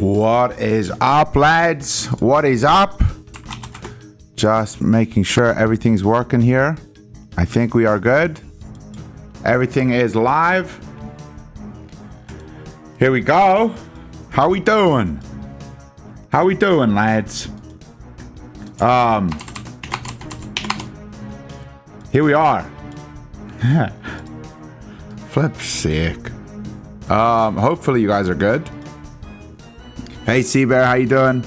What is up, lads? What is up? Just making sure everything's working here. I think we are good. Everything is live. Here we go. How we doing? How we doing, lads? Here we are. Flip's sick. Hopefully you guys are good. Hey, Seabear, how you doing?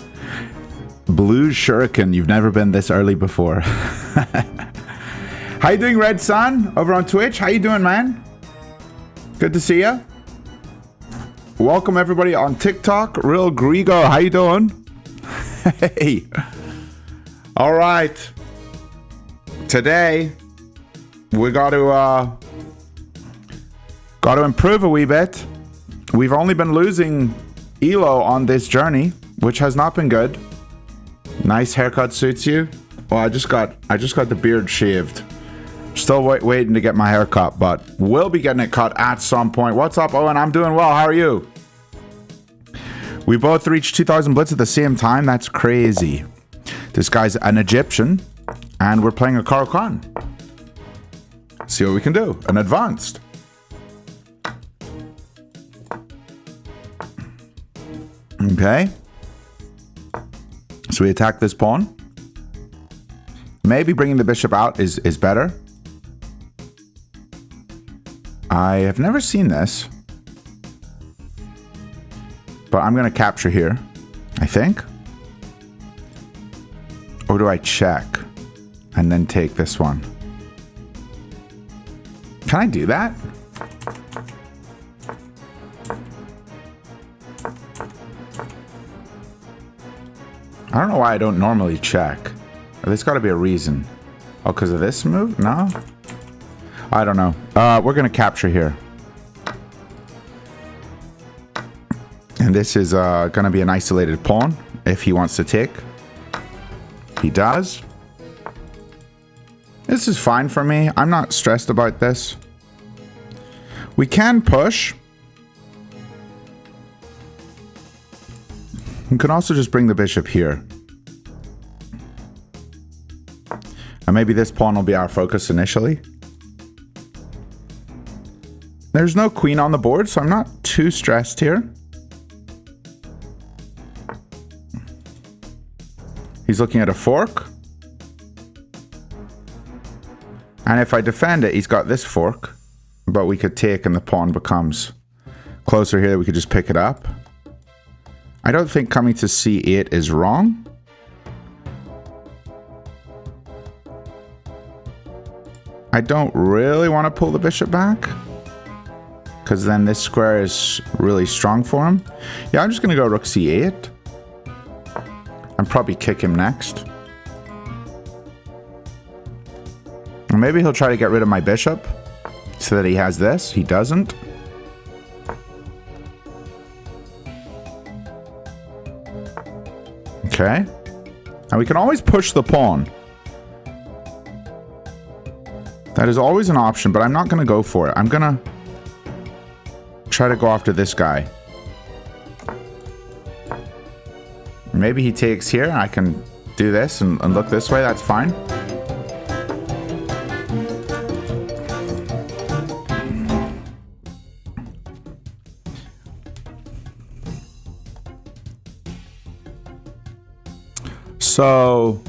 Blue Shuriken, you've never been this early before. How you doing, Red Sun, over on Twitch? How you doing, man? Good to see ya. Welcome, everybody, on TikTok. Real Grigo, how you doing? Hey. All right. Today, we got to improve a wee bit. We've only been losing Elo on this journey, which has not been good. Nice haircut suits you. Well, I just got the beard shaved. Still waiting to get my hair cut, but we'll be getting it cut at some point. What's up, Owen? I'm doing well. How are you? We both reached 2,000 blitz at the same time. That's crazy. This guy's an Egyptian, and we're playing a Karo Khan. See what we can do. An advanced. Okay. So we attack this pawn. Maybe bringing the bishop out is better. I have never seen this. But I'm going to capture here, I think. Or do I check and then take this one? Can I do that? I don't know why I don't normally check. There's got to be a reason. Oh, because of this move? No? I don't know. We're going to capture here. And this is going to be an isolated pawn if he wants to take. He does. This is fine for me. I'm not stressed about this. We can push. We can also just bring the bishop here. And maybe this pawn will be our focus initially. There's no queen on the board, so I'm not too stressed here. He's looking at a fork. And if I defend it, he's got this fork. But we could take and the pawn becomes closer here. We could just pick it up. I don't think coming to c8 is wrong. I don't really want to pull the bishop back, because then this square is really strong for him. Yeah, I'm just going to go rook c8. And probably kick him next. Or maybe he'll try to get rid of my bishop so that he has this. He doesn't. Okay. And we can always push the pawn. That is always an option, but I'm not going to go for it. I'm going to try to go after this guy. Maybe he takes here. I can do this and look this way. That's fine. So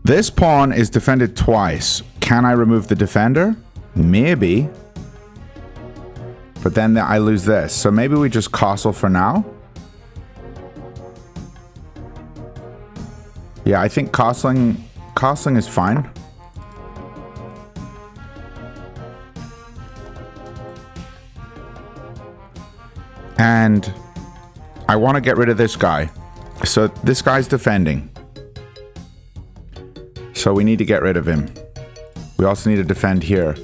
this pawn is defended twice. Can I remove the defender? Maybe. But then I lose this. So maybe we just castle for now. Yeah, I think castling is fine. And I want to get rid of this guy. So this guy's defending. So we need to get rid of him. We also need to defend here.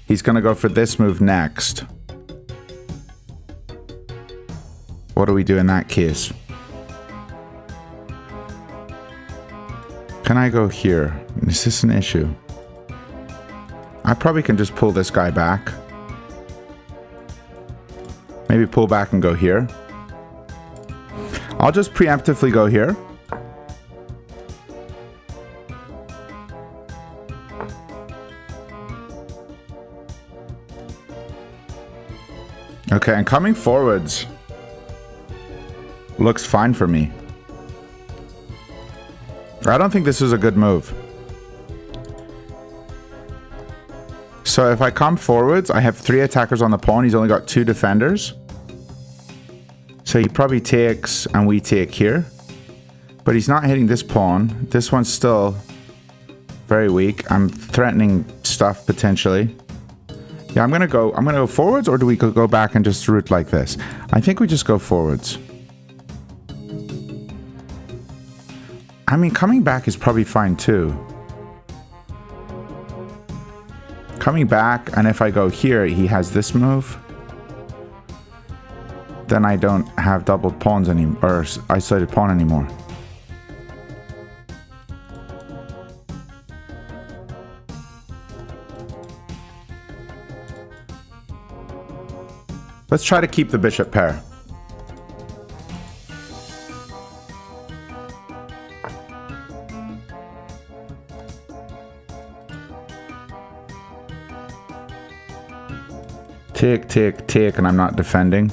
He's going to go for this move next. What do we do in that case? Can I go here? Is this an issue? I probably can just pull this guy back. Maybe pull back and go here. I'll just preemptively go here. Okay, and coming forwards looks fine for me. I don't think this is a good move. So if I come forwards, I have 3 attackers on the pawn. He's only got 2 defenders. So he probably takes, and we take here. But he's not hitting this pawn. This one's still very weak. I'm threatening stuff potentially. Yeah, I'm gonna go forwards, or do we go back and just root like this? I think we just go forwards. I mean, coming back is probably fine too. Coming back, and if I go here, he has this move. Then I don't have doubled pawns anymore, or isolated pawn anymore. Let's try to keep the bishop pair. Take, take, take, and I'm not defending.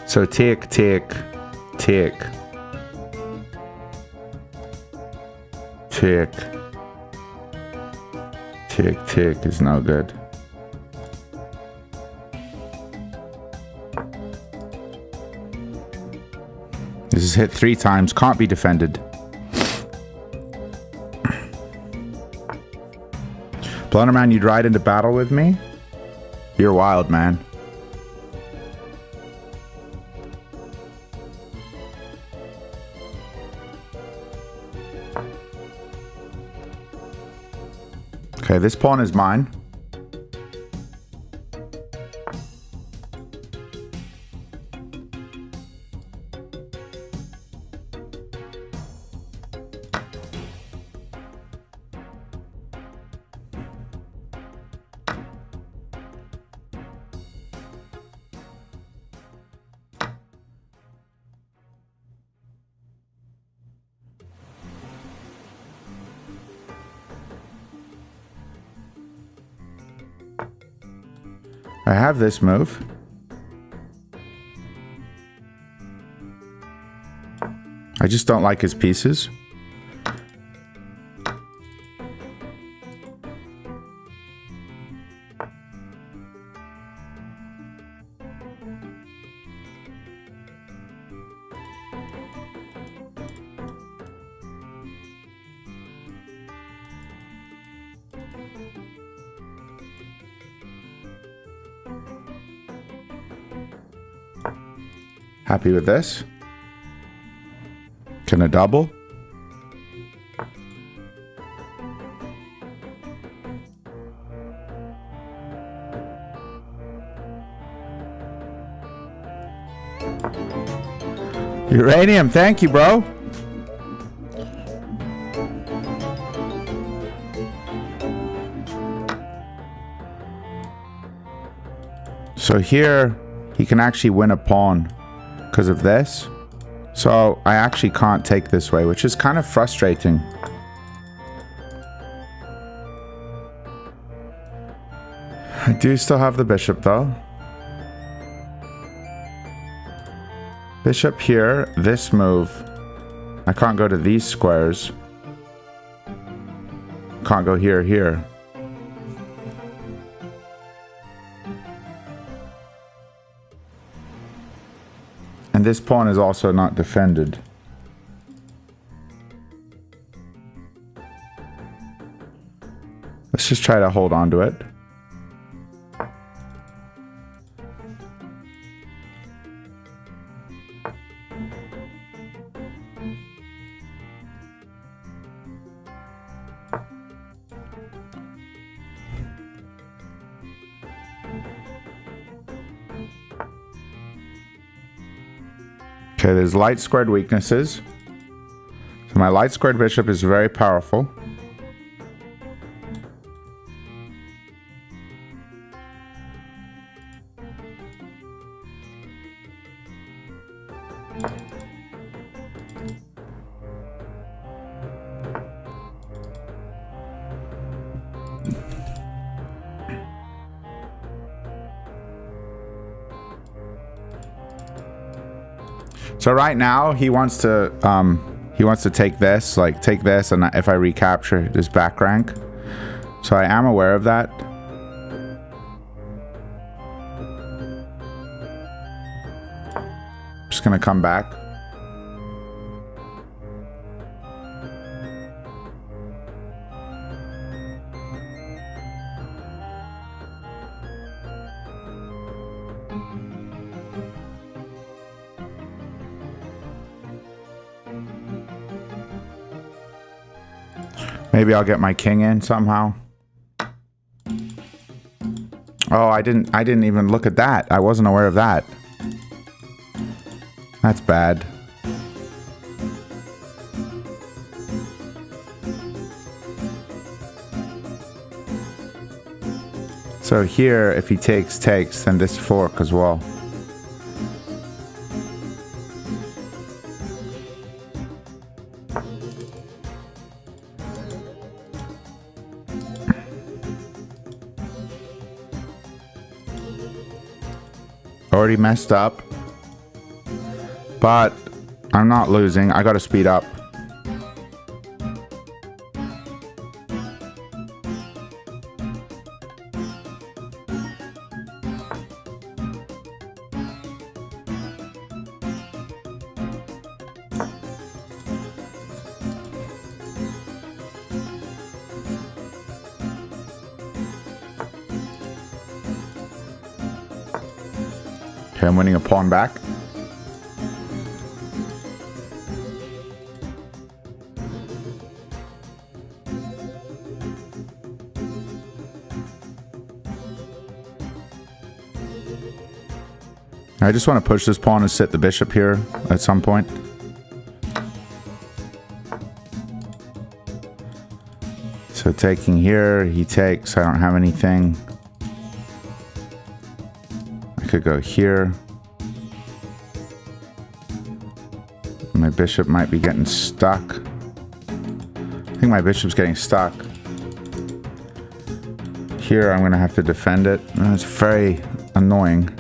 So take, take, take. Take. Take, take is no good. This is hit 3 times, can't be defended. Blunderman, you'd ride into battle with me? You're wild, man. Okay, this pawn is mine. I have this move. I just don't like his pieces. Happy with this. Can I double? Uranium, thank you, bro. So here, he can actually win a pawn because of this. So I actually can't take this way, which is kind of frustrating. I do still have the bishop though. Bishop here, this move. I can't go to these squares. Can't go here, here. And this pawn is also not defended. Let's just try to hold on to it. Okay, there's light squared weaknesses. So my light squared bishop is very powerful. So right now he wants to take this, like take this, and if I recapture this back rank. So I am aware of that. Just gonna come back. Maybe I'll get my king in somehow. Oh, I didn't even look at that. I wasn't aware of that. That's bad. So here, if he takes, then this fork as well. Already messed up. But I'm not losing. I gotta speed up. Okay, I'm winning a pawn back. I just want to push this pawn and sit the bishop here at some point. So taking here, he takes, I don't have anything. I could go here. My bishop might be getting stuck. I think my bishop's getting stuck. Here I'm going to have to defend it. It's very annoying.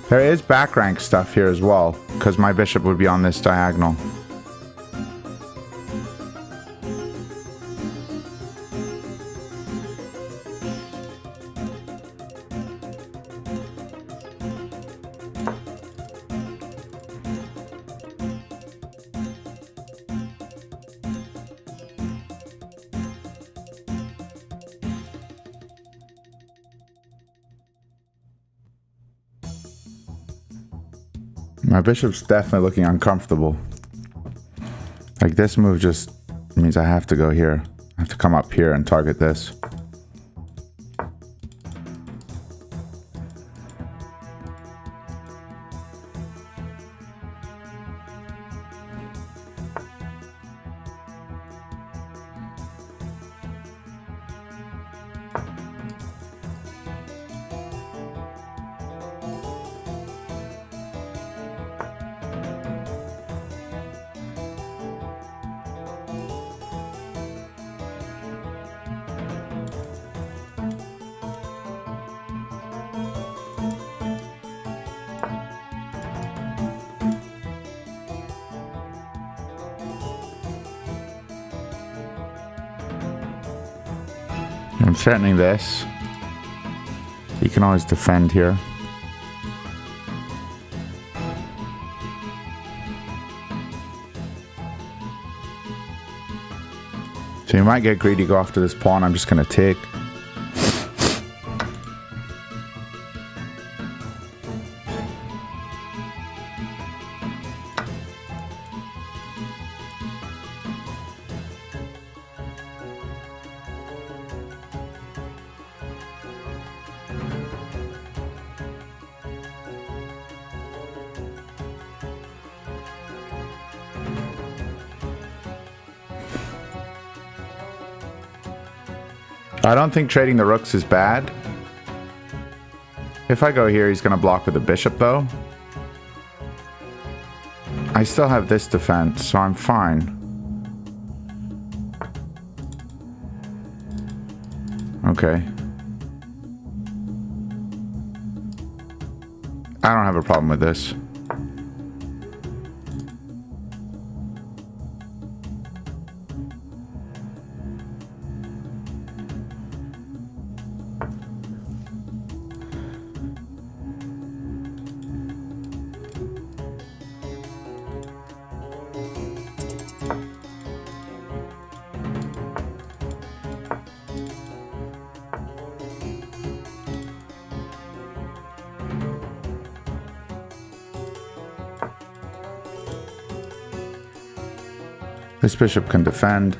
There is back rank stuff here as well, because my bishop would be on this diagonal. My bishop's definitely looking uncomfortable. Like this move just means I have to go here. I have to come up here and target this. I'm threatening this. You can always defend here. So you might get greedy, go after this pawn. I'm just going to take. I don't think trading the rooks is bad. If I go here, he's going to block with the bishop, though. I still have this defense, so I'm fine. Okay. I don't have a problem with this. This bishop can defend.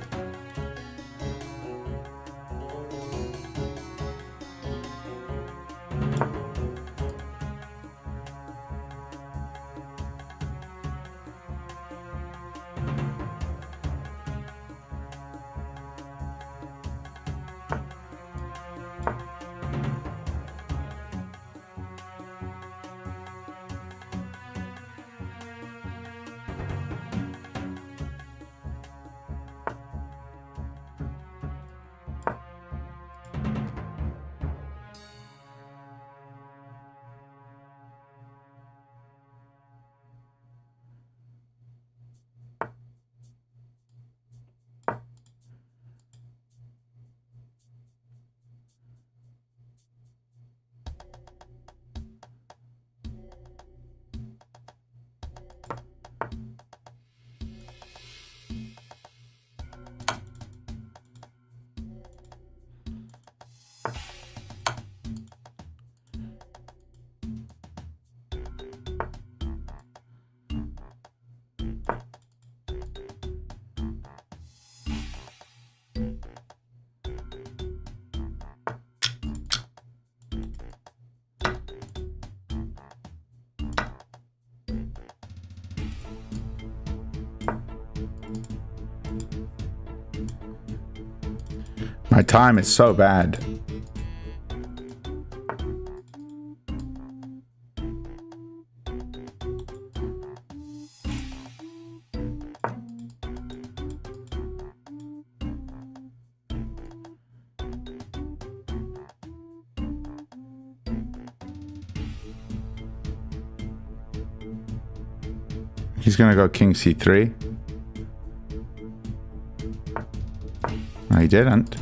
My time is so bad. He's gonna go king c3. No, he didn't.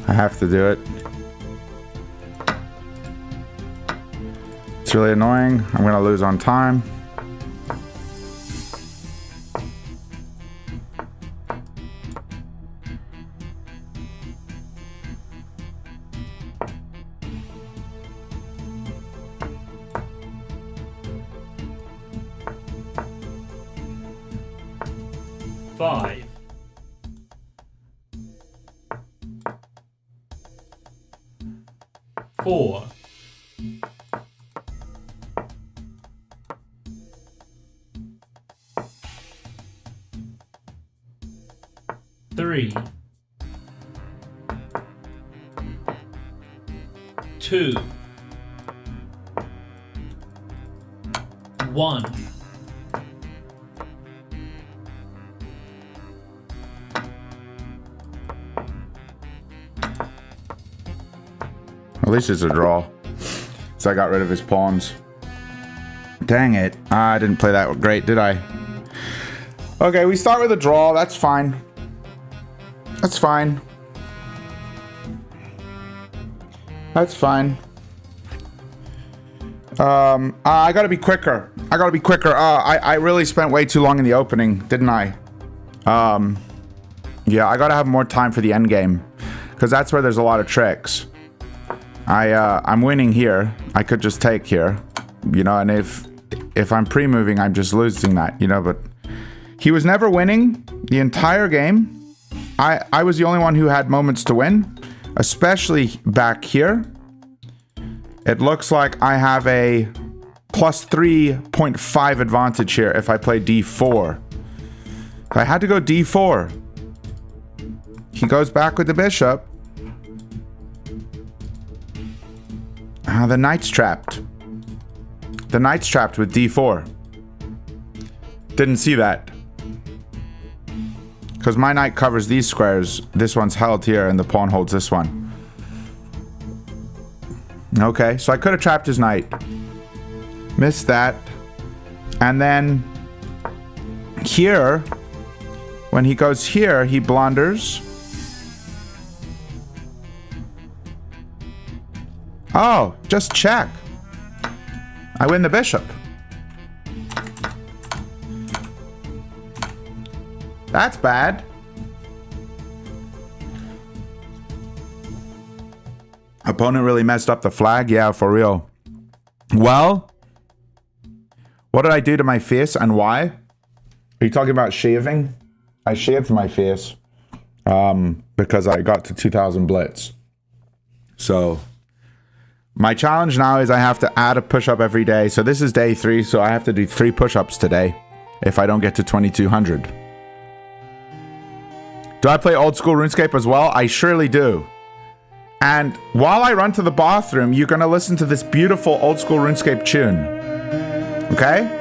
I have to do it. It's really annoying. I'm gonna lose on time. Five. 4. 3. 2. 1. At least it's a draw. So I got rid of his pawns. Dang it. I didn't play that great, did I? Okay, we start with a draw. That's fine. That's fine. That's fine. I gotta be quicker. I gotta be quicker. I really spent way too long in the opening, didn't I? Yeah, I gotta have more time for the end game. Because that's where there's a lot of tricks. I'm winning here. I could just take here, you know, and if I'm pre-moving, I'm just losing that, you know, but he was never winning the entire game. I was the only one who had moments to win, especially back here. It looks like I have a plus 3.5 advantage here if I play d4. I had to go d4. He goes back with the bishop. Ah, the knight's trapped. The knight's trapped with d4. Didn't see that. Because my knight covers these squares. This one's held here and the pawn holds this one. Okay, so I could have trapped his knight. Missed that. And then here, when he goes here, he blunders. Oh, just check. I win the bishop. That's bad. Opponent really messed up the flag? Yeah, for real. Well, what did I do to my face and why? Are you talking about shaving? I shaved my face because I got to 2000 blitz. So my challenge now is I have to add a push-up every day. So this is day 3, so I have to do 3 push-ups today if I don't get to 2200. Do I play old school RuneScape as well? I surely do. And while I run to the bathroom, you're going to listen to this beautiful old school RuneScape tune. Okay?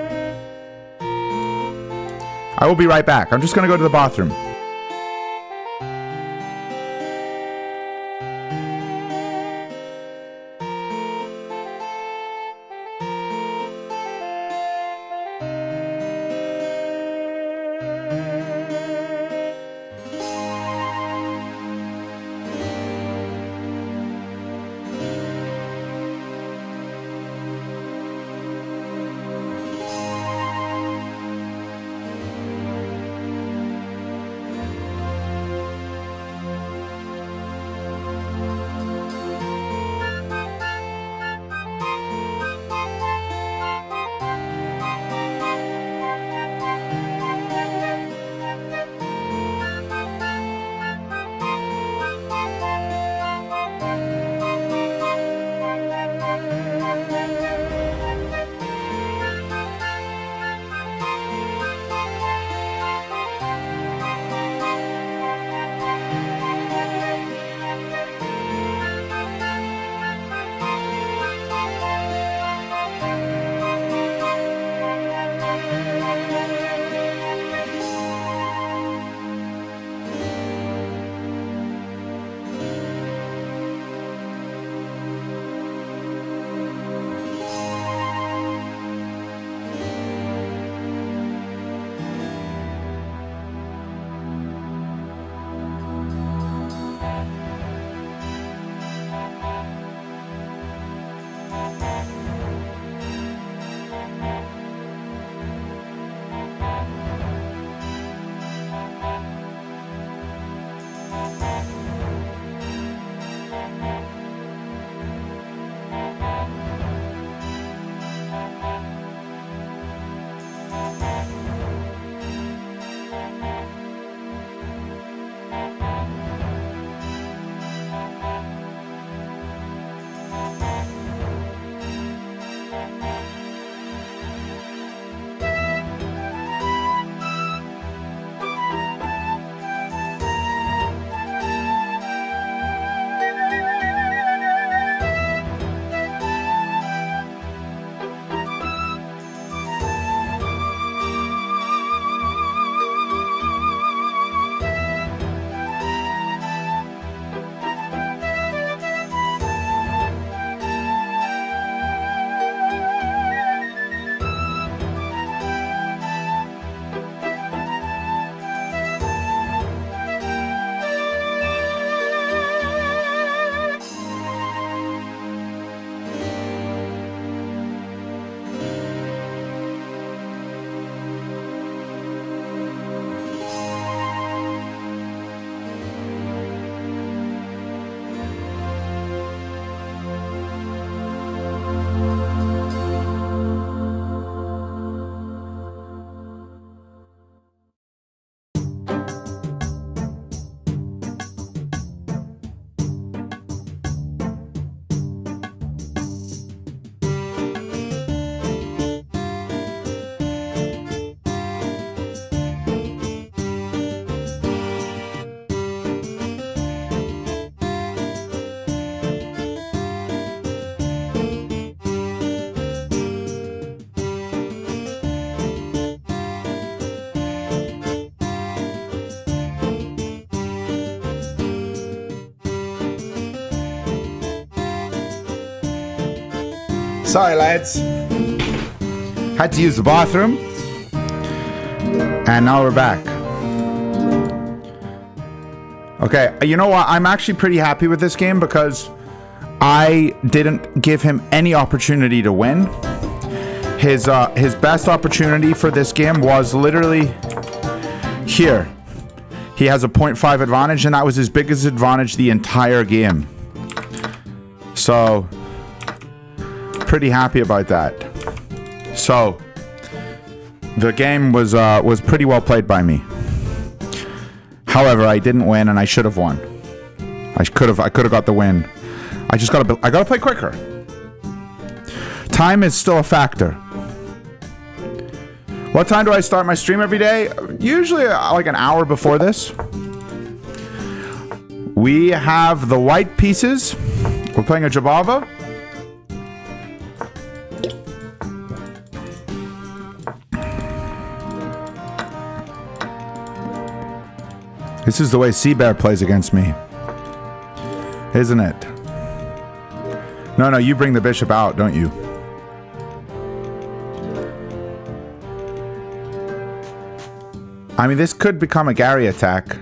I will be right back. I'm just going to go to the bathroom. Sorry, lads. Had to use the bathroom. And now we're back. Okay, you know what? I'm actually pretty happy with this game because I didn't give him any opportunity to win. His best opportunity for this game was literally here. He has a 0.5 advantage, and that was his biggest advantage the entire game. So, pretty happy about that. So, the game was pretty well played by me. However, I didn't win, and I should have won. I could have got the win. I gotta play quicker. Time is still a factor. What time do I start my stream every day? Usually like an hour before this. We have the white pieces. We're playing a Jabava. This is the way Sea Bear plays against me. Isn't it? No, you bring the bishop out, don't you? I mean, this could become a Gary attack.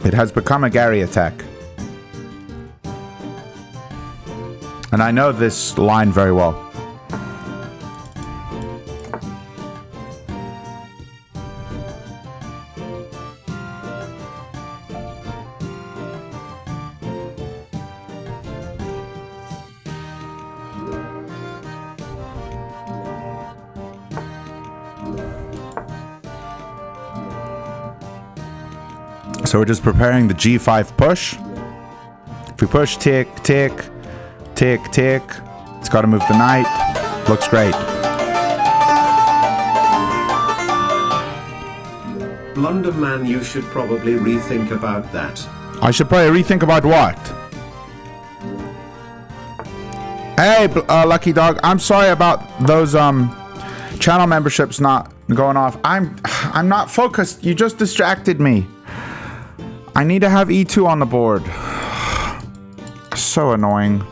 It has become a Gary attack. And I know this line very well. So we're just preparing the G5 push. If we push tick, tick, tick, tick, it's got to move the knight. Looks great. Blunderman, you should probably rethink about that. I should probably rethink about what? Hey, Lucky Dog, I'm sorry about those channel memberships not going off. I'm not focused. You just distracted me. I need to have E2 on the board. So annoying.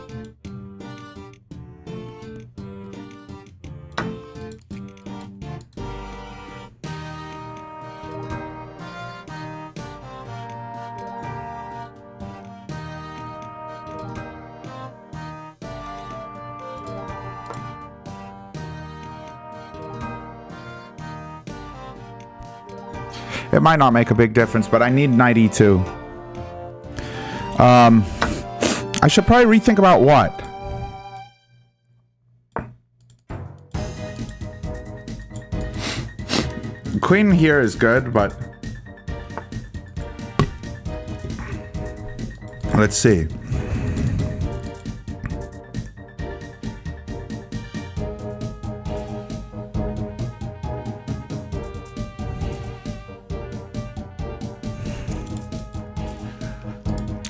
It might not make a big difference, but I need knight e2. I should probably rethink about what. Queen here is good, but let's see.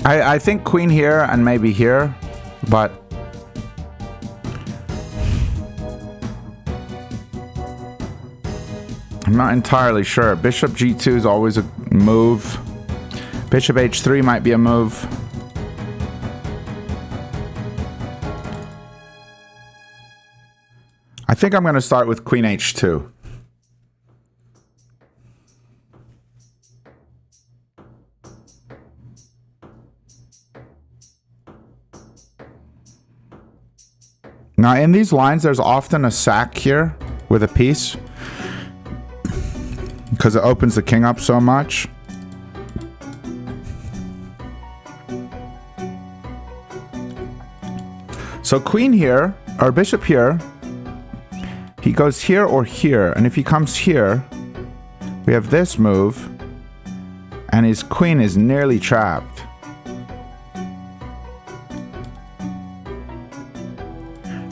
I think queen here and maybe here, but I'm not entirely sure. Bishop g2 is always a move. Bishop h3 might be a move. I think I'm going to start with queen h2. Now, in these lines, there's often a sack here with a piece because it opens the king up so much. So queen here, or bishop here, he goes here or here. And if he comes here, we have this move, and his queen is nearly trapped.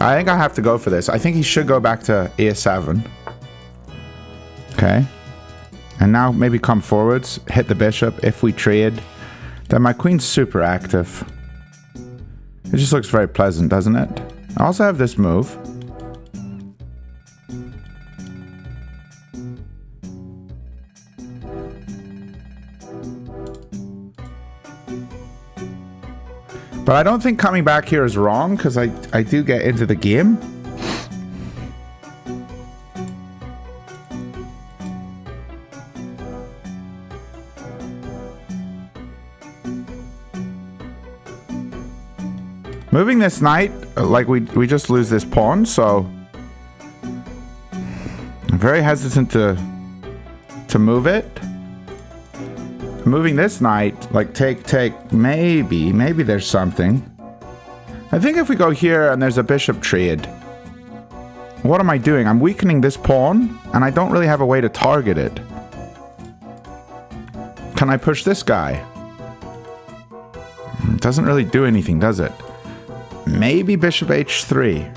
I think I have to go for this. I think he should go back to e7. Okay. And now maybe come forwards, hit the bishop if we trade. Then my queen's super active. It just looks very pleasant, doesn't it? I also have this move. But I don't think coming back here is wrong, because I do get into the game. Moving this knight, like we just lose this pawn, so I'm very hesitant to move it. Moving this knight, like take, maybe there's something. I think if we go here and there's a bishop trade, what am I doing? I'm weakening this pawn, and I don't really have a way to target it. Can I push this guy? It doesn't really do anything, does it? Maybe bishop h3.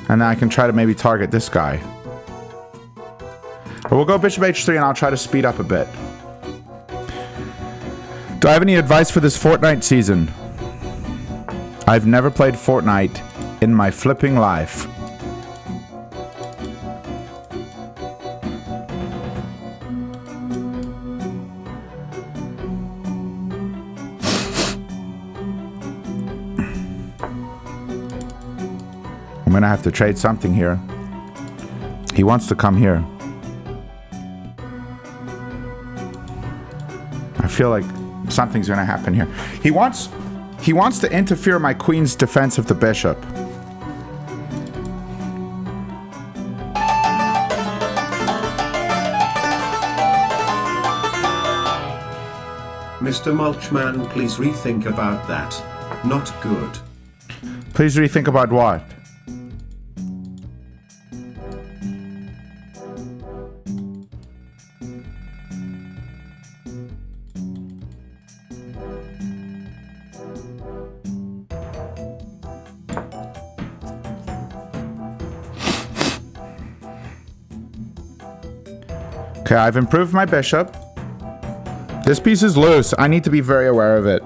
And then I can try to maybe target this guy. But we'll go bishop h3 and I'll try to speed up a bit. Do I have any advice for this Fortnite season? I've never played Fortnite in my flipping life. I'm gonna have to trade something here. He wants to come here. I feel like something's gonna happen here. He wants to interfere my queen's defense of the bishop. Mr. Mulchman, please rethink about that. Not good. Please rethink about what? Okay, I've improved my bishop. This piece is loose. I need to be very aware of it.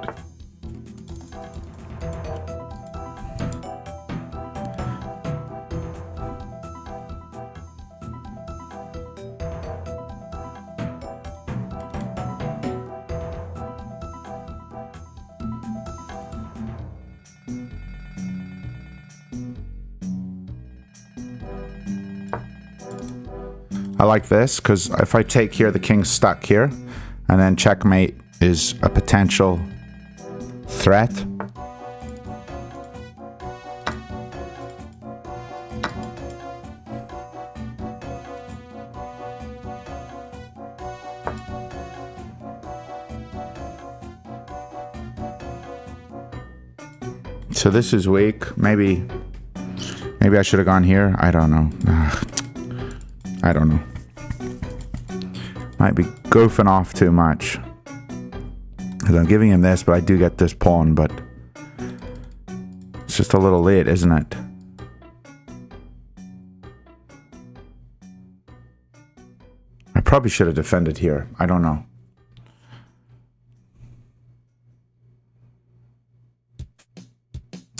I like this, because if I take here, the king's stuck here, and then checkmate is a potential threat. So this is weak. Maybe I should have gone here. I don't know. I don't know. Might be goofing off too much. Because I'm giving him this, but I do get this pawn, but it's just a little late, isn't it? I probably should have defended here. I don't know.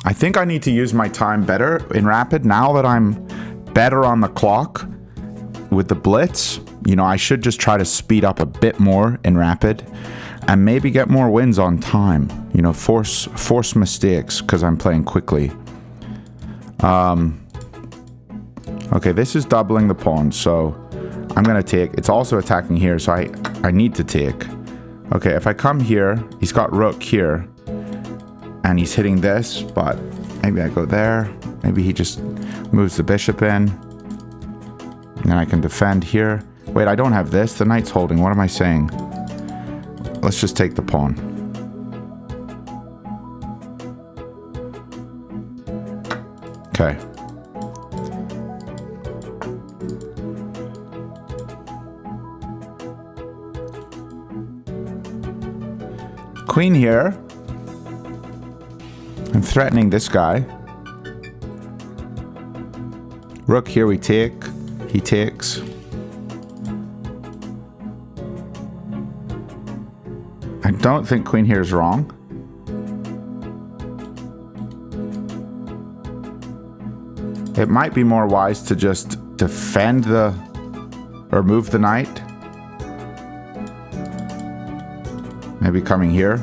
I think I need to use my time better in Rapid now that I'm better on the clock with the blitz. You know, I should just try to speed up a bit more in Rapid and maybe get more wins on time. You know, force mistakes because I'm playing quickly. Okay, this is doubling the pawn, so I'm gonna take. It's also attacking here, so I need to take. Okay, if I come here, he's got rook here, and he's hitting this, but maybe I go there. Maybe he just moves the bishop in, and then I can defend here. Wait, I don't have this. The knight's holding. What am I saying? Let's just take the pawn. Okay. Queen here. I'm threatening this guy. Rook here we take. He takes. don't think queen here is wrong. It might be more wise to just defend the... or move the knight. Maybe coming here.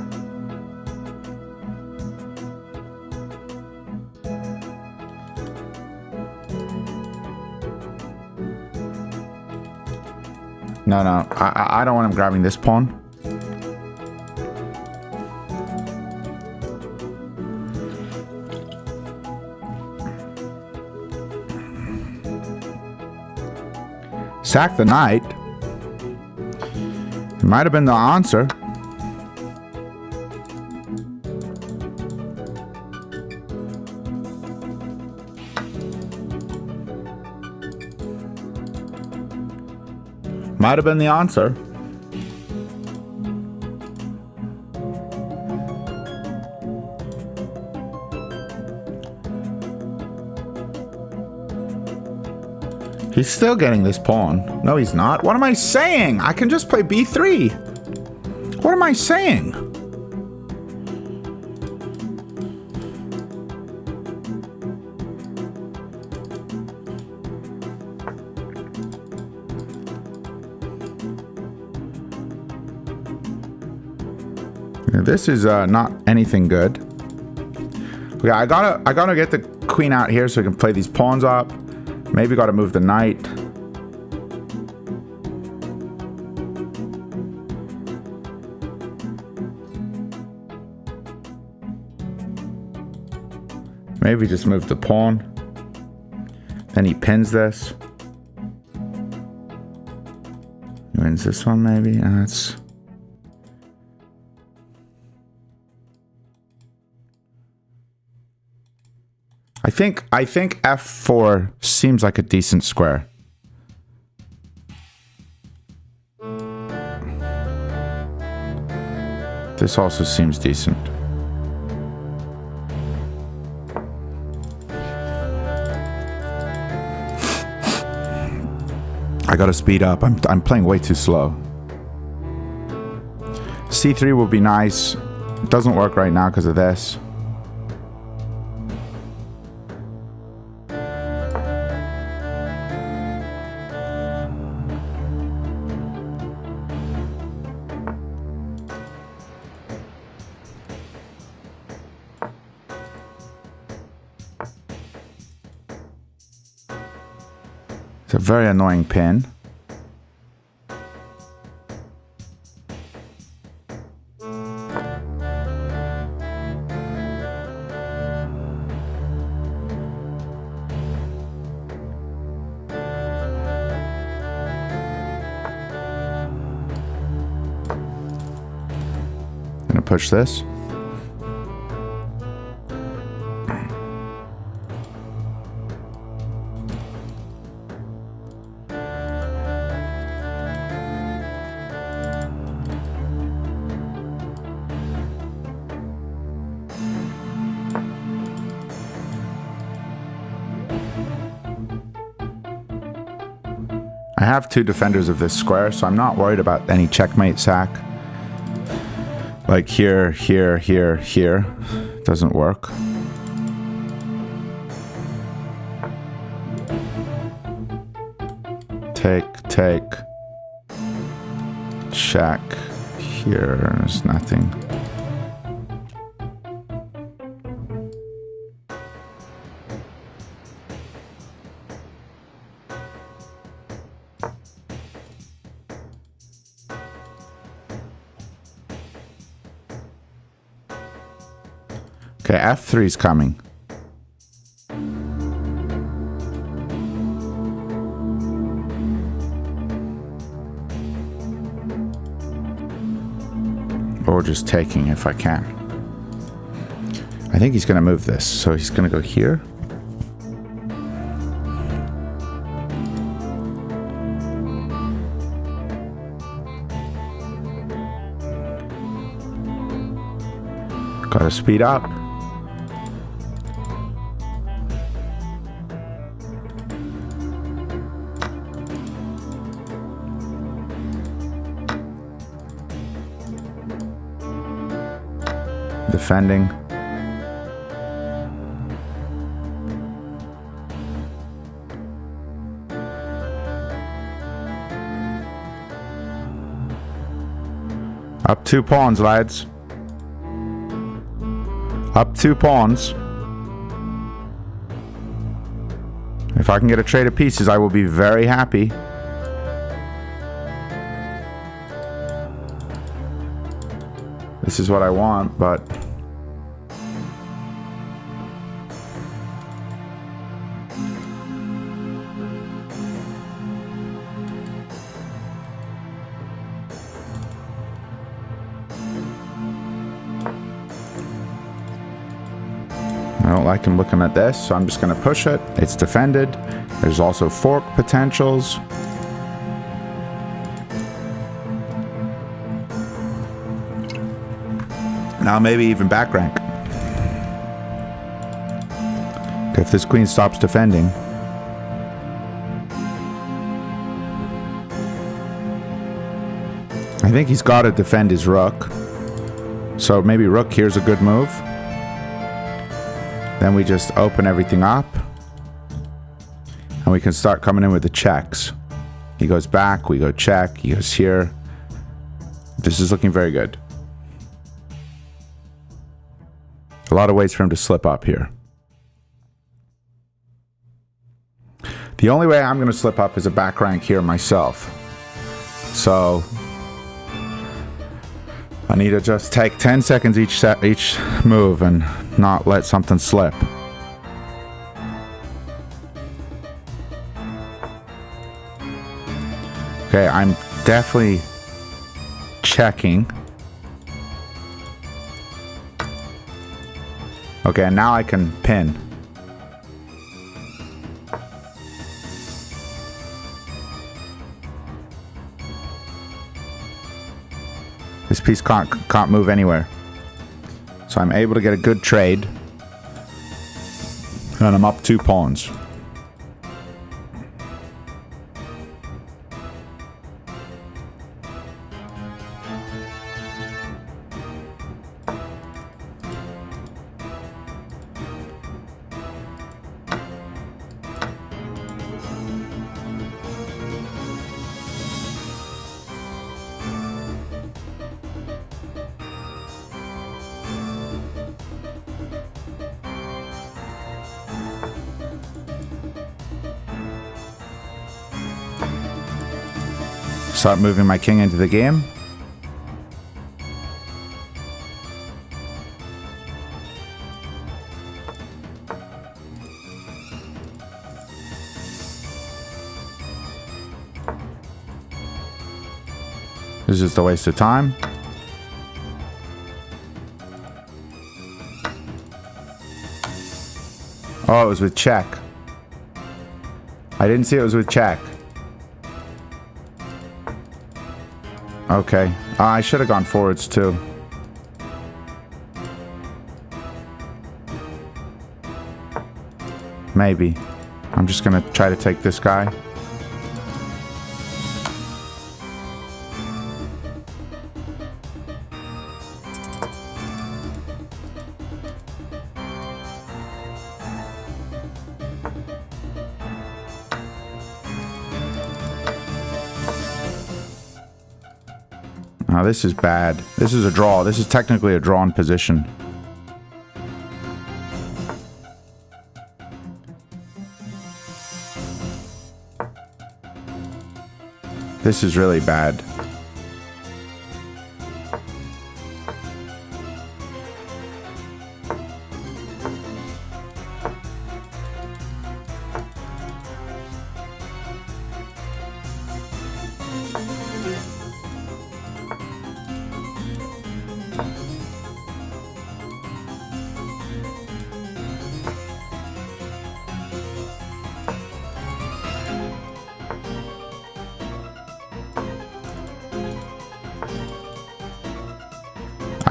No, I don't want him grabbing this pawn. Sack the knight. It might have been the answer. Might have been the answer. He's still getting this pawn. No, he's not. What am I saying? I can just play b3. What am I saying? This is not anything good. Okay, I gotta get the queen out here so we can play these pawns up. Maybe gotta move the knight. Maybe just move the pawn. Then he pins this. He wins this one maybe. That's... I think f4 seems like a decent square. This also seems decent. I gotta speed up. I'm playing way too slow. c3 will be nice. It doesn't work right now because of this. It's a very annoying pin. Gonna push this. I have two defenders of this square, so I'm not worried about any checkmate sack. Like here, here, here, here. Doesn't work. Take. Check. Here, there's nothing. Okay, f3 is coming. Or just taking if I can. I think he's going to move this, so he's going to go here. Gotta speed up. Defending. Up 2 pawns, lads. Up 2 pawns. If I can get a trade of pieces, I will be very happy. This is what I want, but... I don't like him looking at this, so I'm just going to push it. It's defended. There's also fork potentials. Now maybe even back rank. If this queen stops defending. I think he's got to defend his rook. So maybe rook here's a good move. Then we just open everything up. And we can start coming in with the checks. He goes back, we go check, he goes here. This is looking very good. A lot of ways for him to slip up here. The only way I'm going to slip up is a back rank here myself. So I need to just take 10 seconds each move and not let something slip. Okay, I'm definitely checking. Okay, and now I can pin. This piece can't move anywhere. So I'm able to get a good trade. And I'm up 2 pawns. Start moving my king into the game. This is just a waste of time. Oh, it was with check. I didn't see it was with check. Okay. I should have gone forwards too. Maybe. I'm just gonna try to take this guy. Now this is bad. This is a draw. This is technically a drawn position. This is really bad.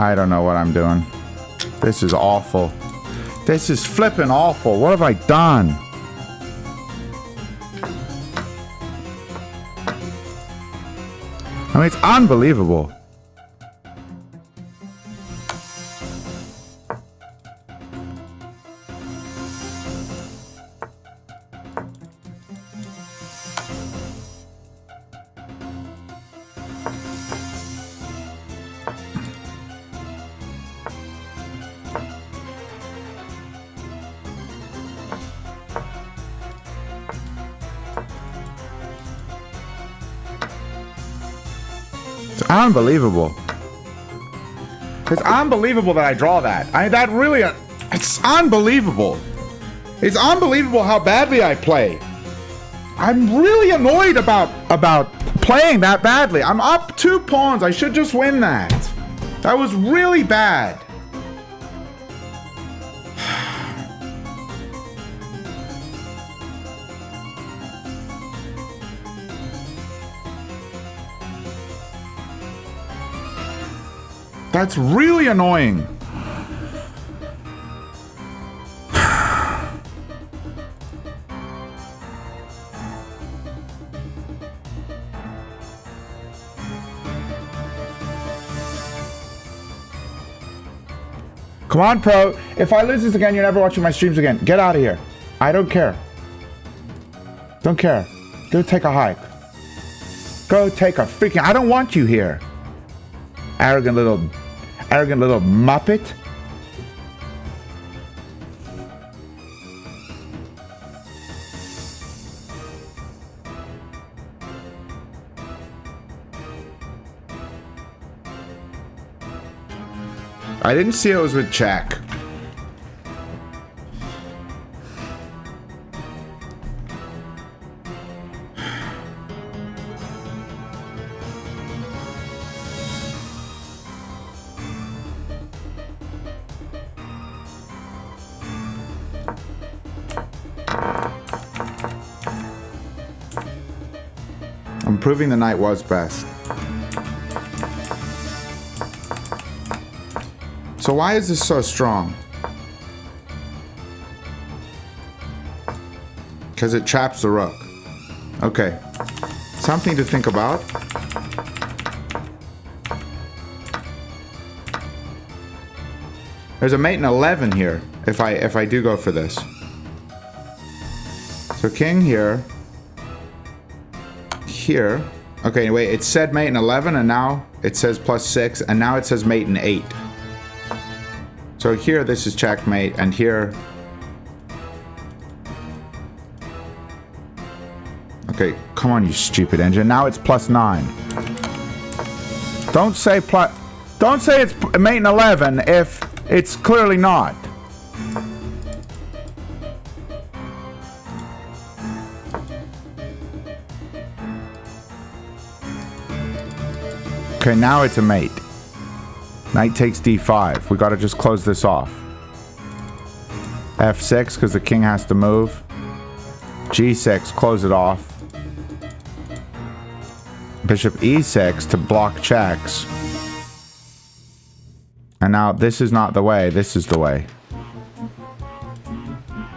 I don't know what I'm doing. This is awful. This is flipping awful. What have I done? I mean, it's unbelievable. It's unbelievable. It's unbelievable that I draw that. That really, it's unbelievable. It's unbelievable how badly I play. I'm really annoyed about playing that badly. I'm up 2 pawns. I should just win that. That was really bad. That's really annoying. Come on, Pro. If I lose this again, you're never watching my streams again. Get out of here. I don't care. Don't care. Go take a hike. Go take a freaking... I don't want you here. Arrogant little muppet. I didn't see it was with check. I'm proving the knight was best. So why is this so strong? Because it traps the rook. Okay. Something to think about. There's a mate in 11 here if I do go for this. So king here. Here. Okay, wait, it said mate in 11 and now it says +6 and now it says mate in 8. So here this is checkmate and here... Okay, come on you stupid engine. Now it's +9. Don't say it's mate in 11 if it's clearly not. Okay, now it's a mate. Knight takes d5. We gotta just close this off. f6 because the king has to move. g6, close it off. Bishop e6 to block checks. And now this is not the way, this is the way.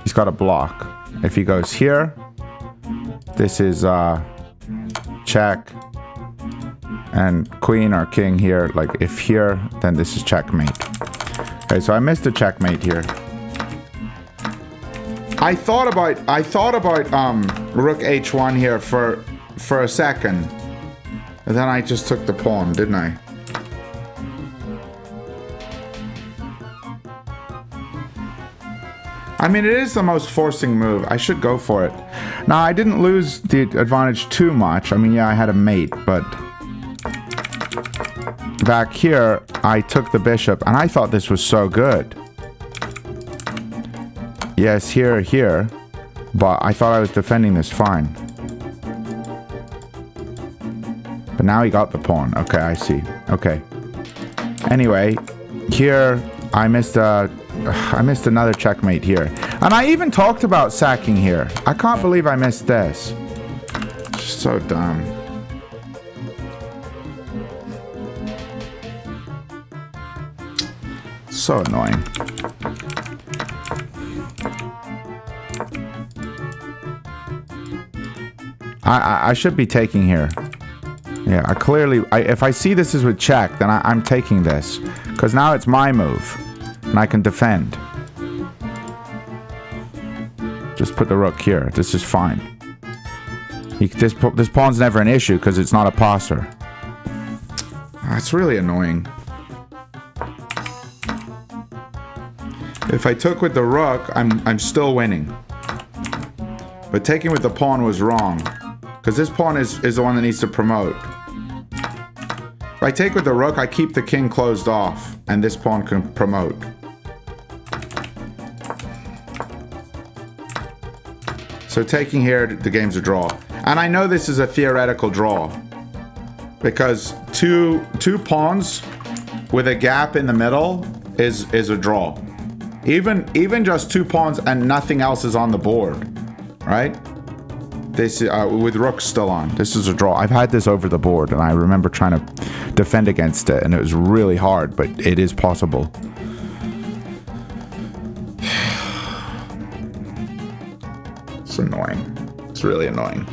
He's got a block. If he goes here, this is check. And queen or king here, like if here, then this is checkmate. Okay, so I missed a checkmate here. I thought about rook h1 here for a second. And then I just took the pawn, didn't I? I mean, it is the most forcing move. I should go for it. Now, I didn't lose the advantage too much. I mean, yeah, I had a mate, but... Back here, I took the bishop, and I thought this was so good. Yes, here, but I thought I was defending this fine. But now he got the pawn. Okay, I see. Okay. Anyway, here, I missed another checkmate here. And I even talked about sacking here. I can't believe I missed this. So dumb. So annoying. I should be taking here. Yeah, if I see this is with check, then I'm taking this. Because now it's my move. And I can defend. Just put the rook here. This is fine. This pawn's never an issue because it's not a passer. That's really annoying. If I took with the rook, I'm still winning. But taking with the pawn was wrong. Because this pawn is the one that needs to promote. If I take with the rook, I keep the king closed off, and this pawn can promote. So taking here, the game's a draw. And I know this is a theoretical draw, because two pawns with a gap in the middle is a draw. Even just 2 pawns and nothing else is on the board, right? This with rooks still on, this is a draw. I've had this over the board, and I remember trying to defend against it, and it was really hard, but it is possible. It's annoying. It's really annoying.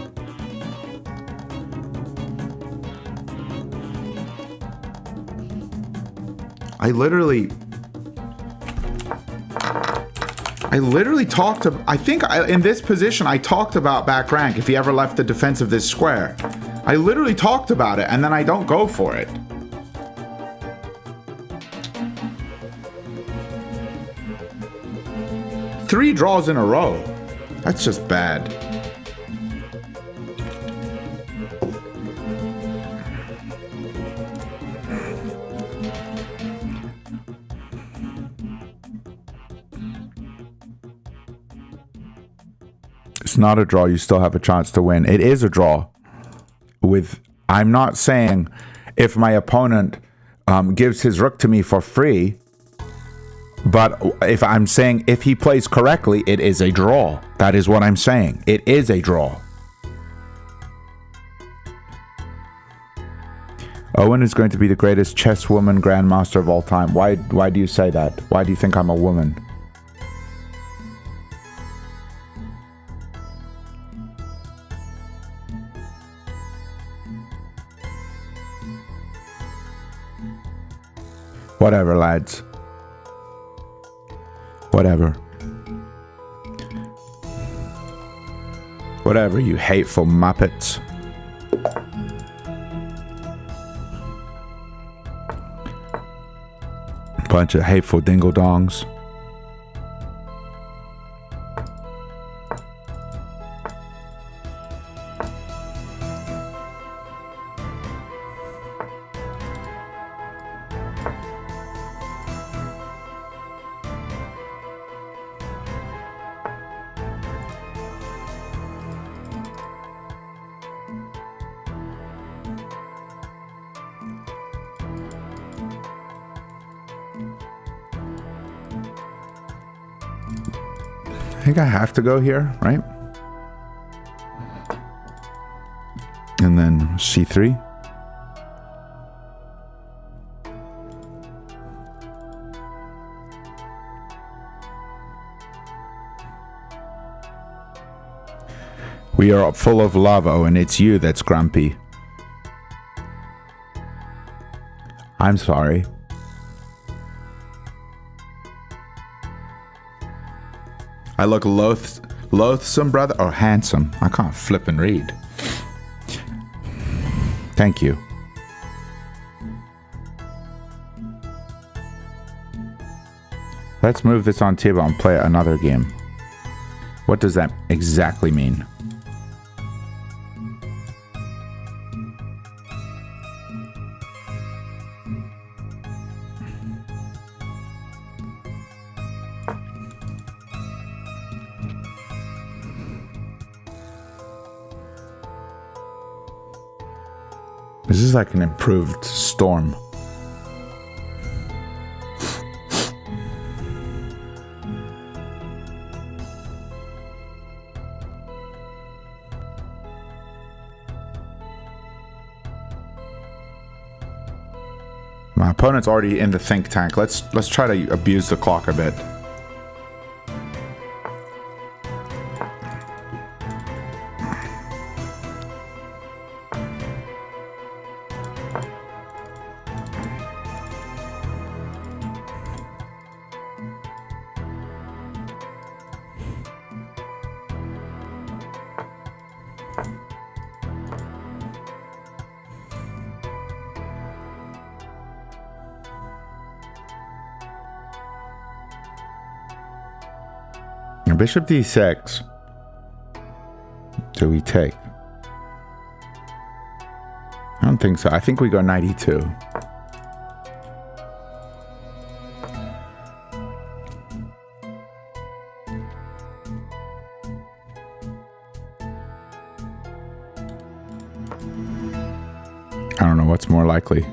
I literally talked to, I think in this position, I talked about back rank if he ever left the defense of this square. I literally talked about it, and then I don't go for it. Three draws in a row. That's just bad. It's not a draw. You still have a chance to win. It is a draw. I'm not saying if my opponent gives his rook to me for free, but if I'm saying if he plays correctly, it is a draw. That is what I'm saying. It is a draw. Owen is going to be the greatest chess woman grandmaster of all time. Why do you say that? Why do you think I'm a woman? Whatever, lads. Whatever. Whatever, you hateful muppets. Bunch of hateful dingle-dongs. I think I have to go here, right? And then c3. We are full of love, Owen. It's you that's grumpy. I'm sorry. I look loathsome, brother, or handsome. I can't flip and read. Thank you. Let's move this on table and play another game. What does that exactly mean? This is like an improved Storm. My opponent's already in the think tank. Let's try to abuse the clock a bit. Bishop d6. Do we take? don't think so. I think we go knight e2. I don't know what's more likely.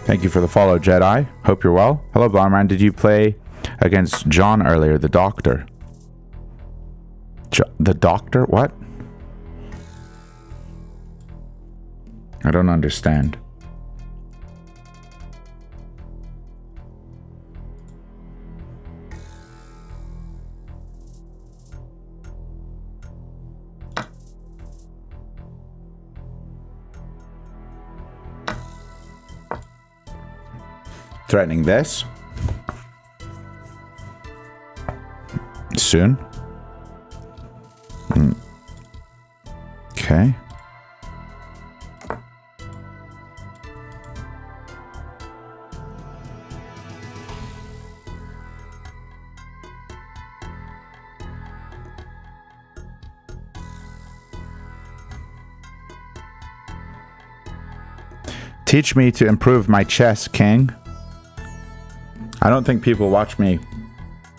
Thank you for the follow, Jedi. Hope you're well. Hello, Blondeman. Did you play against John earlier, the doctor? The doctor? What? I don't understand. Threatening this. Soon. Okay. Teach me to improve my chess, king. I don't think people watch me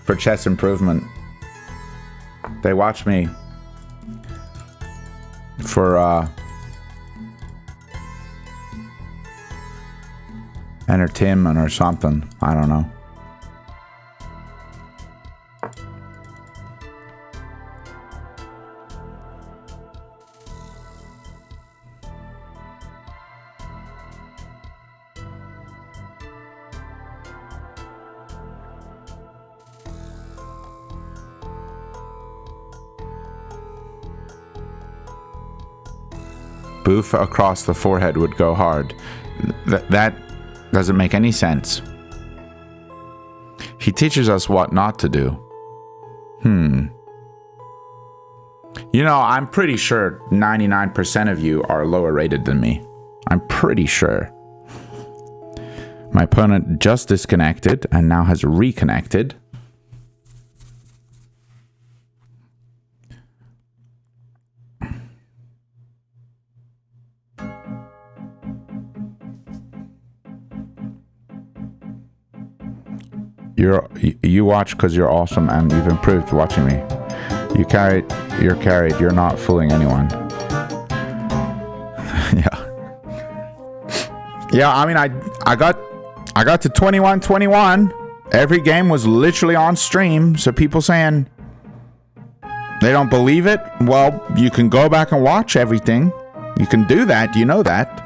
for chess improvement. They watch me for entertainment or something. I don't know. Boof across the forehead would go hard. That doesn't make any sense. He teaches us what not to do. You know, I'm pretty sure 99% of you are lower rated than me. I'm pretty sure. My opponent just disconnected and now has reconnected. You watch because you're awesome and you've improved watching me. You're carried. You're not fooling anyone. Yeah. I mean, I got to 21-21. Every game was literally on stream. So people saying they don't believe it. Well, you can go back and watch everything. You can do that. You know that.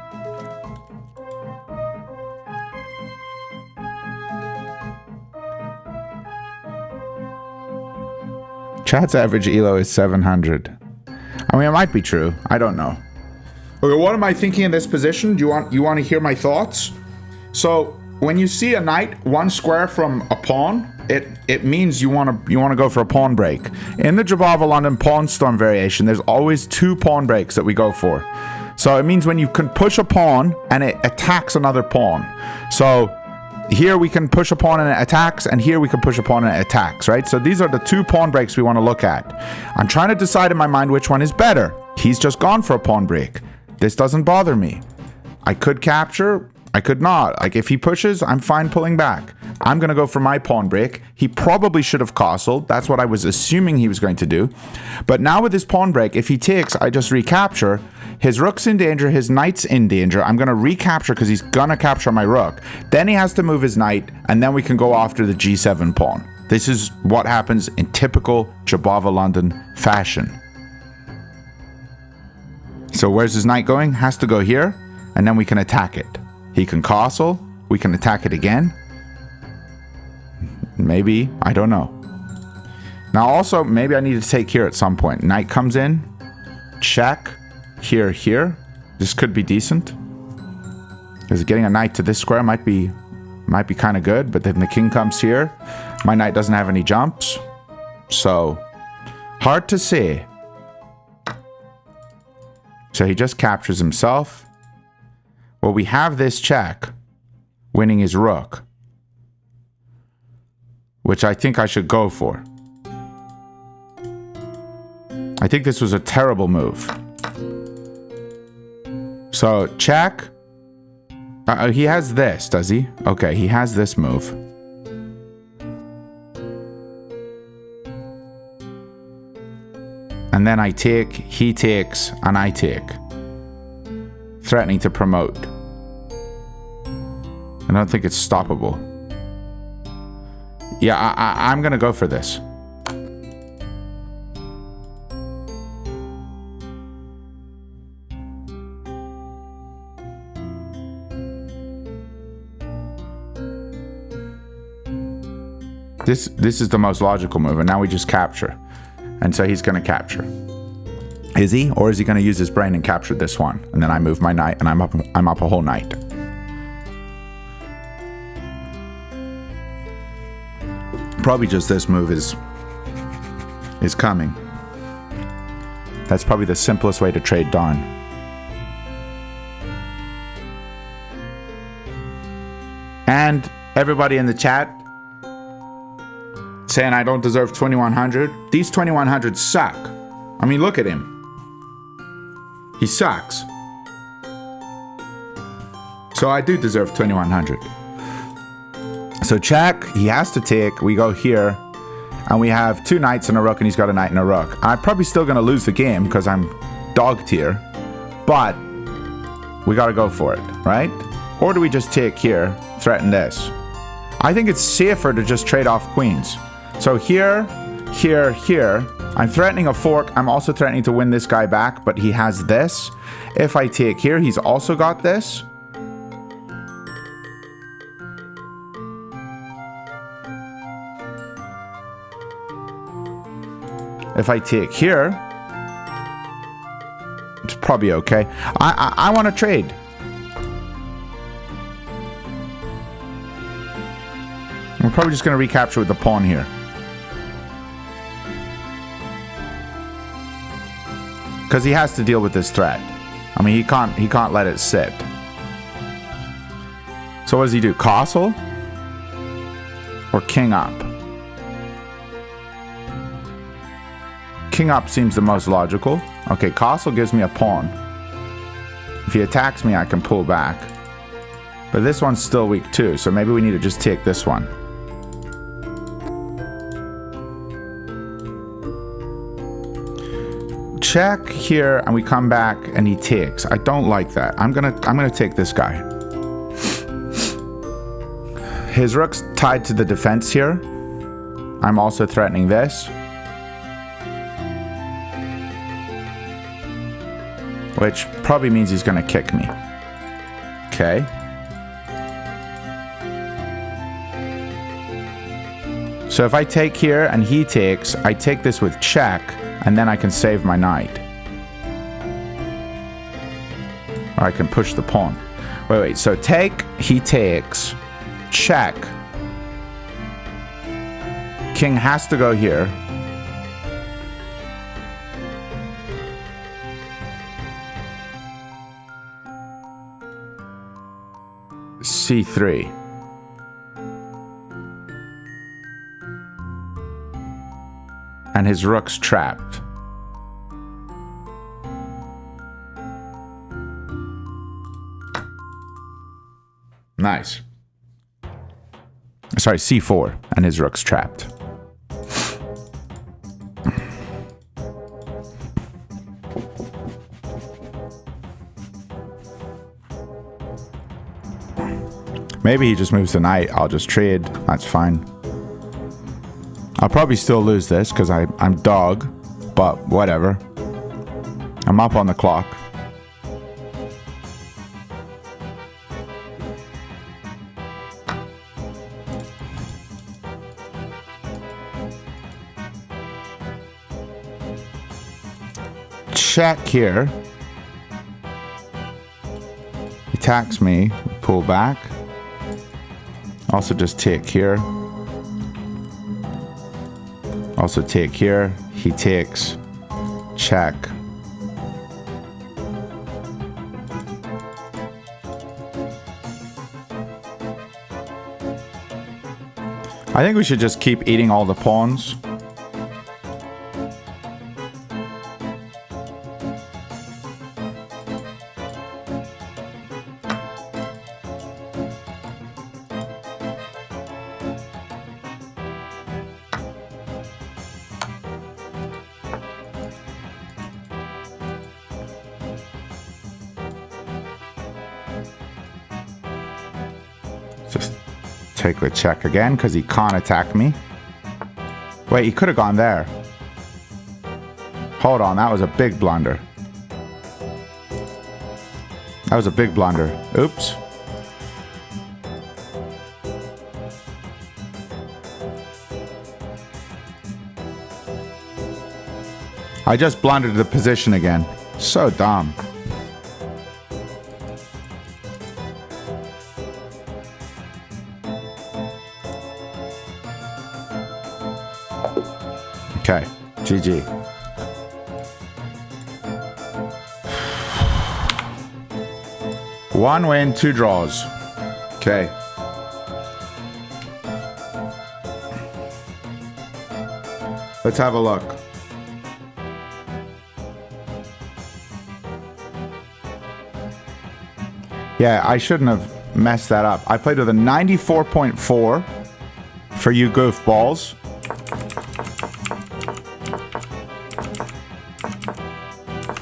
Chat's average elo is 700. I mean, it might be true. I don't know. Okay, what am I thinking in this position? Do you want to hear my thoughts? So when you see a knight one square from a pawn, it means you want to go for a pawn break. In the Jabava London pawn storm variation, there's always 2 pawn breaks that we go for. So it means when you can push a pawn and it attacks another pawn. So here we can push a pawn and it attacks, and here we can push a pawn and it attacks, right? So these are the 2 pawn breaks we want to look at. I'm trying to decide in my mind which one is better. He's just gone for a pawn break. This doesn't bother me. I could capture, I could not. Like if he pushes, I'm fine pulling back. I'm going to go for my pawn break. He probably should have castled. That's what I was assuming he was going to do. But now with his pawn break, if he takes, I just recapture. His rook's in danger, his knight's in danger. I'm going to recapture because he's going to capture my rook. Then he has to move his knight, and then we can go after the g7 pawn. This is what happens in typical Jabava London fashion. So where's his knight going? Has to go here, and then we can attack it. He can castle, we can attack it again. Maybe, I don't know. Now also, maybe I need to take here at some point. Knight comes in, check. Here. This could be decent. Because getting a knight to this square might be kind of good, but then the king comes here. My knight doesn't have any jumps. So, hard to say. So he just captures himself. Well, we have this check, winning his rook, which I think I should go for. I think this was a terrible move. So, check. He has this, does he? Okay, he has this move. And then I take, he takes, and I take. Threatening to promote. I don't think it's stoppable. Yeah, I'm gonna go for this. This is the most logical move, and now we just capture. And so he's gonna capture. Is he? Or is he gonna use his brain and capture this one? And then I move my knight, and I'm up a whole knight. Probably just this move is coming. That's probably the simplest way to trade Dawn. And everybody in the chat saying I don't deserve 2100. These 2100s suck. I mean, look at him. He sucks. So I do deserve 2100. So check, he has to take, we go here, and we have 2 knights and a rook, and he's got a knight and a rook. I'm probably still gonna lose the game because I'm dog tier, but we gotta go for it, right? Or do we just take here, threaten this? I think it's safer to just trade off queens. So here, here, here, I'm threatening a fork. I'm also threatening to win this guy back, but he has this. If I take here, he's also got this. If I take here, it's probably okay. I want to trade. We're probably just going to recapture with the pawn here. Because he has to deal with this threat. I mean, he can't let it sit. So what does he do? Castle? Or king up? King up seems the most logical. Okay, castle gives me a pawn. If he attacks me, I can pull back. But this one's still weak too, so maybe we need to just take this one. Check here, and we come back, and he takes. I don't like that. I'm gonna take this guy. His rook's tied to the defense here. I'm also threatening this, which probably means he's gonna kick me. Okay. So if I take here and he takes, I take this with check. And then I can save my knight. Or I can push the pawn. Wait. So take, he takes, check. King has to go here. C3. And his rook's trapped. Nice. Sorry, C4, and his rook's trapped. Maybe he just moves the knight. I'll just trade. That's fine. I'll probably still lose this because I'm dog, but whatever. I'm up on the clock. Check here. He attacks me, pull back. Also just take here. Also take here, he takes, check. I think we should just keep eating all the pawns. Just take the check again because he can't attack me. Wait, he could have gone there. Hold on, that was a big blunder. That was a big blunder. Oops. I just blundered the position again. So dumb. Okay, GG. One win, 2 draws. Okay. Let's have a look. Yeah, I shouldn't have messed that up. I played with a 94.4 for you goofballs.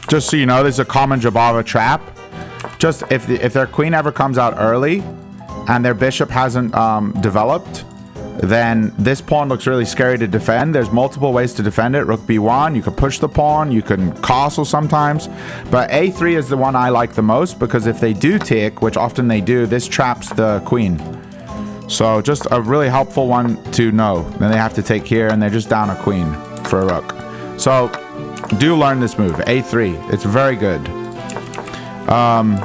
Just so you know, there's a common Jabava trap. Just if their queen ever comes out early and their bishop hasn't developed, then this pawn looks really scary to defend. There's multiple ways to defend it. Rook b1, you can push the pawn, you can castle sometimes. But a3 is the one I like the most because if they do take, which often they do, this traps the queen. So just a really helpful one to know. Then they have to take here and they're just down a queen for a rook. So do learn this move, a3. It's very good. And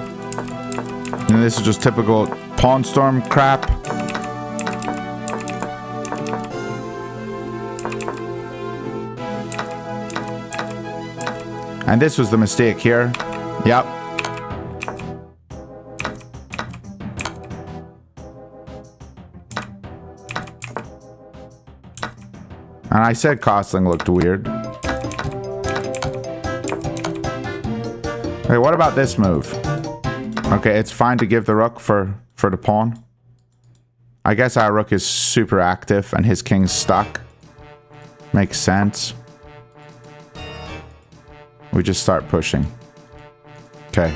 this is just typical pawn storm crap. And this was the mistake here. Yep. And I said castling looked weird. Okay, what about this move? Okay, it's fine to give the rook for the pawn. I guess our rook is super active and his king's stuck. Makes sense. We just start pushing. Okay.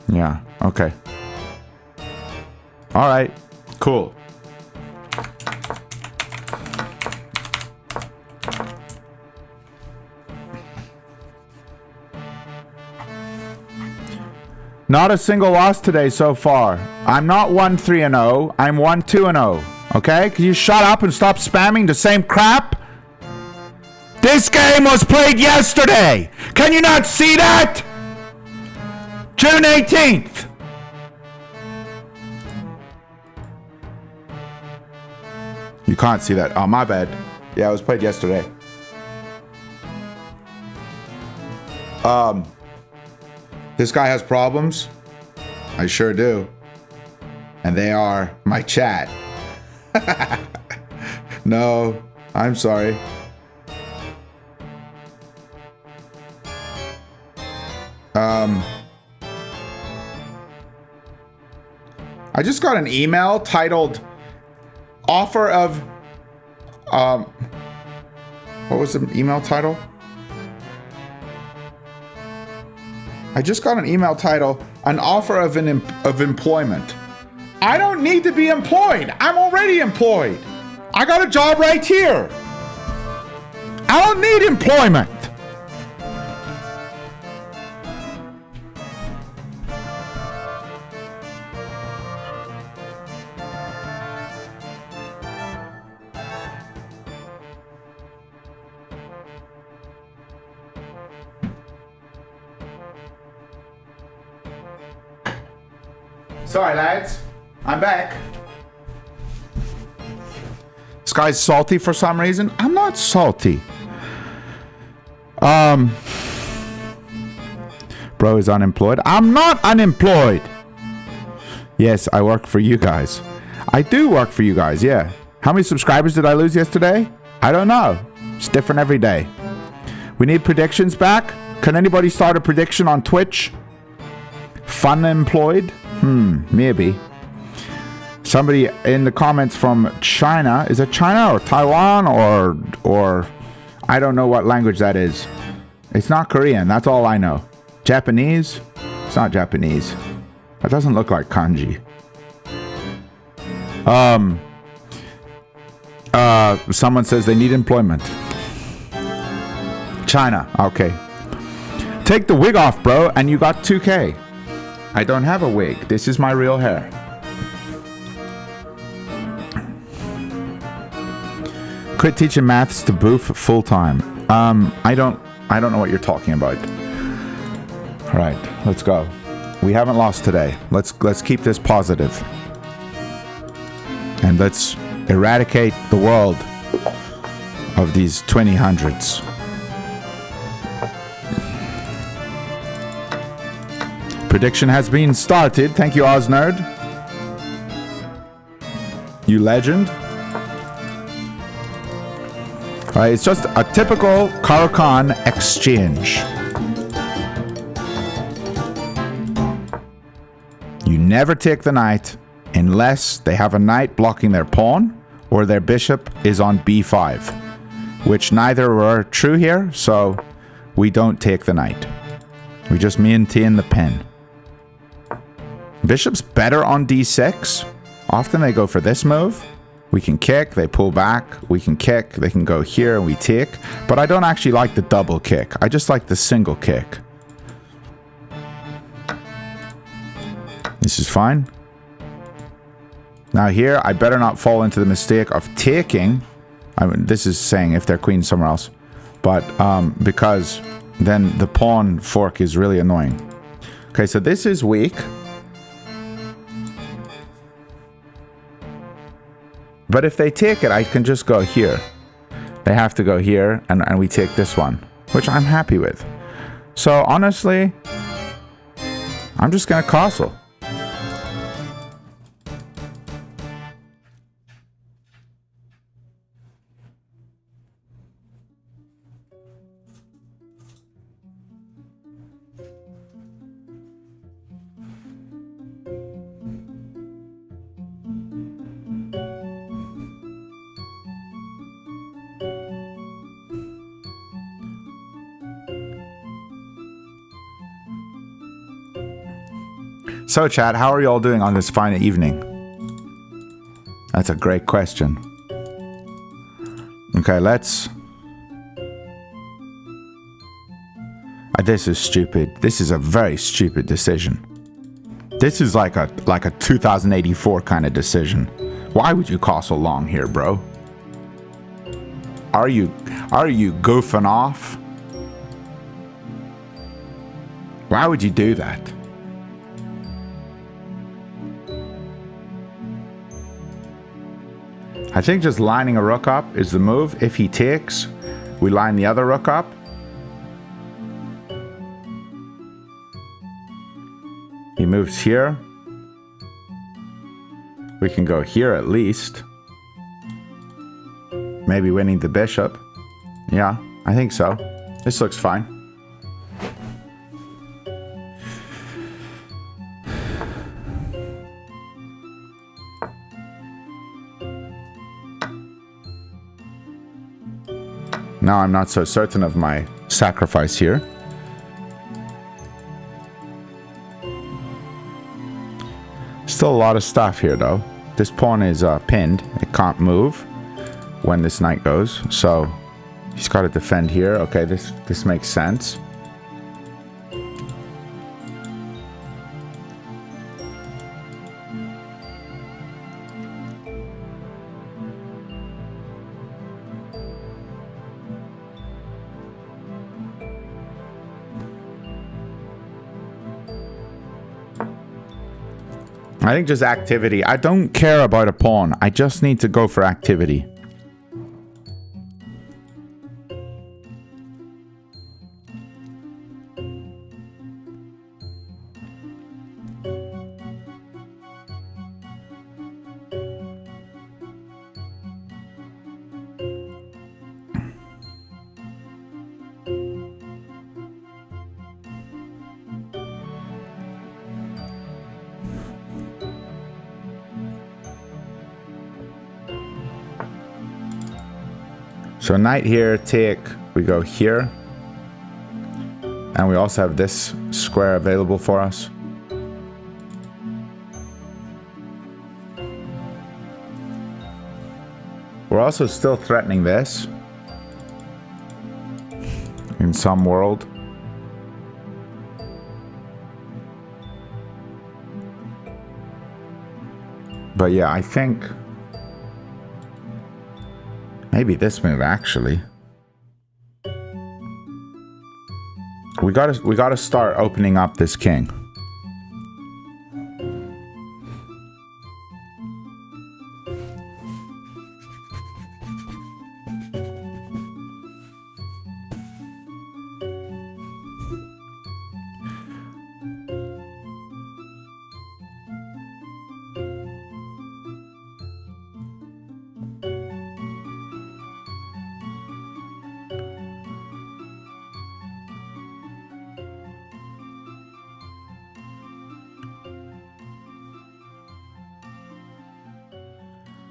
Yeah, okay. All right, cool. Not a single loss today so far. I'm not 1-3-0. I'm 1-2-0. Okay? Can you shut up and stop spamming the same crap? This game was played yesterday. Can you not see that? June 18th. You can't see that. Oh, my bad. Yeah, it was played yesterday. This guy has problems. I sure do. And they are my chat. No, I'm sorry. I just got an email titled offer of what was the email title? I just got an email title, an offer of employment. I don't need to be employed. I'm already employed. I got a job right here. I don't need employment. Sorry, lads. I'm back. This guy's salty for some reason. I'm not salty. Bro is unemployed. I'm not unemployed. Yes, I work for you guys. I do work for you guys, yeah. How many subscribers did I lose yesterday? I don't know. It's different every day. We need predictions back. Can anybody start a prediction on Twitch? Fun employed? Maybe. Somebody in the comments from China. Is it China or Taiwan or I don't know what language that is. It's not Korean. That's all I know. Japanese? It's not Japanese. That doesn't look like kanji. Someone says they need employment. China. Okay. Take the wig off, bro, and you got 2K. I don't have a wig. This is my real hair. Quit teaching maths to Boof full time. I don't know what you're talking about. All right, let's go. We haven't lost today. Let's keep this positive. And let's eradicate the world of these 2000s. Prediction has been started. Thank you, Oznerd. You legend. Alright, it's just a typical Caro-Kann exchange. You never take the knight unless they have a knight blocking their pawn or their bishop is on b5, which neither were true here, so we don't take the knight. We just maintain the pin. Bishop's better on d6. Often they go for this move. We can kick, they pull back. We can kick, they can go here and we take. But I don't actually like the double kick. I just like the single kick. This is fine. Now here, I better not fall into the mistake of taking. I mean, this is saying if they're queen somewhere else. But because then the pawn fork is really annoying. Okay, so this is weak. But if they take it, I can just go here. They have to go here, and we take this one, which I'm happy with. So honestly, I'm just gonna castle. So chat, how are you all doing on this fine evening? That's a great question. Okay, let's... This is stupid. This is a very stupid decision. This is like a 2084 kind of decision. Why would you castle long here, bro? Are you goofing off? Why would you do that? I think just lining a rook up is the move. If he takes, we line the other rook up. He moves here. We can go here at least. Maybe winning the bishop. Yeah, I think so. This looks fine. Now I'm not so certain of my sacrifice here. Still a lot of stuff here though. This pawn is pinned. It can't move when this knight goes. So he's got to defend here. Okay, this makes sense. I think just activity. I don't care about a pawn. I just need to go for activity. So knight here, take, we go here. And we also have this square available for us. We're also still threatening this. In some world. But yeah, I think maybe this move actually. We gotta start opening up this king.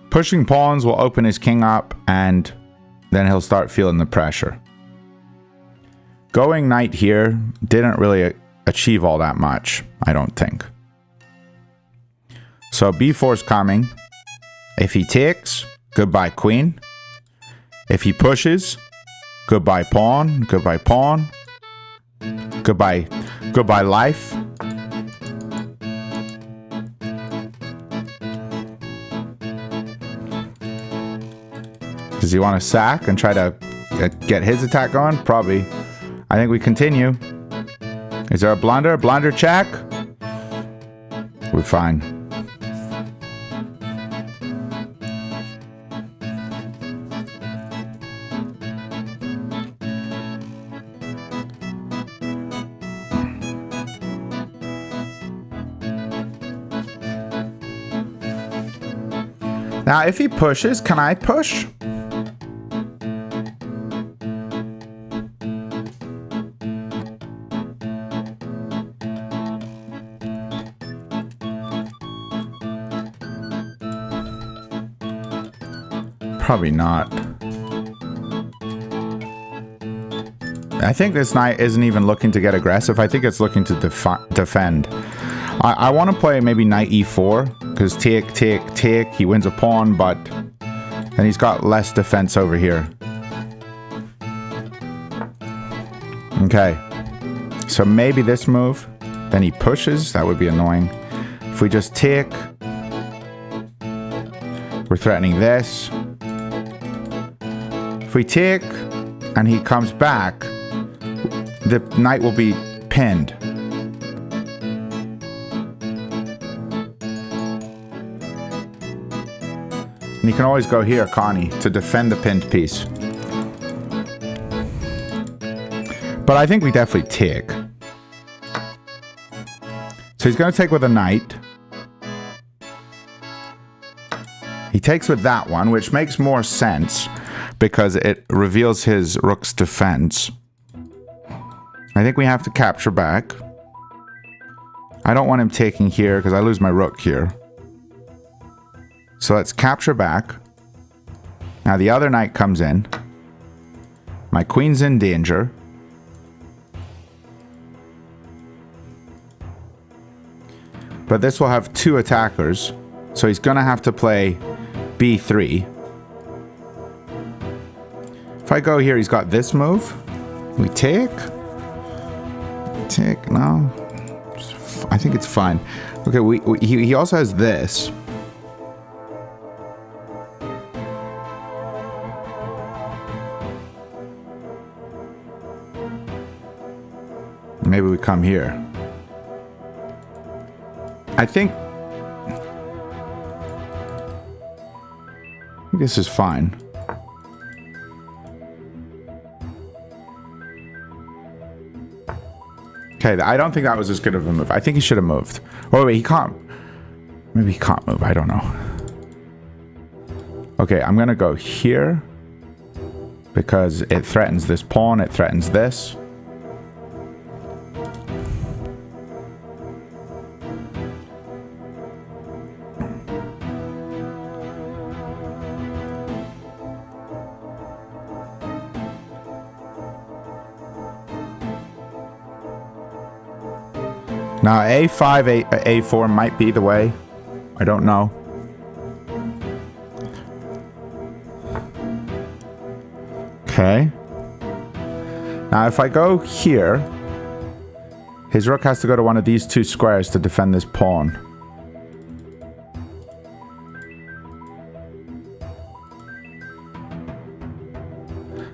Pushing pawns will open his king up, and then he'll start feeling the pressure. Going knight here didn't really achieve all that much, I don't think. So b4 is coming. If he takes, goodbye queen. If he pushes, goodbye pawn, goodbye pawn. Goodbye life. Does he want to sack and try to get his attack going? Probably. I think we continue. Is there a blunder? Blunder check? We're fine. Now, if he pushes, can I push? Probably not. I think this knight isn't even looking to get aggressive. I think it's looking to defend. I want to play maybe knight e4, because take, he wins a pawn, but then he's got less defense over here. Okay, so maybe this move, then he pushes, that would be annoying. If we just take, we're threatening this. If we take, and he comes back, the knight will be pinned. And you can always go here, Connie, to defend the pinned piece. But I think we definitely take. So he's going to take with a knight. He takes with that one, which makes more sense because it reveals his rook's defense. I think we have to capture back. I don't want him taking here because I lose my rook here. So let's capture back. Now the other knight comes in. My queen's in danger. But this will have two attackers. So he's going to have to play b3. If I go here, he's got this move. We take. Take, no. I think it's fine. Okay, he also has this. Maybe we come here. I think this is fine. Okay, I don't think that was as good of a move. I think he should have moved. Oh, wait, he can't. Maybe he can't move. I don't know. Okay, I'm going to go here because it threatens this pawn. It threatens this. Now a5, a4 might be the way. I don't know. Okay. Now if I go here, his rook has to go to one of these two squares to defend this pawn.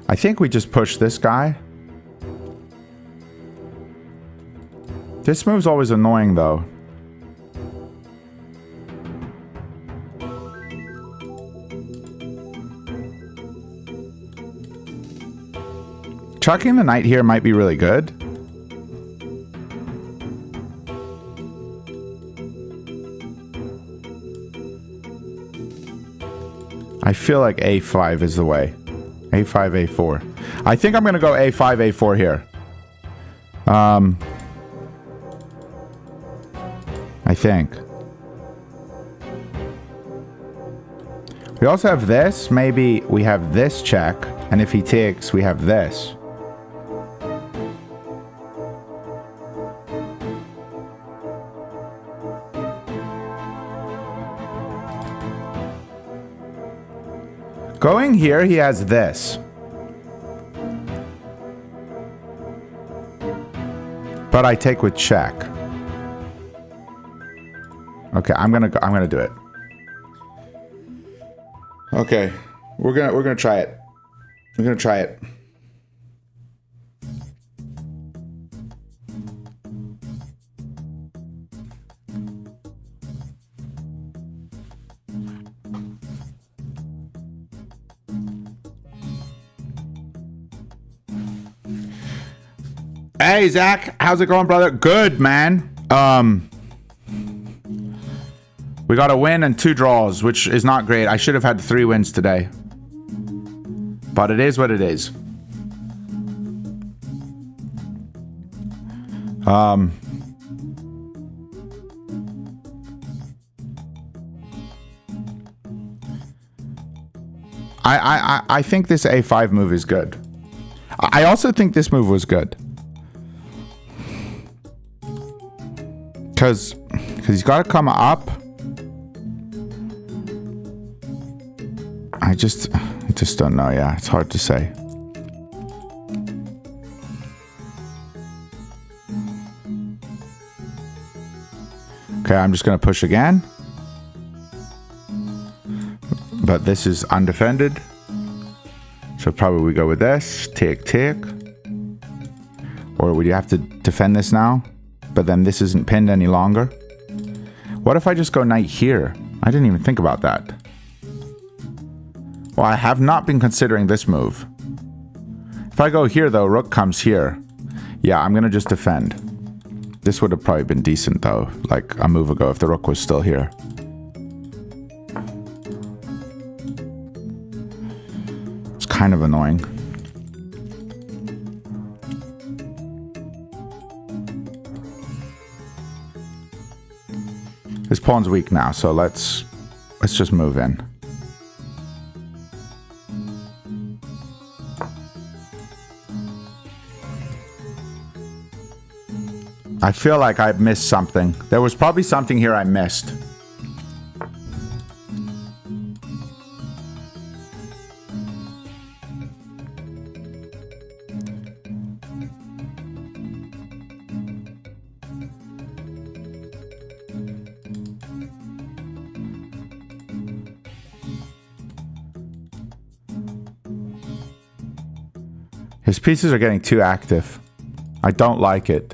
I think we just push this guy. This move's always annoying though. Chucking the knight here might be really good. I feel like a5 is the way. a5, a4. I think I'm going to go a5, a4 here. I think. We also have this. Maybe we have this check. And if he takes, we have this. Going here, he has this. But I take with check. Okay, I'm gonna do it. Okay, we're gonna try it. We're gonna try it. Hey Zach, how's it going, brother? Good, man. We got a win and 2 draws, which is not great. I should have had 3 wins today. But it is what it is. I think this a5 move is good. I also think this move was good. Because he's got to come up. I just don't know. Yeah, it's hard to say. Okay, I'm just going to push again. But this is undefended. So probably we go with this. Take, take. Or would you have to defend this now? But then this isn't pinned any longer. What if I just go knight here? I didn't even think about that. Well, I have not been considering this move. If I go here, though, rook comes here. Yeah, I'm going to just defend. This would have probably been decent, though, like a move ago if the rook was still here. It's kind of annoying. This pawn's weak now, so let's just move in. I feel like I missed something. There was probably something here I missed. His pieces are getting too active. I don't like it.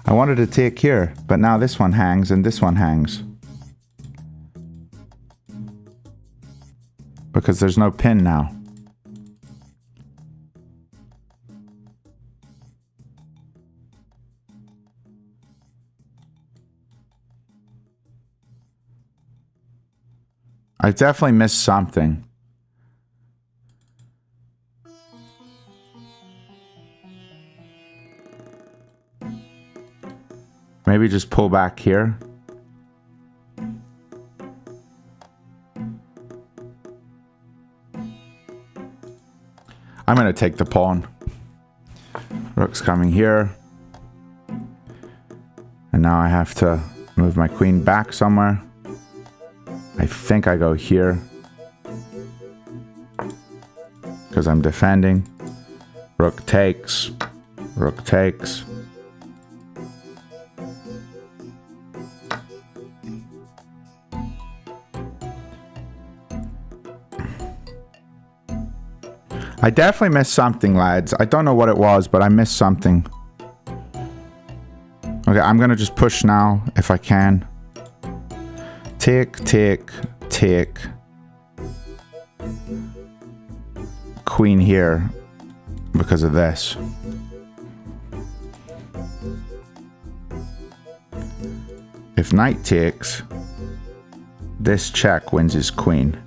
I wanted to take here, but now this one hangs and this one hangs. Because there's no pin now. I definitely missed something. Maybe just pull back here. I'm going to take the pawn. Rook's coming here. And now I have to move my queen back somewhere. I think I go here. Because I'm defending. Rook takes. Rook takes. I definitely missed something, lads. I don't know what it was, but I missed something. Okay, I'm gonna just push now, if I can. Tick, tick, tick. Queen here, because of this. If knight takes, this check wins his queen.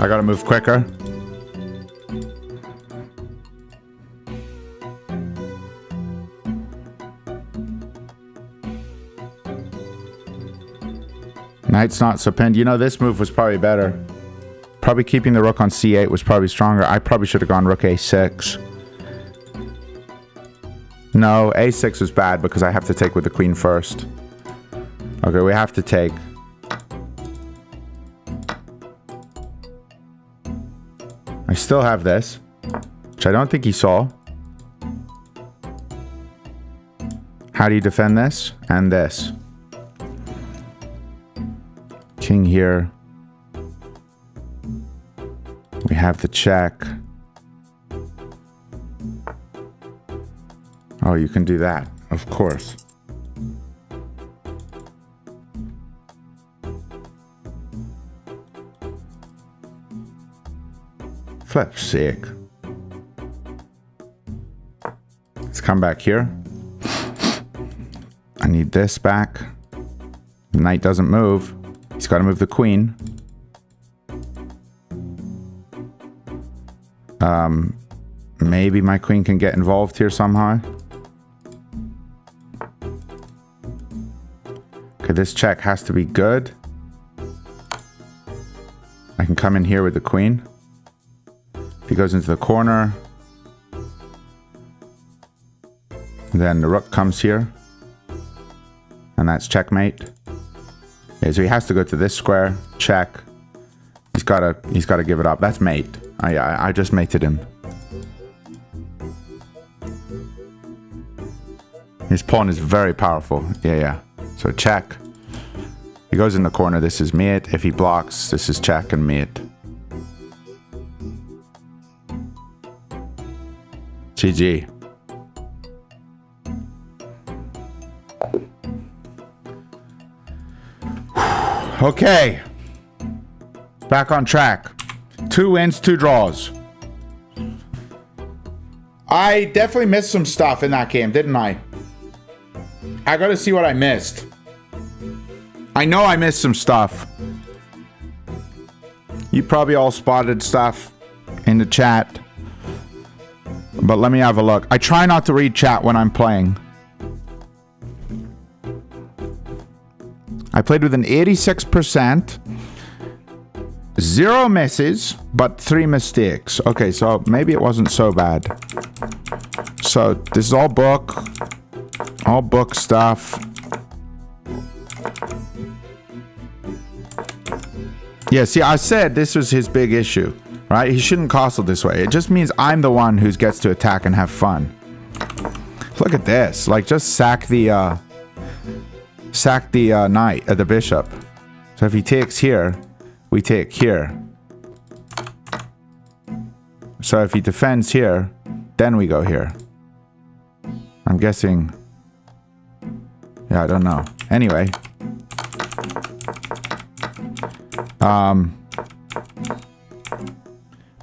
I gotta move quicker. Knight's not so pinned. You know, this move was probably better. Probably keeping the rook on c8 was probably stronger. I probably should have gone rook a6. No, a6 was bad because I have to take with the queen first. Okay, we have to take. I still have this, which I don't think he saw. How do you defend this? And this. King here. We have the check. Oh, you can do that, of course. Flip's sake. Let's come back here. I need this back. The knight doesn't move. He's got to move the queen. Maybe my queen can get involved here somehow. Okay, this check has to be good. I can come in here with the queen. If he goes into the corner, then the rook comes here, and that's checkmate. Okay, so he has to go to this square, check. He's gotta give it up. That's mate. I just mated him. His pawn is very powerful. Yeah. So check. He goes in the corner. This is mate. If he blocks, this is check and mate. GG. Okay. Back on track. 2 wins, 2 draws. I definitely missed some stuff in that game, didn't I? I gotta see what I missed. I know I missed some stuff. You probably all spotted stuff in the chat. But let me have a look. I try not to read chat when I'm playing. I played with an 86%. 0 misses, but 3 mistakes. Okay, so maybe it wasn't so bad. So this is all book stuff. Yeah, see, I said this was his big issue, right? He shouldn't castle this way. It just means I'm the one who gets to attack and have fun. Look at this. Like, just sack the knight, the bishop. So if he takes here, we take here. So if he defends here, then we go here. I'm guessing. Yeah, I don't know. Anyway.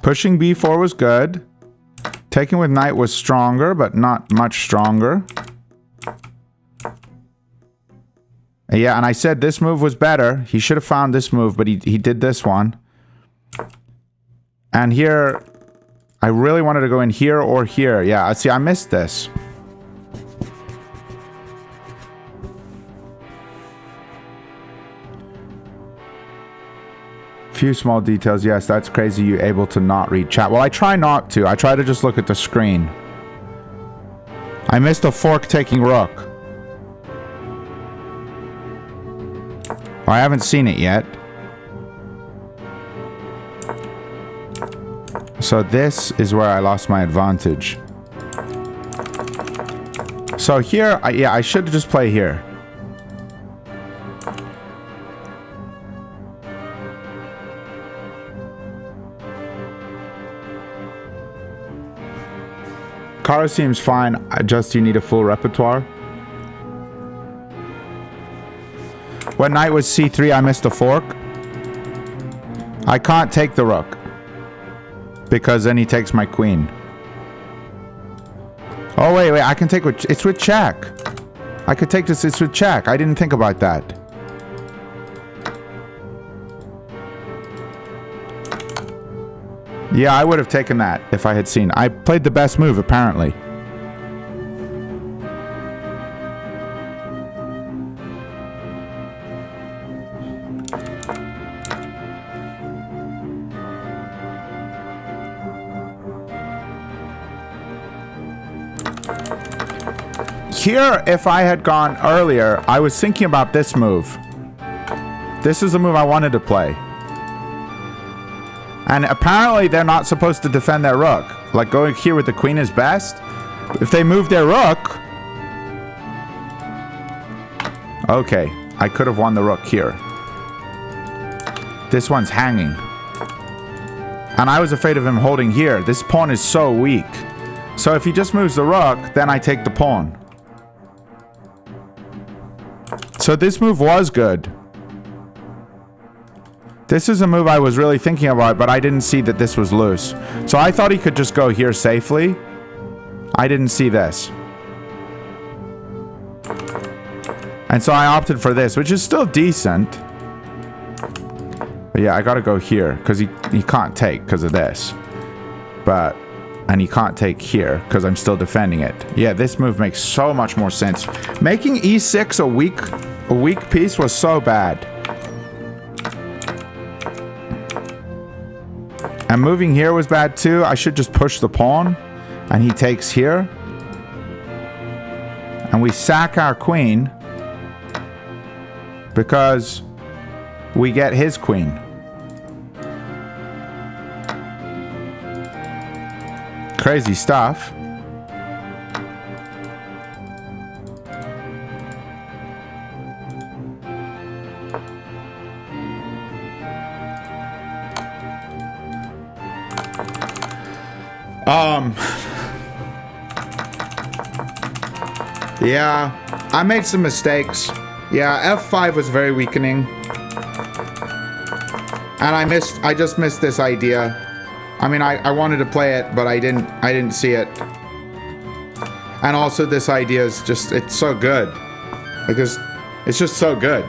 Pushing b4 was good. Taking with knight was stronger, but not much stronger. Yeah, and I said this move was better. He should have found this move, but he did this one. And here, I really wanted to go in here or here. Yeah, see, I missed this. Few small details. Yes, that's crazy. You able to not read chat. Well, I try not to. I try to just look at the screen. I missed a fork taking rook. Well, I haven't seen it yet. So this is where I lost my advantage. So here, yeah, I should just play here. Kara seems fine, just you need a full repertoire. When knight was c3, I missed a fork. I can't take the rook, because then he takes my queen. Oh, wait, I can take with... It's with check. I could take this, it's with check. I didn't think about that. Yeah, I would have taken that if I had seen. I played the best move, apparently. Here, if I had gone earlier, I was thinking about this move. This is the move I wanted to play. And apparently they're not supposed to defend their rook. Like going here with the queen is best. If they move their rook... Okay, I could have won the rook here. This one's hanging. And I was afraid of him holding here. This pawn is so weak. So if he just moves the rook, then I take the pawn. So this move was good. This is a move I was really thinking about, but I didn't see that this was loose. So I thought he could just go here safely. I didn't see this. And so I opted for this, which is still decent. But yeah, I gotta go here, because he can't take because of this. And he can't take here, because I'm still defending it. Yeah, this move makes so much more sense. Making e6 a weak piece was so bad. And moving here was bad too. I should just push the pawn. And he takes here. And we sack our queen. Because we get his queen. Crazy stuff. Yeah, I made some mistakes. Yeah, F5 was very weakening. And I just missed this idea. I mean, I wanted to play it, but I didn't see it. And also this idea is just, it's so good. Because it's just so good.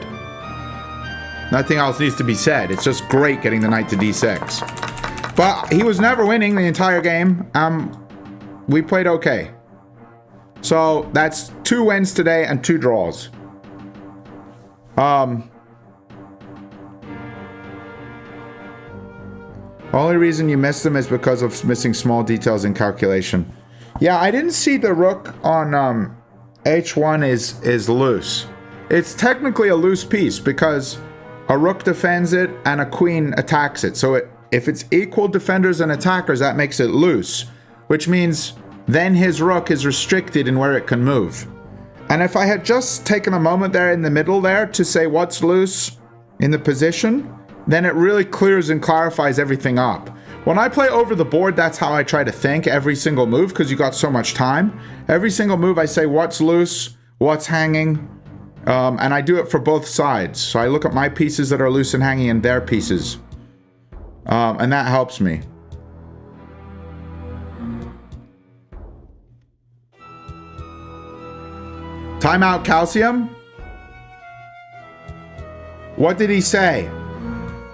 Nothing else needs to be said. It's just great getting the knight to d6. But he was never winning the entire game. We played okay. So that's 2 wins today and 2 draws. Only reason you missed them is because of missing small details in calculation. Yeah, I didn't see the rook on h1 is loose. It's technically a loose piece because a rook defends it and a queen attacks it. So if it's equal defenders and attackers, that makes it loose, which means then his rook is restricted in where it can move. And if I had just taken a moment there in the middle there to say what's loose in the position, then it really clears and clarifies everything up. When I play over the board, that's how I try to think every single move, because you got so much time. Every single move I say what's loose, what's hanging, and I do it for both sides. So I look at my pieces that are loose and hanging and their pieces. And that helps me. Timeout calcium? What did he say?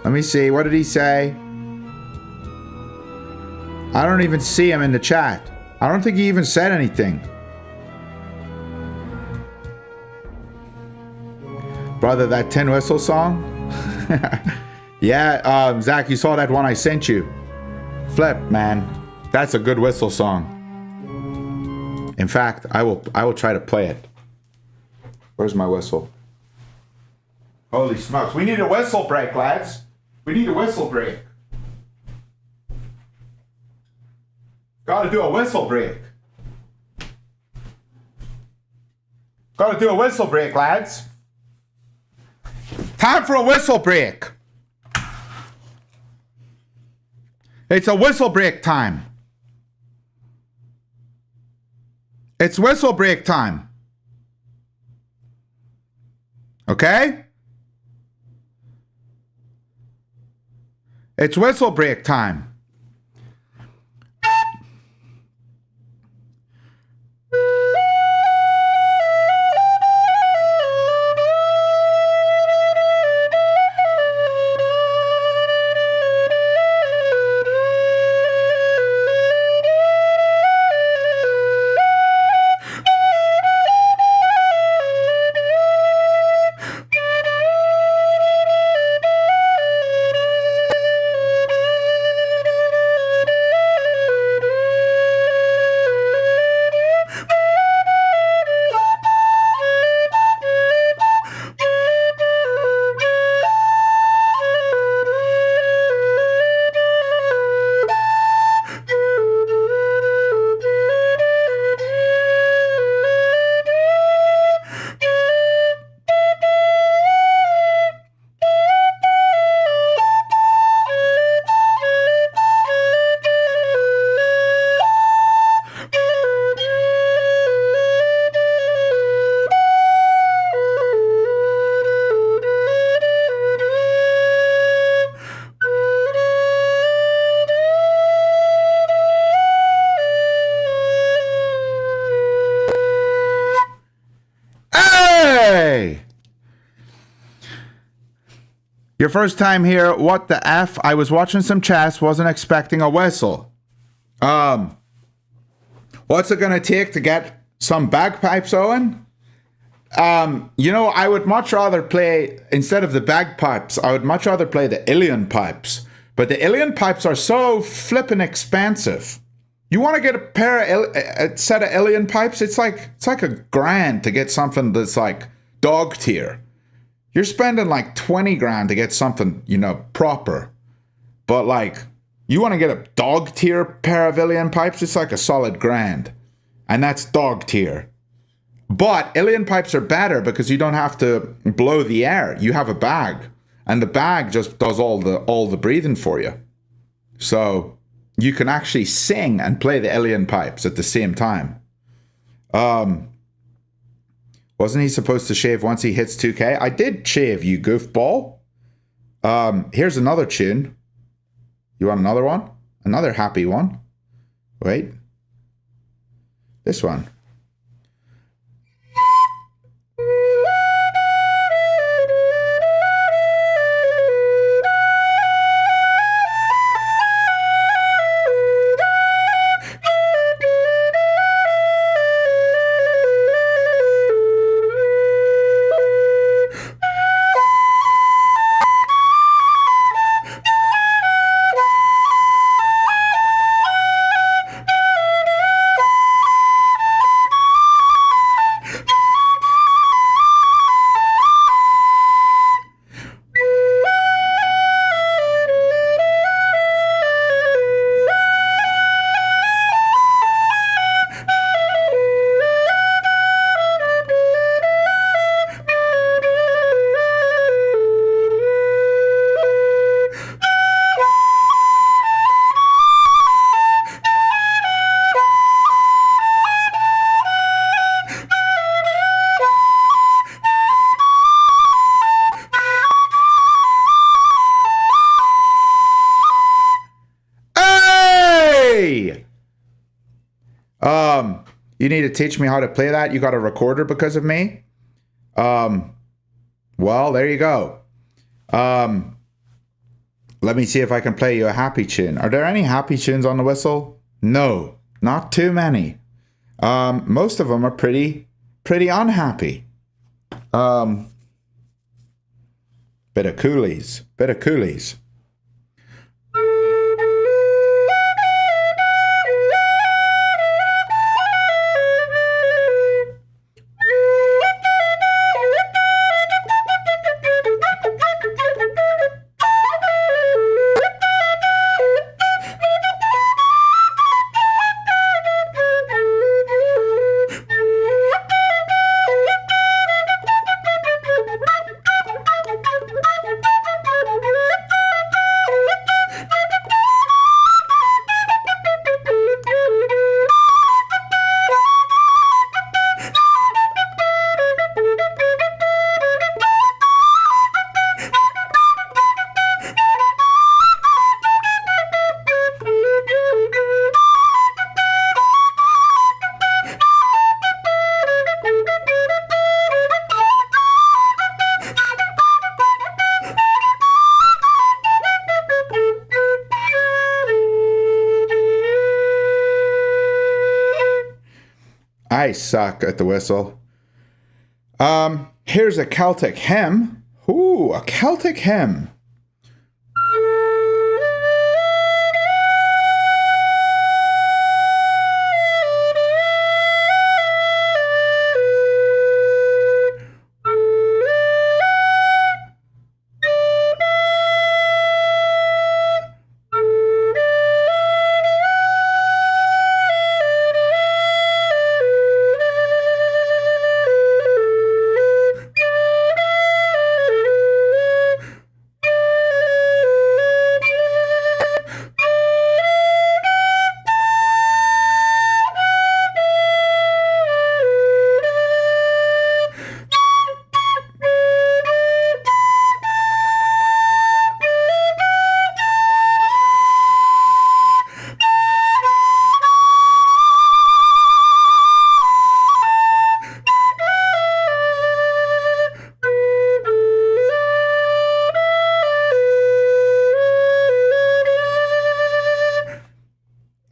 Let me see. What did he say? I don't even see him in the chat. I don't think he even said anything. Brother, that Tin Whistle song? Yeah, Zach, you saw that one I sent you. Flip, man. That's a good whistle song. In fact, I will try to play it. Where's my whistle? Holy smokes. We need a whistle break, lads. We need a whistle break. Gotta do a whistle break. Gotta do a whistle break, lads. Time for a whistle break. It's a whistle break time. It's whistle break time. Okay? It's whistle break time. Your first time here, what the F? I was watching some chess, wasn't expecting a whistle. What's it gonna take to get some bagpipes, Owen? You know, I would much rather play, instead of the bagpipes, I would much rather play the Ilian pipes. But the Ilian pipes are so flippin' expensive. You want to get a set of Ilian pipes? It's like $1,000 to get something that's like dog tier. You're spending like 20 grand to get something, you know, proper. But like, you want to get a dog tier pair of Ilian pipes, it's like a solid $1,000. And that's dog tier. But Ilian pipes are better because you don't have to blow the air. You have a bag. And the bag just does all the breathing for you. So you can actually sing and play the Ilian pipes at the same time. Wasn't he supposed to shave once he hits 2K? I did shave, you goofball. Here's another tune. You want another one? Another happy one. Wait. This one. You need to teach me how to play that. You got a recorder because of me? Well, there you go. Let me see if I can play you a happy tune. Are there any happy tunes on the whistle? No, not too many. Most of them are pretty unhappy. Bit of coolies. I suck at the whistle. Here's a Celtic hymn. Ooh, a Celtic hymn.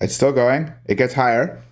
It's still going. It gets higher.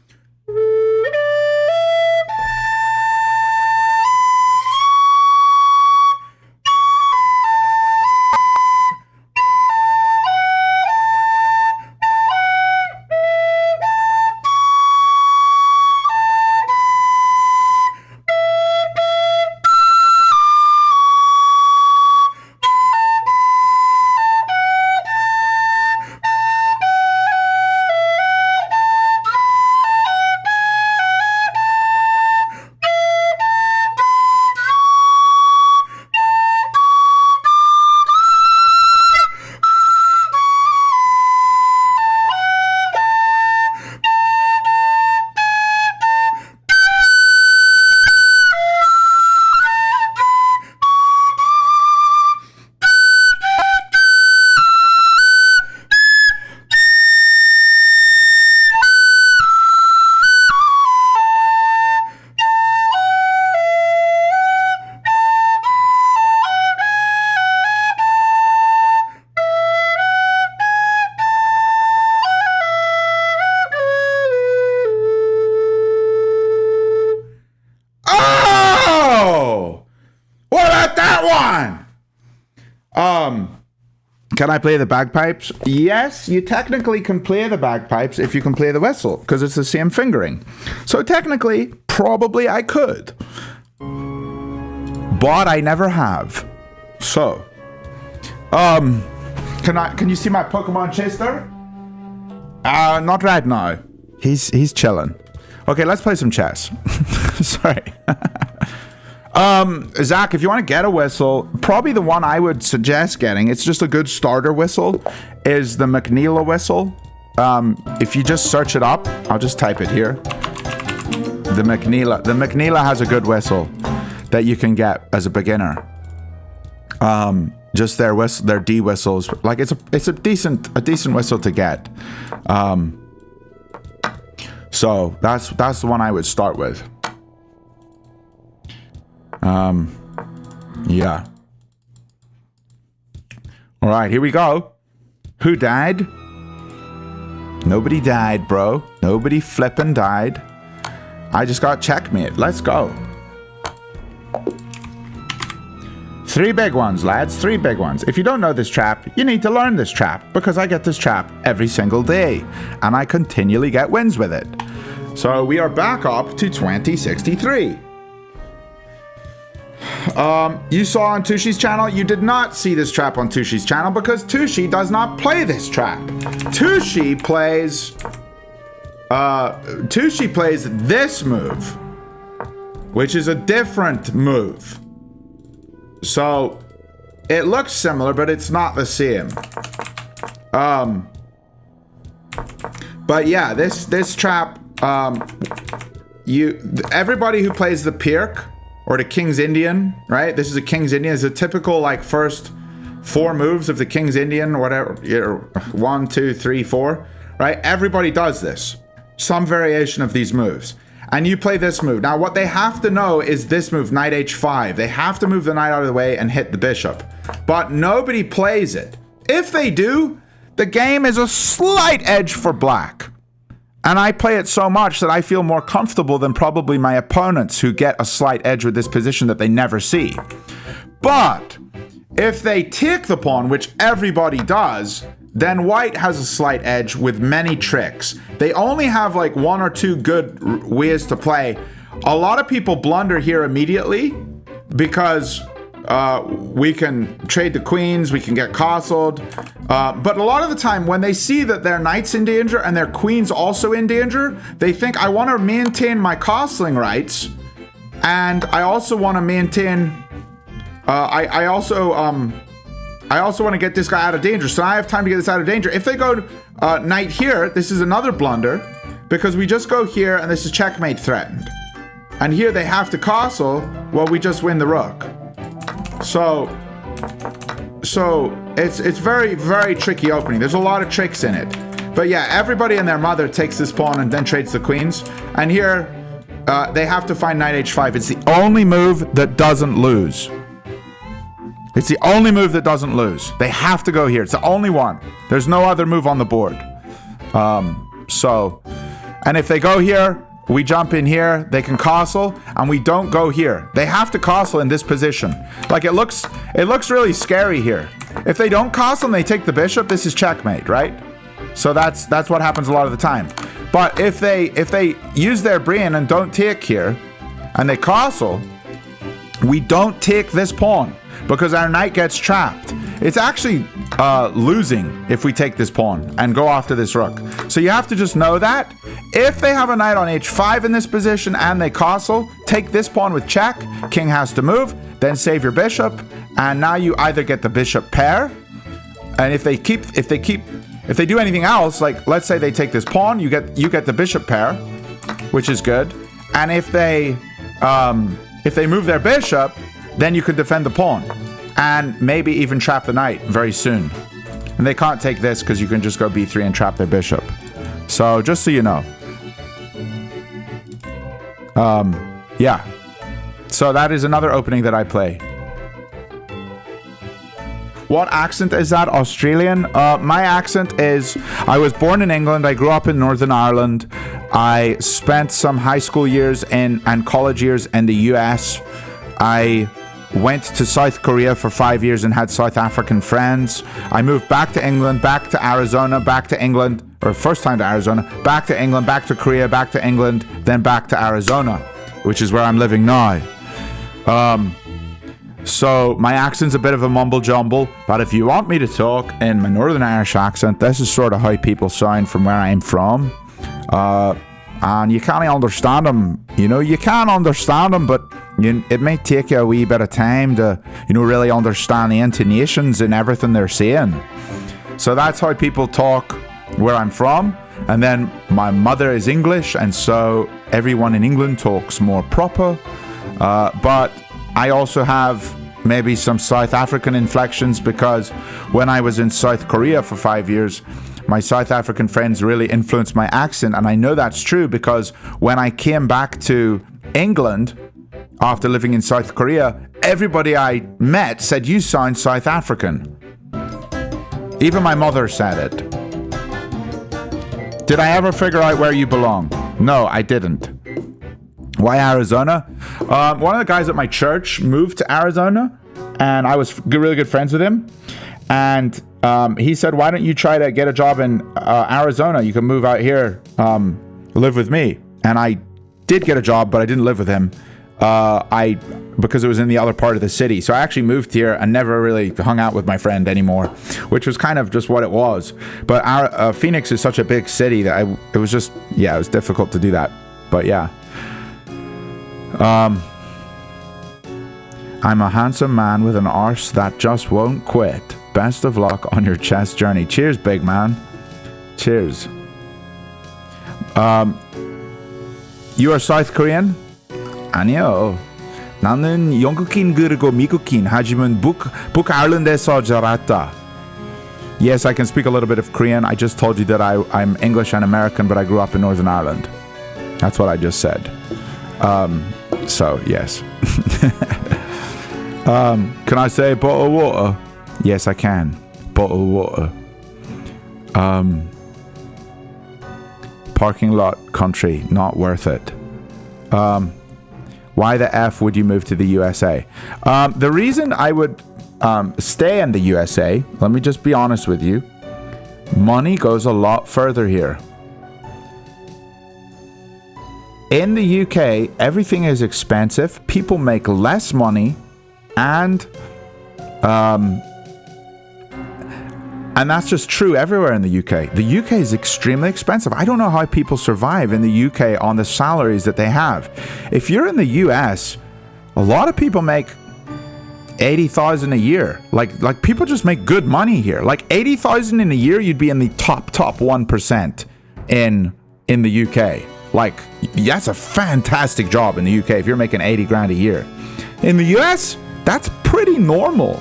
Can I play the bagpipes? Yes, you technically can play the bagpipes if you can play the whistle, because it's the same fingering. So technically, probably I could. But I never have. So, can you see my Pokemon Chaser? Not right now. He's chilling. Okay, let's play some chess. Sorry. Zach, if you want to get a whistle, probably the one I would suggest getting, it's just a good starter whistle, is the McNeela whistle. If you just search it up, I'll just type it here. The McNeela has a good whistle that you can get as a beginner. Just their D whistles, like it's a decent whistle to get. So that's the one I would start with. Yeah. All right, here we go. Who died? Nobody died, bro. Nobody flippin' died. I just got checkmate. Let's go. 3 big ones, lads. 3 big ones. If you don't know this trap, you need to learn this trap because I get this trap every single day and I continually get wins with it. So we are back up to 2063. You saw on Tushi's channel. You did not see this trap on Tushi's channel because Tushi does not play this trap. Tushi plays this move, which is a different move. So it looks similar, but it's not the same. But yeah, this trap, everybody who plays the Pirk or the King's Indian, right? This is a King's Indian. It's a typical like first 4 moves of the King's Indian, whatever. 1, 2, 3, 4, right? Everybody does this, some variation of these moves. And you play this move. Now, what they have to know is this move, knight h5. They have to move the knight out of the way and hit the bishop. But nobody plays it. If they do, the game is a slight edge for black. And I play it so much that I feel more comfortable than probably my opponents who get a slight edge with this position that they never see. But if they take the pawn, which everybody does, then white has a slight edge with many tricks. They only have like 1 or 2 good ways to play. A lot of people blunder here immediately because we can trade the queens, we can get castled. But a lot of the time when they see that their knight's in danger and their queen's also in danger, they think, I want to maintain my castling rights. And I also want to maintain, I also want to get this guy out of danger, so I have time to get this out of danger. If they go knight here, this is another blunder, because we just go here and this is checkmate threatened. And here they have to castle, well, we just win the rook. So it's very, very tricky opening. There's a lot of tricks in it. But yeah, everybody and their mother takes this pawn and then trades the queens. And here, they have to find knight h5. It's the only move that doesn't lose. It's the only move that doesn't lose. They have to go here. It's the only one. There's no other move on the board. And if they go here, we jump in here, they can castle, and we don't go here. They have to castle in this position. Like it looks really scary here. If they don't castle and they take the bishop, this is checkmate, right? So that's what happens a lot of the time. But if they use their brain and don't take here, and they castle, we don't take this pawn because our knight gets trapped. It's actually losing if we take this pawn and go after this rook. So you have to just know that. If they have a knight on h5 in this position and they castle, take this pawn with check, king has to move, then save your bishop, and now you either get the bishop pair, and if they do anything else, like let's say they take this pawn, you get the bishop pair, which is good. And if they move their bishop, then you could defend the pawn and maybe even trap the knight very soon. And they can't take this because you can just go b3 and trap their bishop. So just so you know. Yeah. So that is another opening that I play. What accent is that? Australian? My accent is, I was born in England. I grew up in Northern Ireland. I spent some high school years and college years in the US. I went to South Korea for 5 years and had South African friends. I moved back to England, back to Arizona, back to England, or first time to Arizona, back to England, back to Korea, back to England, then back to Arizona, which is where I'm living now. So my accent's a bit of a mumble jumble, but if you want me to talk in my Northern Irish accent, this is sort of how people sound from where I'm from. And you can't understand them, you can understand them, but it may take you a wee bit of time to, really understand the intonations and everything they're saying. So that's how people talk where I'm from. And then my mother is English, and so everyone in England talks more proper. But I also have maybe some South African inflections because when I was in South Korea for 5 years, my South African friends really influenced my accent. And I know that's true because when I came back to England after living in South Korea, everybody I met said, "You sound South African." Even my mother said it. Did I ever figure out where you belong? No, I didn't. Why Arizona? One of the guys at my church moved to Arizona, and I was really good friends with him. And he said, why don't you try to get a job in Arizona? You can move out here, live with me. And I did get a job, but I didn't live with him. Because it was in the other part of the city. So I actually moved here and never really hung out with my friend anymore, which was kind of just what it was. But our Phoenix is such a big city that it was just, yeah, it was difficult to do that. But yeah. I'm a handsome man with an arse that just won't quit. Best of luck on your chess journey. Cheers, big man. Cheers. You are South Korean? 아니요. 나는 영국인 그리고 미국인 하지만 북아일랜드에서 자랐다. Yes, I can speak a little bit of Korean. I just told you that I'm English and American, but I grew up in Northern Ireland. That's what I just said. So, yes. Can I say bottled water? Yes, I can. Bottled water. Parking lot country, not worth it. Why the F would you move to the USA? The reason I would stay in the USA, let me just be honest with you, money goes a lot further here. In the UK, everything is expensive. People make less money, and that's just true everywhere in the UK. The UK is extremely expensive. I don't know how people survive in the UK on the salaries that they have. If you're in the US, a lot of people make 80,000 a year. Like people just make good money here. Like 80,000 in a year, you'd be in the top 1% in the UK. Like, that's a fantastic job in the UK if you're making 80 grand a year. In the US, that's pretty normal.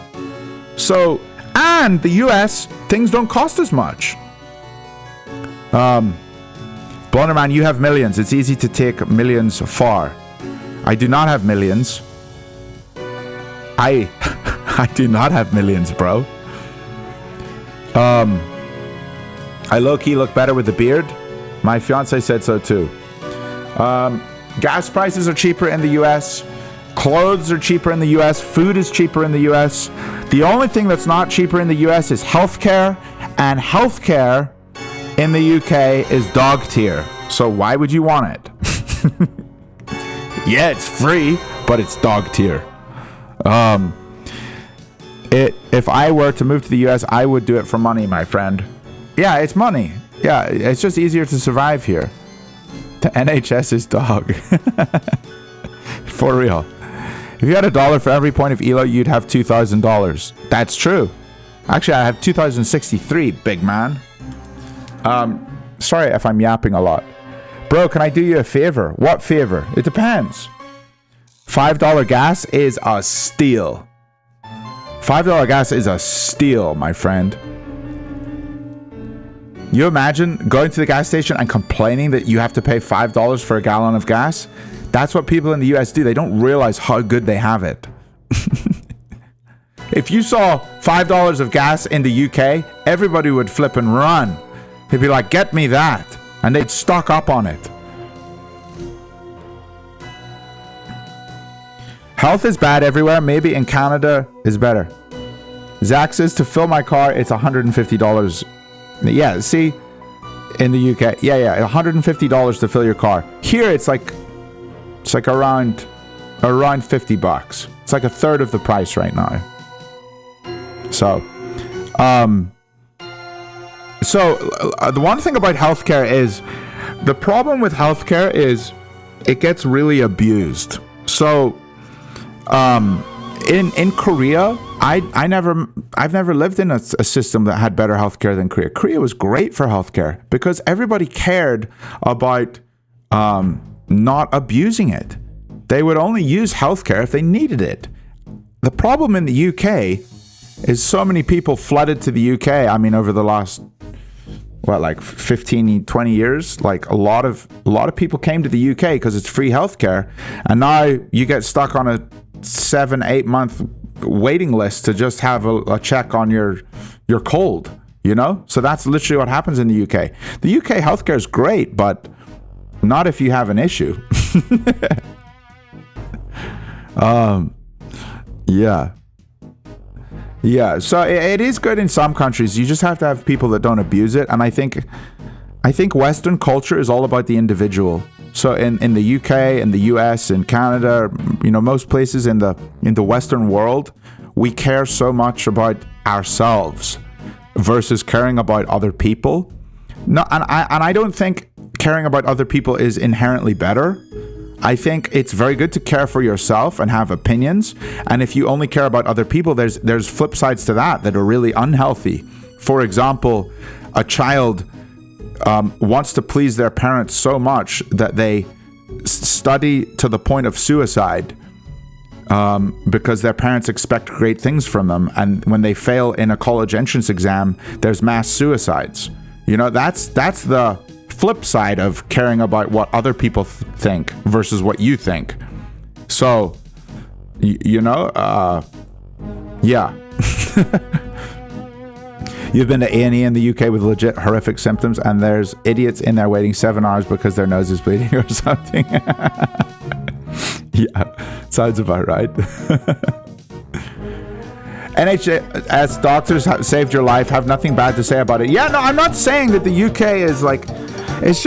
So, and the US, things don't cost as much. Blunderman, you have millions. It's easy to take millions far. I do not have millions. I do not have millions, bro. I low-key look better with the beard. My fiance said so too. Gas prices are cheaper in the US. Clothes are cheaper in the US. Food is cheaper in the US. The only thing that's not cheaper in the US is healthcare. And healthcare in the UK is dog tier. So why would you want it? Yeah, it's free, but it's dog tier. If I were to move to the US, I would do it for money, my friend. Yeah, it's money. Yeah, it's just easier to survive here. The NHS is dog. For real. If you had $1 for every point of ELO, you'd have $2,000. That's true. Actually, I have 2,063, big man. Sorry if I'm yapping a lot. Bro, can I do you a favor? What favor? It depends. $5 gas is a steal. $5 gas is a steal, my friend. You imagine going to the gas station and complaining that you have to pay $5 for a gallon of gas? That's what people in the US do. They don't realize how good they have it. If you saw $5 of gas in the UK, everybody would flip and run. They'd be like, get me that. And they'd stock up on it. Health is bad everywhere. Maybe in Canada is better. Zach says to fill my car, it's $150. Yeah, see, in the UK, yeah, $150 to fill your car. Here, it's like around $50. It's like a third of the price right now. So, the one thing about healthcare is the problem with healthcare is it gets really abused. So, in Korea, I've never lived in a system that had better healthcare than Korea. Korea was great for healthcare because everybody cared about not abusing it. They would only use healthcare if they needed it. The problem in the UK is so many people flooded to the UK. I mean, over the last 15, 20 years, like a lot of people came to the UK because it's free healthcare, and now you get stuck on a 7-8 month waiting list to just have a check on your cold. You know? So that's literally what happens in the UK. The UK healthcare is great, but not if you have an issue. Yeah. Yeah, so it is good in some countries. You just have to have people that don't abuse it. And I think Western culture is all about the individual. So in the UK, in the US, in Canada, you know, most places in the Western world, we care so much about ourselves versus caring about other people. No, and I don't think caring about other people is inherently better. I think it's very good to care for yourself and have opinions. And if you only care about other people, there's flip sides to that are really unhealthy. For example, a child wants to please their parents so much that they study to the point of suicide because their parents expect great things from them. And when they fail in a college entrance exam, there's mass suicides. You know, that's the flip side of caring about what other people think versus what you think. So, yeah. You've been to A&E in the UK with legit horrific symptoms, and there's idiots in there waiting 7 hours because their nose is bleeding or something. Yeah, sounds about right. NHS doctors have saved your life. Have nothing bad to say about it. Yeah, no, I'm not saying that the UK is like. There's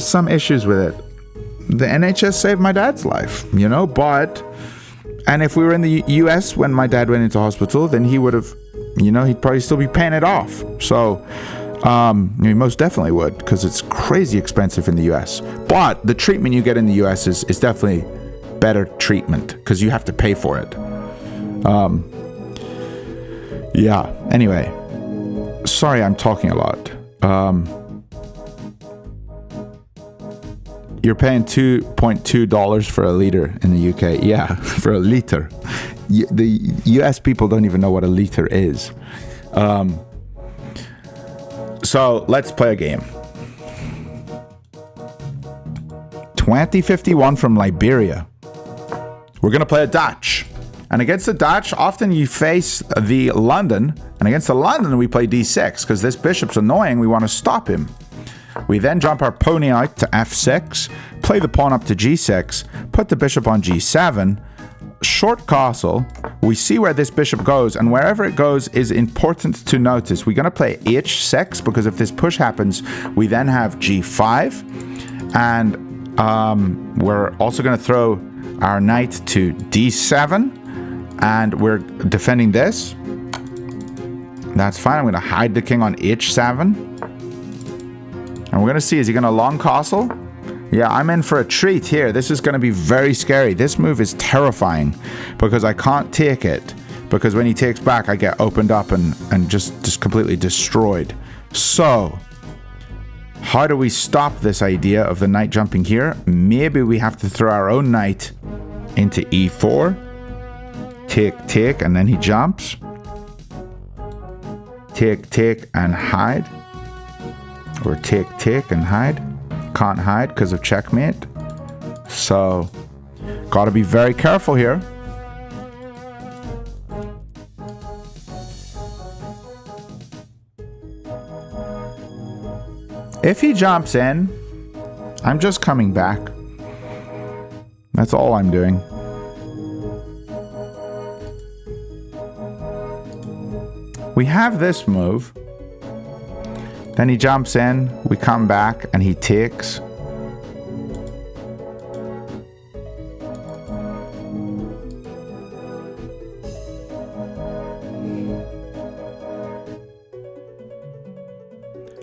some issues with it. The NHS saved my dad's life, you know, and if we were in the US when my dad went into hospital, then he would have, you know, he'd probably still be paying it off. So, he most definitely would, because it's crazy expensive in the US. But the treatment you get in the US is definitely better treatment, because you have to pay for it. Yeah, anyway. Sorry, I'm talking a lot. You're paying $2.2 for a liter in the UK. Yeah, for a liter. The US people don't even know what a liter is. So let's play a game. 2051 from Liberia. We're going to play a Dutch. And against the Dutch, often you face the London. And against the London, we play d6, because this bishop's annoying. We want to stop him. We then jump our pony out to f6, play the pawn up to g6, put the bishop on g7, short castle. We see where this bishop goes, and wherever it goes is important to notice. We're going to play h6, because if this push happens, we then have g5. And we're also going to throw our knight to d7. And we're defending this. That's fine. I'm going to hide the king on h7. And we're going to see, is he going to long castle? Yeah, I'm in for a treat here. This is going to be very scary. This move is terrifying because I can't take it. Because when he takes back, I get opened up and just completely destroyed. So, how do we stop this idea of the knight jumping here? Maybe we have to throw our own knight into e4. Take, and then he jumps. Take, and hide. Or take, and hide. Can't hide because of checkmate. So, gotta be very careful here. If he jumps in, I'm just coming back. That's all I'm doing. We have this move. Then he jumps in, we come back, and he takes.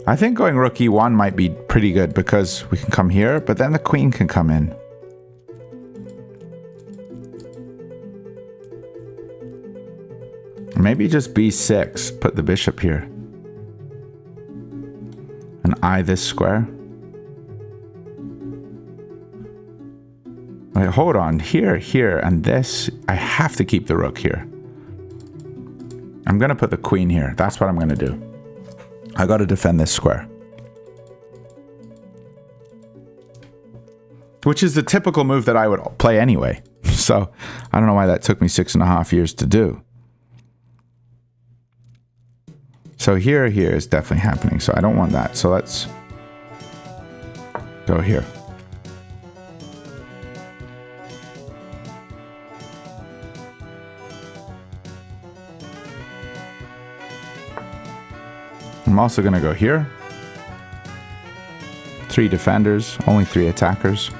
I think going rook e1 might be pretty good because we can come here, but then the queen can come in. Maybe just b6, put the bishop here. And eye this square. Wait, hold on, here, and this. I have to keep the rook here. I'm gonna put the queen here. That's what I'm gonna do. I gotta defend this square. Which is the typical move that I would play anyway. So, I don't know why that took me 6.5 years to do. So here is definitely happening. So I don't want that. So let's go here. I'm also going to go here. 3 defenders, only 3 attackers.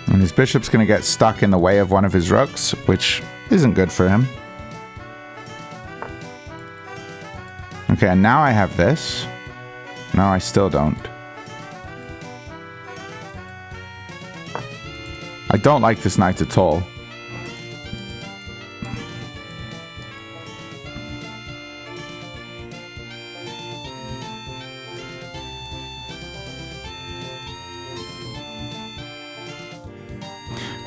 And his bishop's going to get stuck in the way of one of his rooks, which isn't good for him. Okay, and now I have this. No, I still don't. I don't like this knight at all.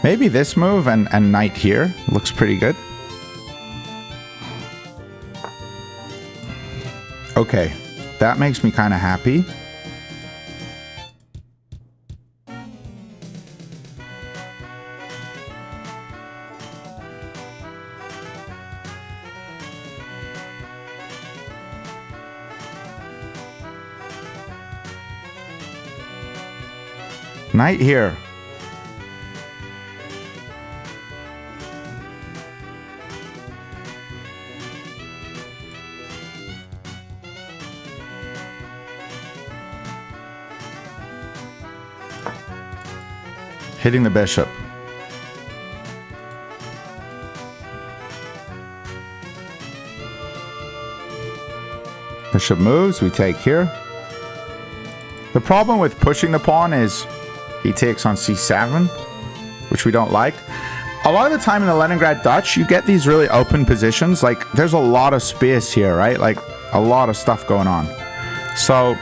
Maybe this move and knight here looks pretty good. Okay, that makes me kind of happy. Knight here. Hitting the bishop. Bishop moves, we take here. The problem with pushing the pawn is he takes on c7, which we don't like. A lot of the time in the Leningrad Dutch, you get these really open positions. Like, there's a lot of space here, right? Like, a lot of stuff going on. So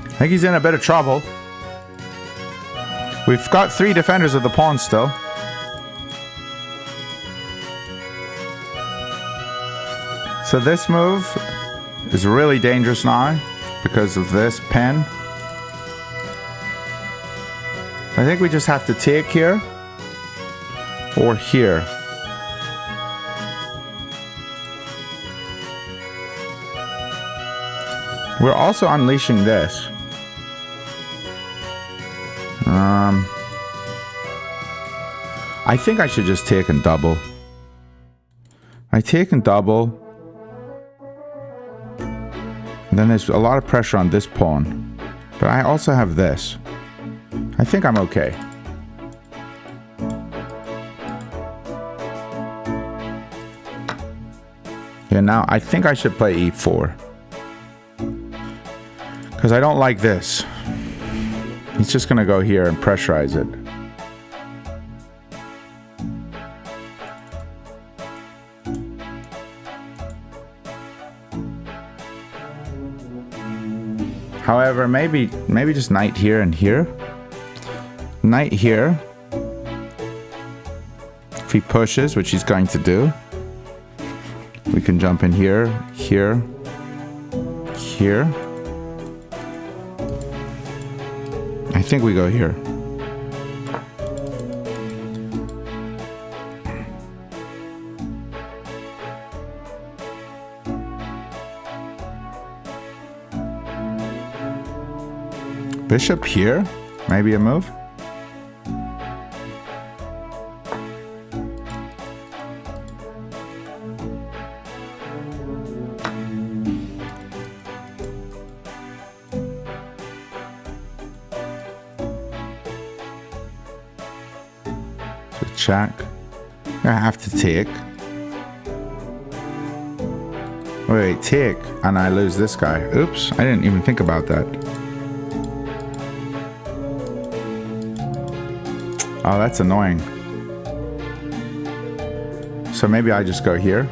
I think he's in a bit of trouble. We've got 3 defenders of the pawn still. So this move is really dangerous now because of this pin. I think we just have to take here or here. We're also unleashing this. I think I should just take and double. I take and double. And then there's a lot of pressure on this pawn. But I also have this. I think I'm okay. Yeah, now I think I should play e4. Because I don't like this. He's just going to go here and pressurize it. However, maybe just knight here and here. Knight here. If he pushes, which he's going to do, we can jump in here, here, here. I think we go here. Bishop here, maybe a move. So check. I have to take. Wait, take, and I lose this guy. Oops, I didn't even think about that. Oh, that's annoying. So maybe I just go here.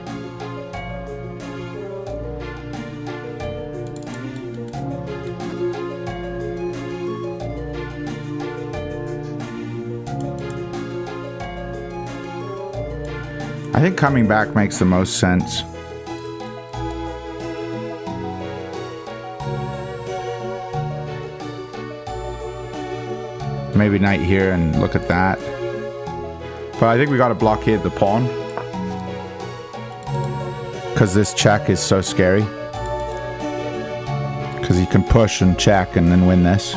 I think coming back makes the most sense. Maybe knight here and look at that. But I think we gotta blockade the pawn. Because this check is so scary. Because you can push and check and then win this.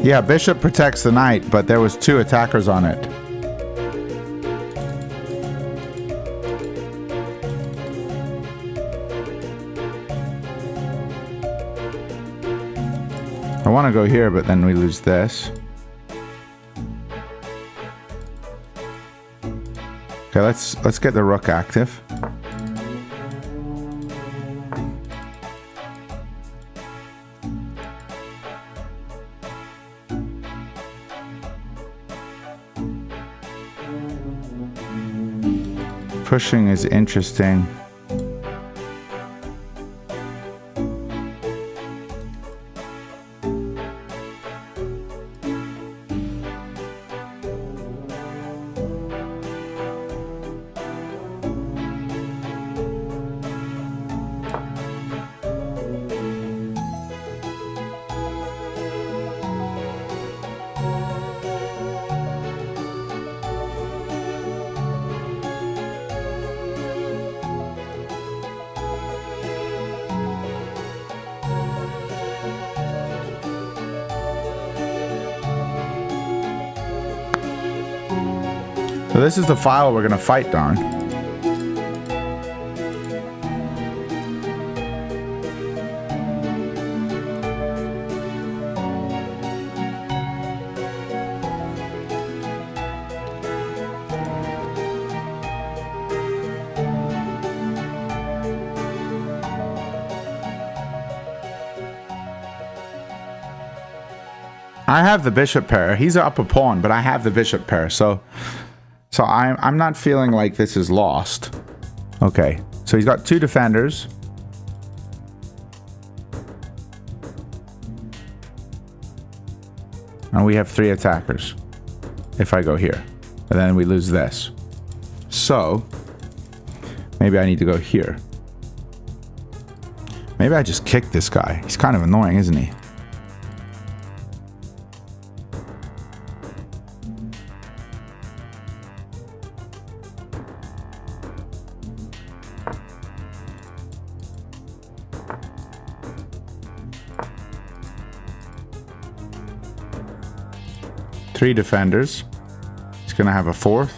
Yeah, bishop protects the knight, but there was 2 attackers on it. I want to go here, but then we lose this. Okay, let's get the rook active. Pushing is interesting. So this is the file we're gonna fight on. I have the bishop pair. He's up a pawn, but I have the bishop pair, so I'm not feeling like this is lost. Okay, so he's got 2 defenders. And we have 3 attackers. If I go here. And then we lose this. So, maybe I need to go here. Maybe I just kick this guy. He's kind of annoying, isn't he? Three defenders. He's gonna have a 4th.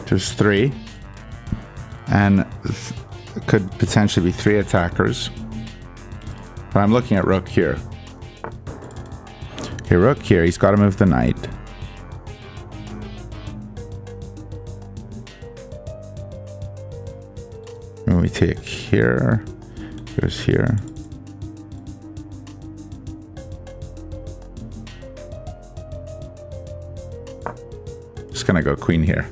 Just 3. And could potentially be 3 attackers. But I'm looking at rook here. Okay, rook here. He's got to move the knight. And we take here. Goes here. Just gonna go queen here.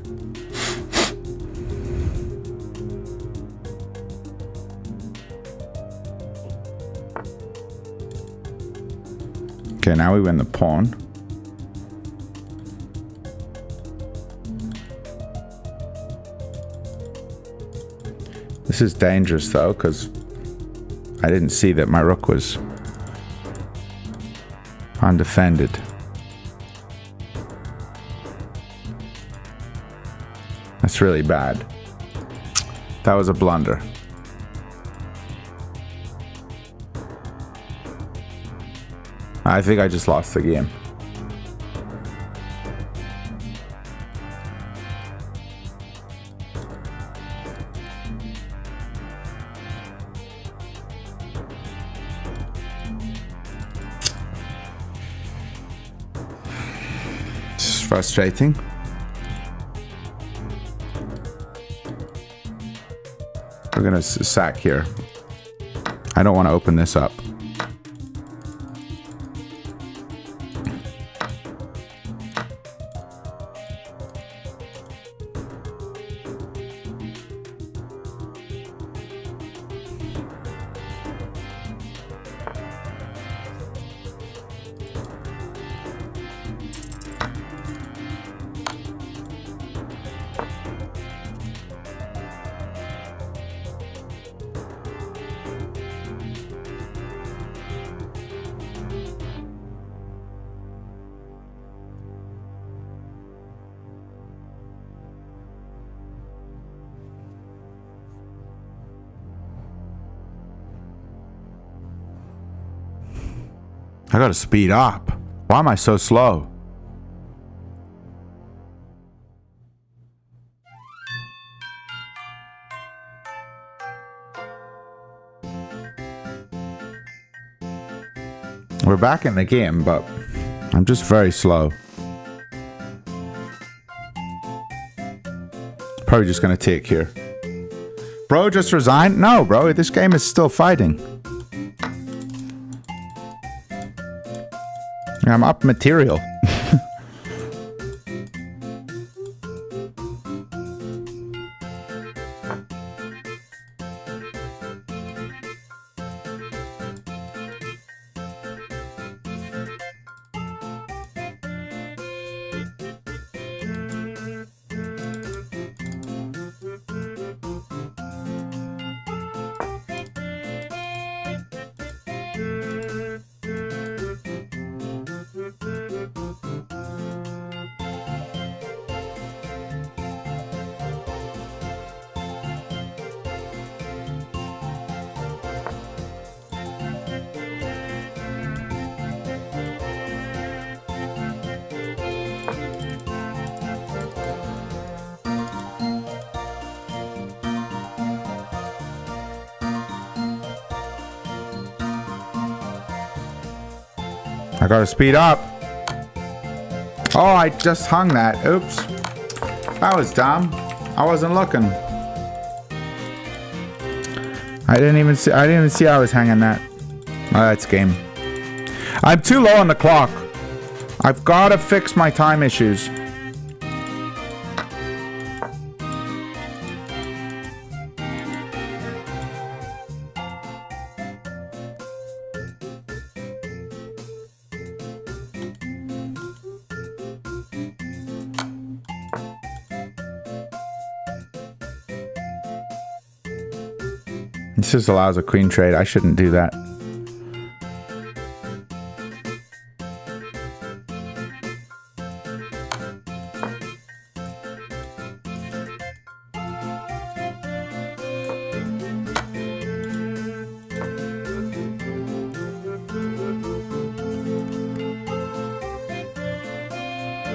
Okay, now we win the pawn. This is dangerous though, because I didn't see that my rook was undefended. That's really bad. That was a blunder. I think I just lost the game. frustrating. We're gonna sack here. I don't want to open this up. I gotta speed up. Why am I so slow? We're back in the game, but I'm just very slow. Probably just gonna take here. Bro just resigned? No, bro, this game is still fighting. I'm up material. I gotta speed up. Oh, I just hung that. Oops. That was dumb. I wasn't looking. I didn't even see I was hanging that. Oh, that's game. I'm too low on the clock. I've gotta fix my time issues. This just allows a queen trade. I shouldn't do that.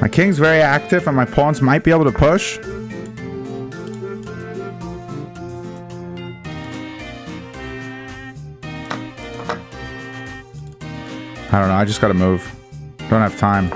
My king's very active and my pawns might be able to push. I don't know, I just gotta move. Don't have time.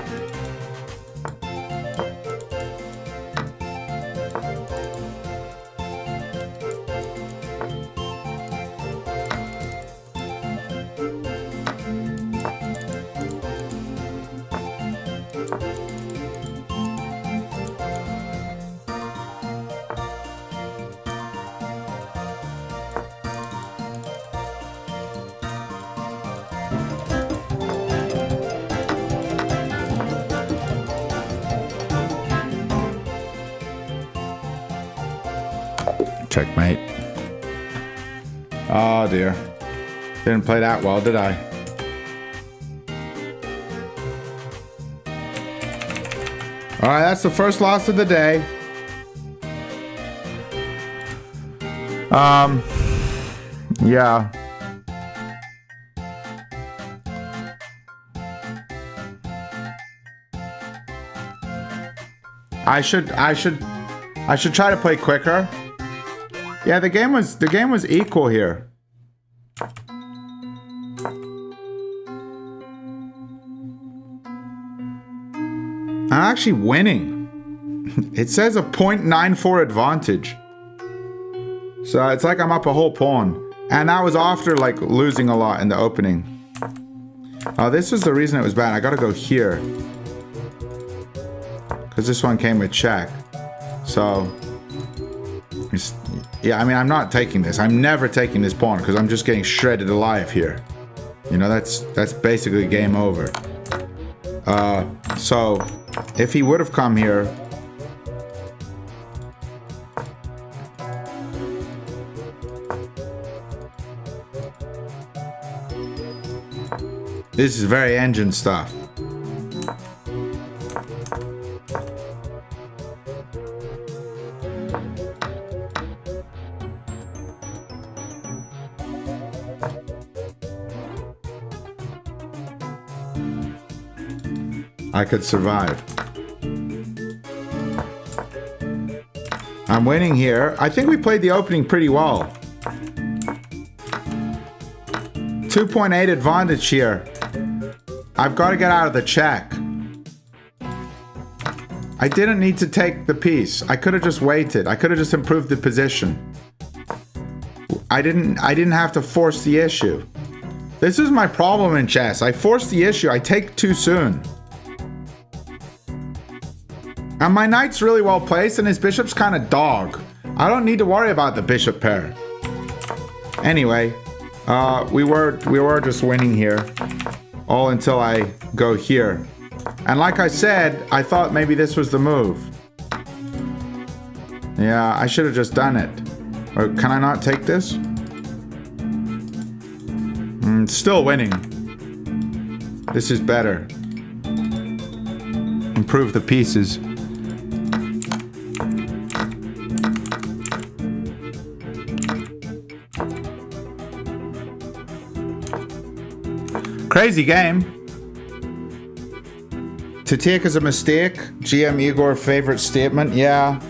Checkmate. Oh dear. Didn't play that well, did I? Alright, that's the first loss of the day. Yeah. I should try to play quicker. Yeah, the game was equal here. I'm actually winning. It says a 0.94 advantage. So it's like I'm up a whole pawn. And that was after like losing a lot in the opening. This was the reason it was bad. I gotta go here. Because this one came with check. So, yeah, I mean, I'm not taking this. I'm never taking this pawn because I'm just getting shredded alive here. You know, that's basically game over. So, if he would have come here... This is very engine stuff. I could survive. I'm winning here. I think we played the opening pretty well. 2.8 advantage here. I've got to get out of the check. I didn't need to take the piece. I could have just waited. I could have just improved the position. I didn't have to force the issue. This is my problem in chess. I force the issue. I take too soon. And my knight's really well placed and his bishop's kind of dog. I don't need to worry about the bishop pair. Anyway, we were just winning here. All until I go here. And like I said, I thought maybe this was the move. Yeah, I should have just done it. Or can I not take this? Still winning. This is better. Improve the pieces. Crazy game. To take as a mistake, GM Igor favorite statement, yeah.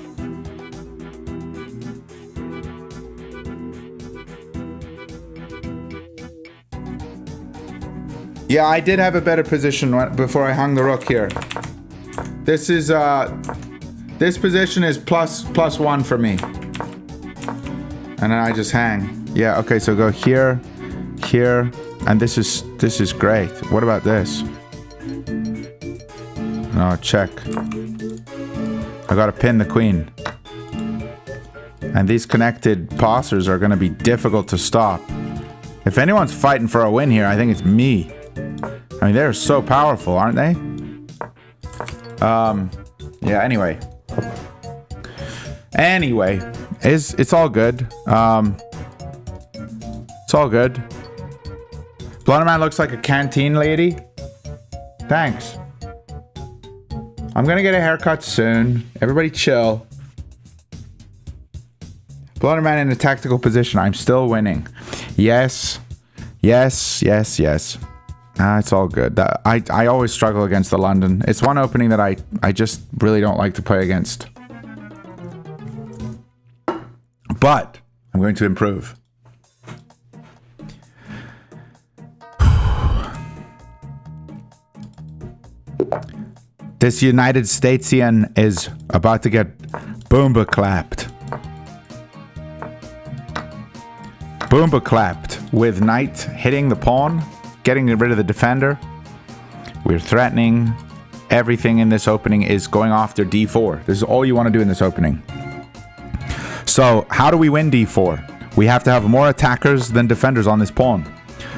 Yeah, I did have a better position before I hung the rook here. This is, this position is plus one for me. And then I just hang. Yeah, okay, so go here, here, and this is great. What about this? No, check. I gotta pin the queen. And these connected passers are gonna be difficult to stop. If anyone's fighting for a win here, I think it's me. I mean, they're so powerful, aren't they? Yeah, anyway. Anyway, it's all good. It's all good. Blunderman looks like a canteen lady. Thanks. I'm gonna get a haircut soon. Everybody chill. Blunderman in a tactical position. I'm still winning. Yes. Yes, yes, yes. It's all good. I always struggle against the London. It's one opening that I just really don't like to play against. But I'm going to improve. This United Statesian is about to get boomba clapped. Boomba clapped with knight hitting the pawn, getting rid of the defender. We're threatening. Everything in this opening is going after d4. This is all you want to do in this opening. So how do we win d4? We have to have more attackers than defenders on this pawn.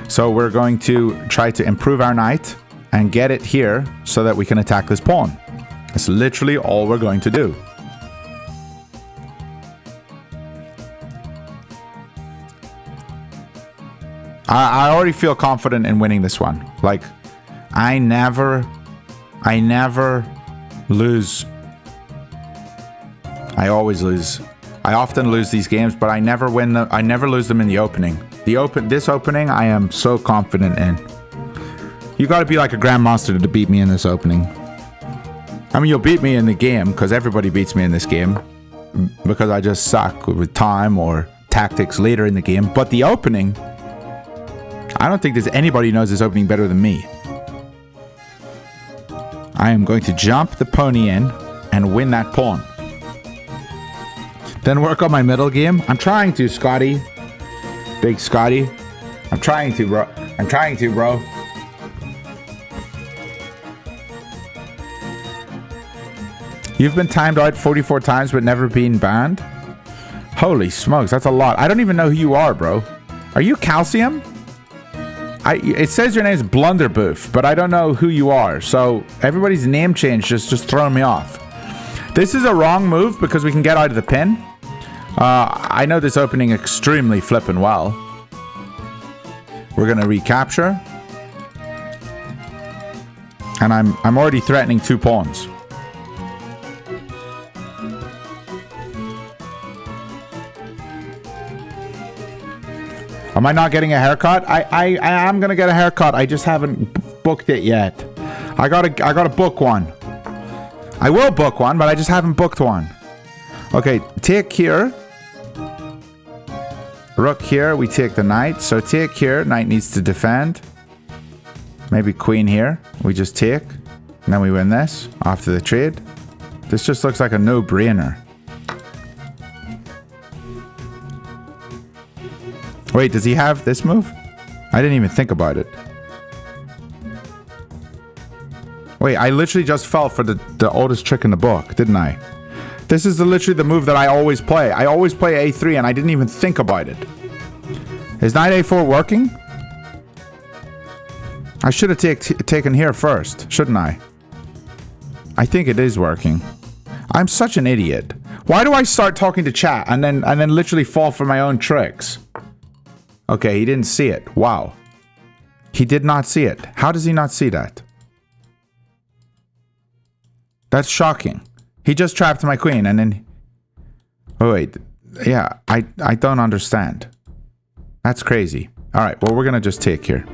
So we're going to try to improve our knight and get it here so that we can attack this pawn. That's literally all we're going to do. I already feel confident in winning this one. Like, I never lose. I always lose. I often lose these games, but I never win them. I never lose them in the opening. This opening, I am so confident in. You got to be like a grandmaster to beat me in this opening. I mean, you'll beat me in the game because everybody beats me in this game because I just suck with time or tactics later in the game. But the opening, I don't think there's anybody who knows this opening better than me. I am going to jump the pony in and win that pawn. Then work on my middle game. I'm trying to, Scotty. Big Scotty. I'm trying to, bro. I'm trying to, bro. You've been timed out 44 times but never been banned? Holy smokes, that's a lot. I don't even know who you are, bro. Are you Calcium? It says your name is Blunderboof, but I don't know who you are. So everybody's name change just throwing me off. This is a wrong move because we can get out of the pin. I know this opening extremely flippin' well. We're gonna recapture. And I'm already threatening 2 pawns. Am I not getting a haircut? I am gonna get a haircut. I just haven't booked it yet. I gotta book one. I will book one, but I just haven't booked one. Okay, take here. Rook here, we take the knight. So take here, knight needs to defend. Maybe queen here. We just take. And then we win this after the trade. This just looks like a no-brainer. Wait, does he have this move? I didn't even think about it. Wait, I literally just fell for the oldest trick in the book, didn't I? This is literally the move that I always play. I always play a3 and I didn't even think about it. Is knight a4 working? I should have taken here first, shouldn't I? I think it is working. I'm such an idiot. Why do I start talking to chat and then literally fall for my own tricks? Okay, he didn't see it. Wow. He did not see it. How does he not see that? That's shocking. He just trapped my queen and then... Oh, wait. Yeah, I don't understand. That's crazy. All right, well, we're going to just take here.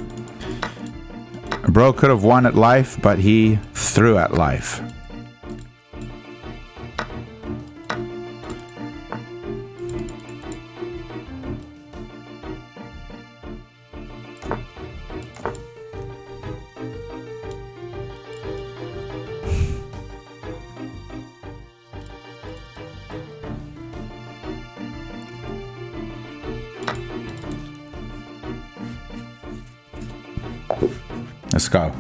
Bro could have won at life, but he threw at life. Let's go.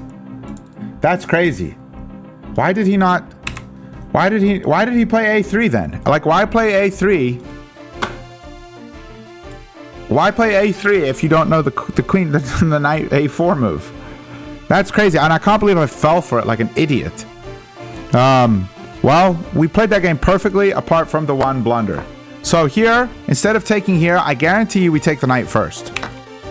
That's crazy. Why did he not... Why did he play a3 then? Like, why play a3? Why play a3 if you don't know the queen, the knight a4 move? That's crazy. And I can't believe I fell for it like an idiot. Well, we played that game perfectly apart from the one blunder. So here, instead of taking here, I guarantee you we take the knight first.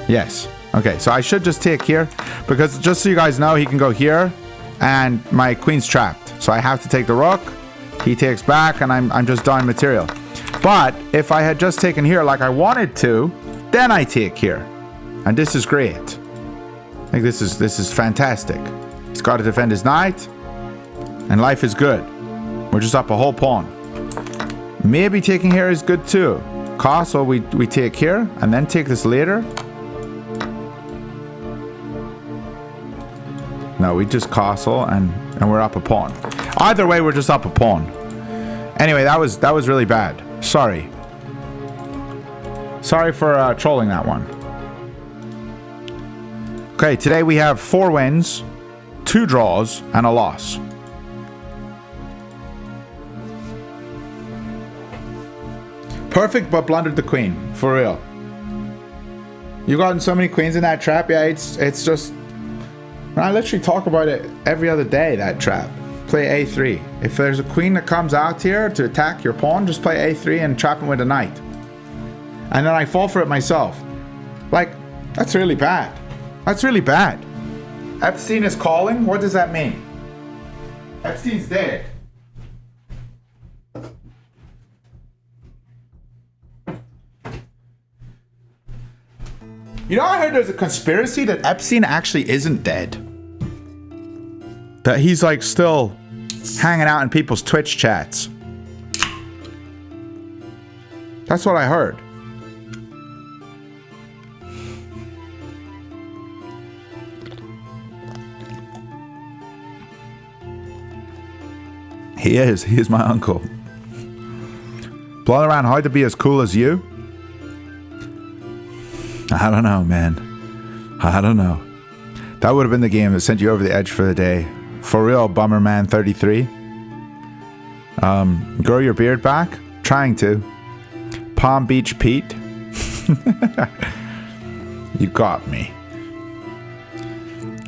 Yes. Okay, so I should just take here because just so you guys know, he can go here and my queen's trapped. So I have to take the rook. He takes back and I'm just done material. But if I had just taken here like I wanted to, then I take here. And this is great. I think this is fantastic. He's got to defend his knight and life is good. We're just up a whole pawn. Maybe taking here is good too. Castle, we take here and then take this later. No, we just castle and we're up a pawn. Either way, we're just up a pawn. Anyway, that was really bad. Sorry. Sorry for trolling that one. Okay, today we have 4 wins, 2 draws, and a loss. Perfect, but blundered the queen. For real. You've gotten so many queens in that trap. Yeah, it's just... I literally talk about it every other day, that trap. Play a3. If there's a queen that comes out here to attack your pawn, just play a3 and trap him with a knight. And then I fall for it myself. Like, that's really bad. That's really bad. Epstein is calling? What does that mean? Epstein's dead. You know, I heard there's a conspiracy that Epstein actually isn't dead. That he's like still hanging out in people's Twitch chats. That's what I heard. He is. He is my uncle. Blowing around hard to be as cool as you? I don't know, man. I don't know. That would have been the game that sent you over the edge for the day. For real, Bummerman 33. Grow your beard back? Trying to. Palm Beach Pete. You got me.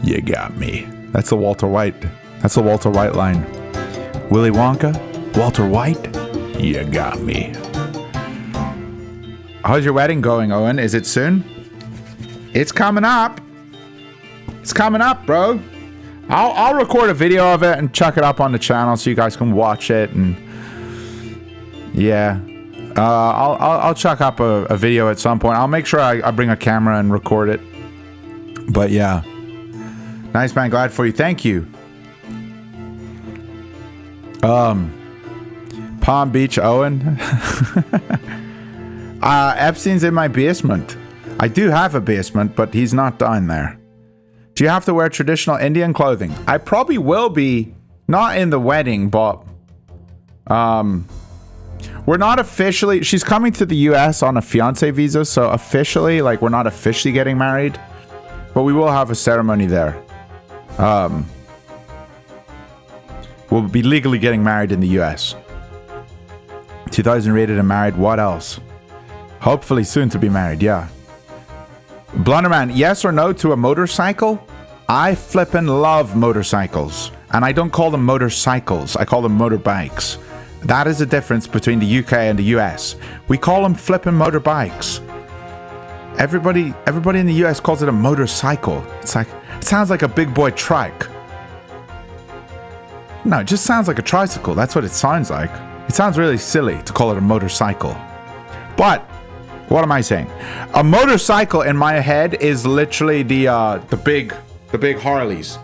You got me. That's a Walter White. That's a Walter White line. Willy Wonka? Walter White? You got me. How's your wedding going, Owen? Is it soon? It's coming up. It's coming up, bro. I'll record a video of it and chuck it up on the channel so you guys can watch it. And yeah, I'll chuck up a video at some point. I'll make sure I bring a camera and record it. But yeah, nice, man. Glad for you. Thank you. Palm Beach, Owen. Epstein's in my basement. I do have a basement, but he's not down there. Do you have to wear traditional Indian clothing? I probably will be, not in the wedding, but we're not officially, she's coming to the US on a fiance visa, so officially, like, we're not officially getting married, but we will have a ceremony there. We'll be legally getting married in the US. 2000 rated and married, what else? Hopefully soon to be married, yeah. Blunderman, yes or no to a motorcycle? I flippin' love motorcycles. And I don't call them motorcycles, I call them motorbikes. That is the difference between the UK and the US. We call them flippin' motorbikes. Everybody in the US calls it a motorcycle. It's like, it sounds like a big boy trike. No, it just sounds like a tricycle. That's what it sounds like. It sounds really silly to call it a motorcycle. But what am I saying? A motorcycle in my head is literally the big Harleys.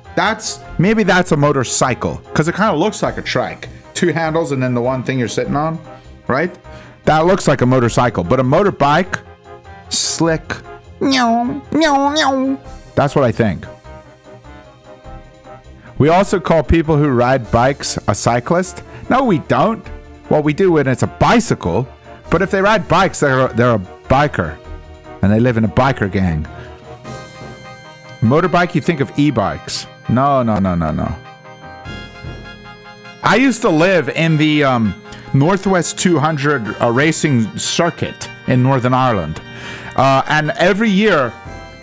Maybe that's a motorcycle because it kind of looks like a trike. 2 handles and then the one thing you're sitting on, right? That looks like a motorcycle, but a motorbike, slick. That's what I think. We also call people who ride bikes a cyclist. No, we don't. Well, we do when it's a bicycle, but if they ride bikes, they're a biker, and they live in a biker gang. Motorbike, you think of e-bikes. No. I used to live in the Northwest 200 racing circuit in Northern Ireland, and every year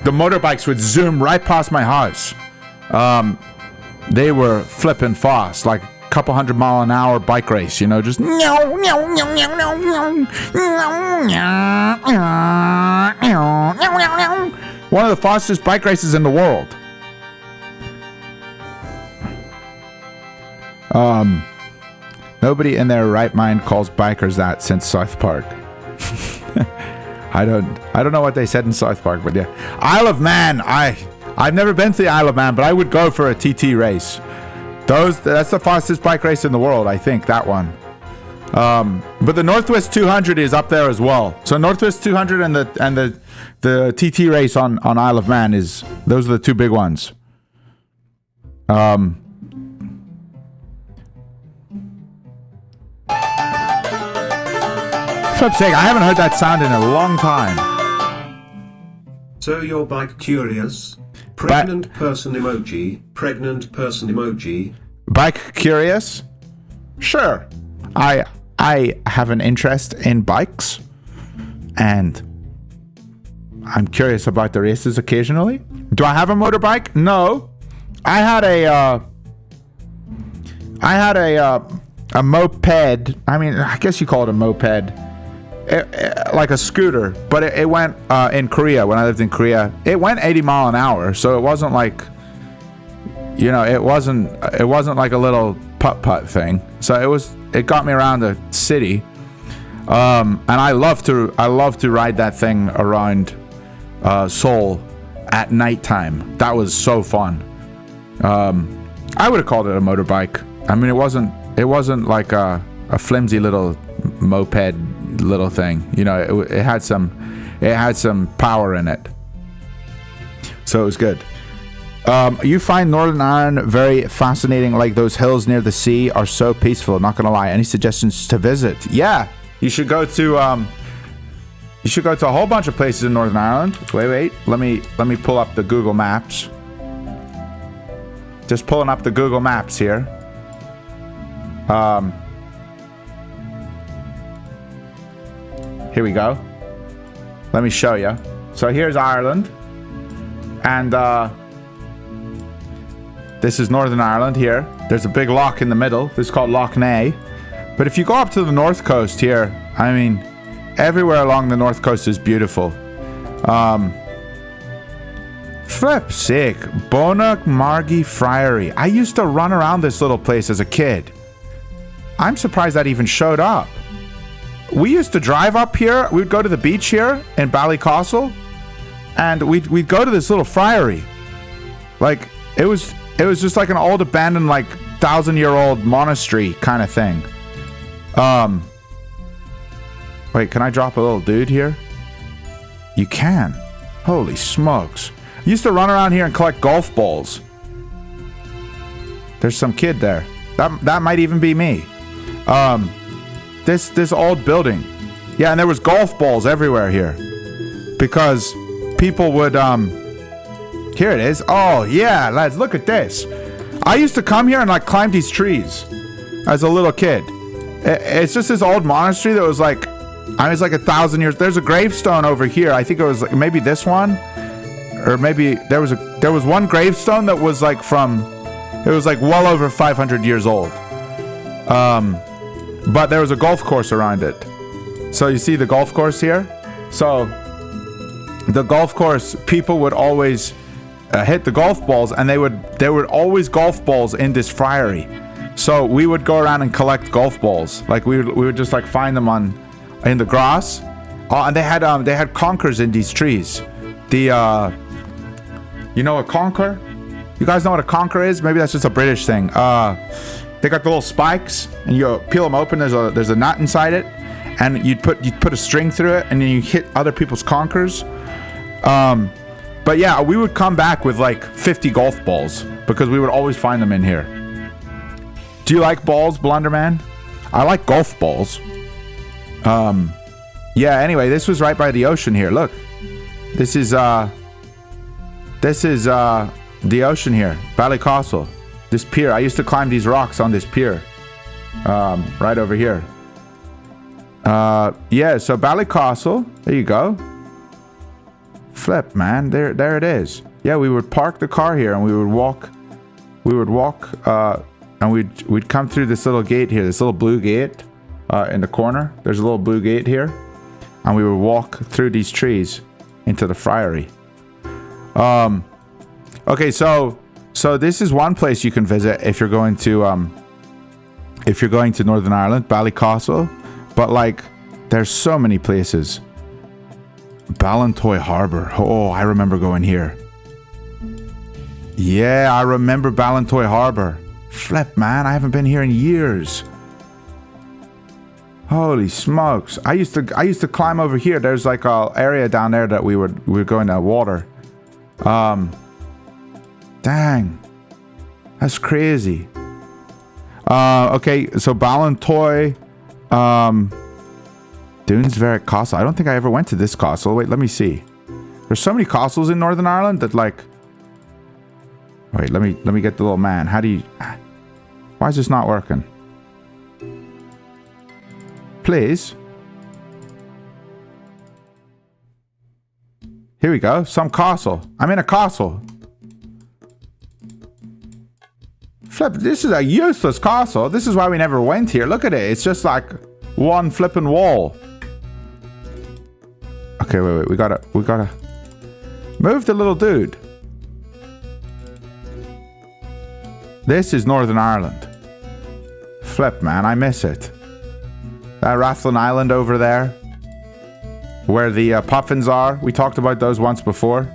the motorbikes would zoom right past my house. They were flipping fast, like a couple 100-mile-an-hour bike race, you know, just one of the fastest bike races in the world. Nobody in their right mind calls bikers that since South Park. I don't know what they said in South Park, but yeah. Isle of Man, I've never been to the Isle of Man, but I would go for a TT race. That's the fastest bike race in the world, I think, that one. But the Northwest 200 is up there as well. So Northwest 200 and the TT race on Isle of Man those are the 2 big ones. For flip's sake, I haven't heard that sound in a long time. So you're bike curious? Pregnant person emoji. Pregnant person emoji. Bike curious? Sure. I have an interest in bikes, and I'm curious about the races occasionally. Do I have a motorbike? No. I had a moped. I mean, I guess you call it a moped. Like a scooter, but it went in Korea when I lived in Korea. It went 80 mile an hour, so it wasn't like, you know, it wasn't like a little putt thing. So it got me around the city, and I love to ride that thing around Seoul at nighttime. That was so fun. I would have called it a motorbike. I mean, it wasn't like a flimsy little moped little thing, you know. It had some power in it, so it was good. You find Northern Ireland very fascinating. Like those hills near the sea are so peaceful. Not gonna lie. Any suggestions to visit? Yeah, you should go to a whole bunch of places in Northern Ireland. Wait. Let me pull up the Google Maps. Just pulling up the Google Maps here. Here we go. Let me show you. So here's Ireland, and this is Northern Ireland here. There's a big loch in the middle. This is called Loch Ness. But if you go up to the north coast here, I mean, everywhere along the north coast is beautiful. Flip sick. Bonach Margie Friary. I used to run around this little place as a kid. I'm surprised that even showed up. We used to drive up here. We'd go to the beach here in Ballycastle, and we'd go to this little friary. Like, it was just like an old abandoned, like, 1,000-year-old monastery kind of thing. Wait, can I drop a little dude here? You can. Holy smokes. I used to run around here and collect golf balls. There's some kid there. That might even be me. This old building. Yeah, and there was golf balls everywhere here. Because people would, here it is. Oh, yeah, lads, look at this. I used to come here and, like, climb these trees as a little kid. It's just this old monastery that was, like, I was like 1,000 years. There's a gravestone over here. I think it was, like, maybe this one. Or maybe there was one gravestone that was, like, it was, like, well over 500 years old. But there was a golf course around it. So you see the golf course here? So the golf course, people would always hit the golf balls, and there were always golf balls in this friary. So we would go around and collect golf balls. Like we would just like find them in the grass. And they had conkers in these trees. You know a conker? You guys know what a conker is? Maybe that's just a British thing. They got the little spikes, and you peel them open. There's a nut inside it, and you'd put a string through it, and then you hit other people's conkers. But yeah, we would come back with like 50 golf balls because we would always find them in here. Do you like balls, Blunderman? I like golf balls. Yeah. Anyway, this was right by the ocean here. Look, this is the ocean here, Ballycastle. This pier. I used to climb these rocks on this pier. Right over here. Yeah, so Ballycastle. There you go. Flip, man. There it is. Yeah, we would park the car here and we would walk and we'd come through this little gate here, this little blue gate in the corner. There's a little blue gate here. And we would walk through these trees into the friary. Okay, so this is one place you can visit if you're going to Northern Ireland, Ballycastle. But like, there's so many places. Ballintoy Harbour. Oh, I remember going here. Yeah, I remember Ballintoy Harbour. Flip, man, I haven't been here in years. Holy smokes! I used to climb over here. There's like a area down there that we were going to water. Dang, that's crazy. Okay, so Ballintoy, Doonesverick Castle. I don't think I ever went to this castle. Wait, let me see. There's so many castles in Northern Ireland that like. Wait, let me get the little man. How do you? Why is this not working? Please. Here we go. Some castle. I'm in a castle. Flip. This is a useless castle. This is why we never went here. Look at it. It's just like one flipping wall. Okay, wait. We gotta move the little dude. This is Northern Ireland. Flip, man. I miss it. That Rathlin Island over there, where the puffins are. We talked about those once before.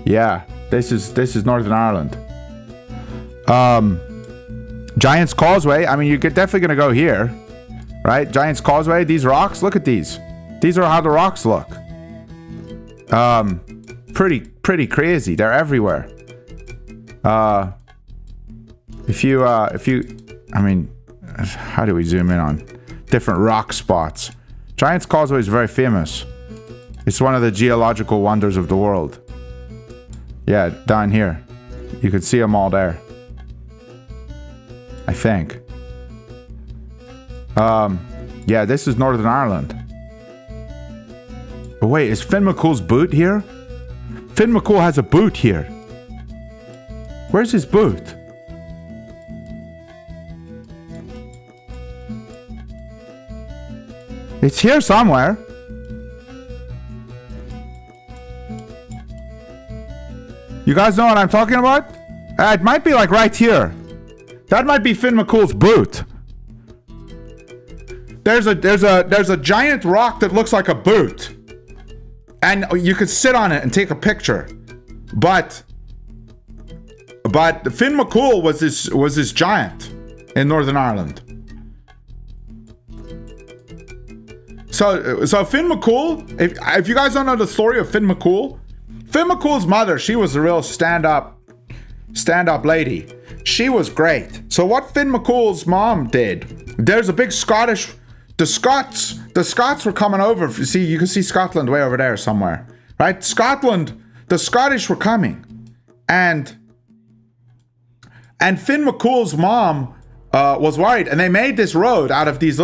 Yeah, this is Northern Ireland. Giant's Causeway. I mean, you're definitely gonna go here, right? Giant's Causeway. These rocks. Look at these. These are how the rocks look. Pretty crazy. They're everywhere. If you, I mean, how do we zoom in on different rock spots? Giant's Causeway is very famous. It's one of the geological wonders of the world. Yeah, down here. You can see them all there. I think. Yeah, this is Northern Ireland. But wait, is Finn McCool's boot here? Finn McCool has a boot here. Where's his boot? It's here somewhere. You guys know what I'm talking about? It might be like right here. That might be Finn McCool's boot. There's a giant rock that looks like a boot. And you could sit on it and take a picture. But Finn McCool was this giant in Northern Ireland. So Finn McCool, if you guys don't know the story of Finn McCool's mother, she was a real stand-up lady. She was great. So what Finn McCool's mom did, there's a big Scottish, the Scots were coming over. See, you can see Scotland way over there somewhere, right? Scotland, the Scottish were coming, and Finn McCool's mom was worried, and they made this road out of these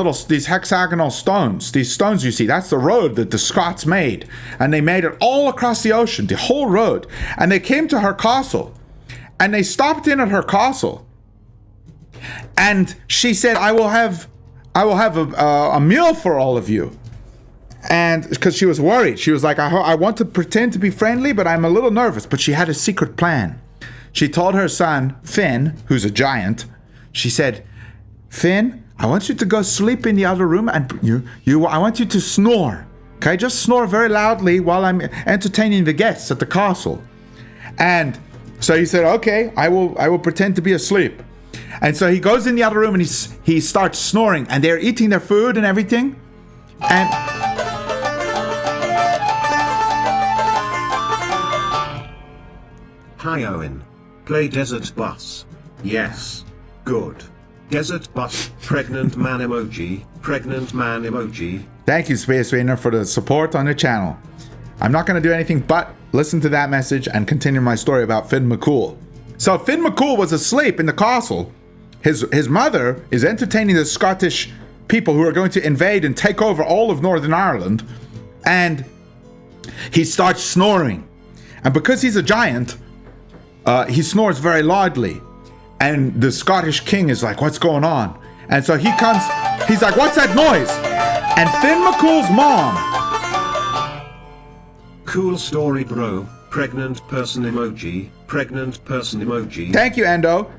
hexagonal stones. These stones you see, that's the road that the Scots made, and they made it all across the ocean, the whole road. And they came to her castle, and they stopped in at her castle, and she said, "I will have a meal for all of you." And because she was worried, she was like, I want to pretend to be friendly, but I'm a little nervous. But she had a secret plan. She told her son, Finn, who's a giant, she said, "Finn, I want you to go sleep in the other room, and I want you to snore. Okay, just snore very loudly while I'm entertaining the guests at the castle." And so he said, "Okay, I will pretend to be asleep." And so he goes in the other room and he starts snoring, and they're eating their food and everything. And Hi Owen. Play Desert Bus. Yes. Good. Desert Bus. Pregnant man emoji. Pregnant man emoji. Thank you, Space Rainer, for the support on the channel. I'm not going to do anything but listen to that message and continue my story about Finn McCool. So Finn McCool was asleep in the castle. His mother is entertaining the Scottish people who are going to invade and take over all of Northern Ireland. And he starts snoring. And because he's a giant, he snores very loudly. And the Scottish king is like, "What's going on?" And so he comes, he's like, "What's that noise?" And Finn McCool's mom. Cool story, bro. Pregnant person emoji. Pregnant person emoji. Thank you, Endo.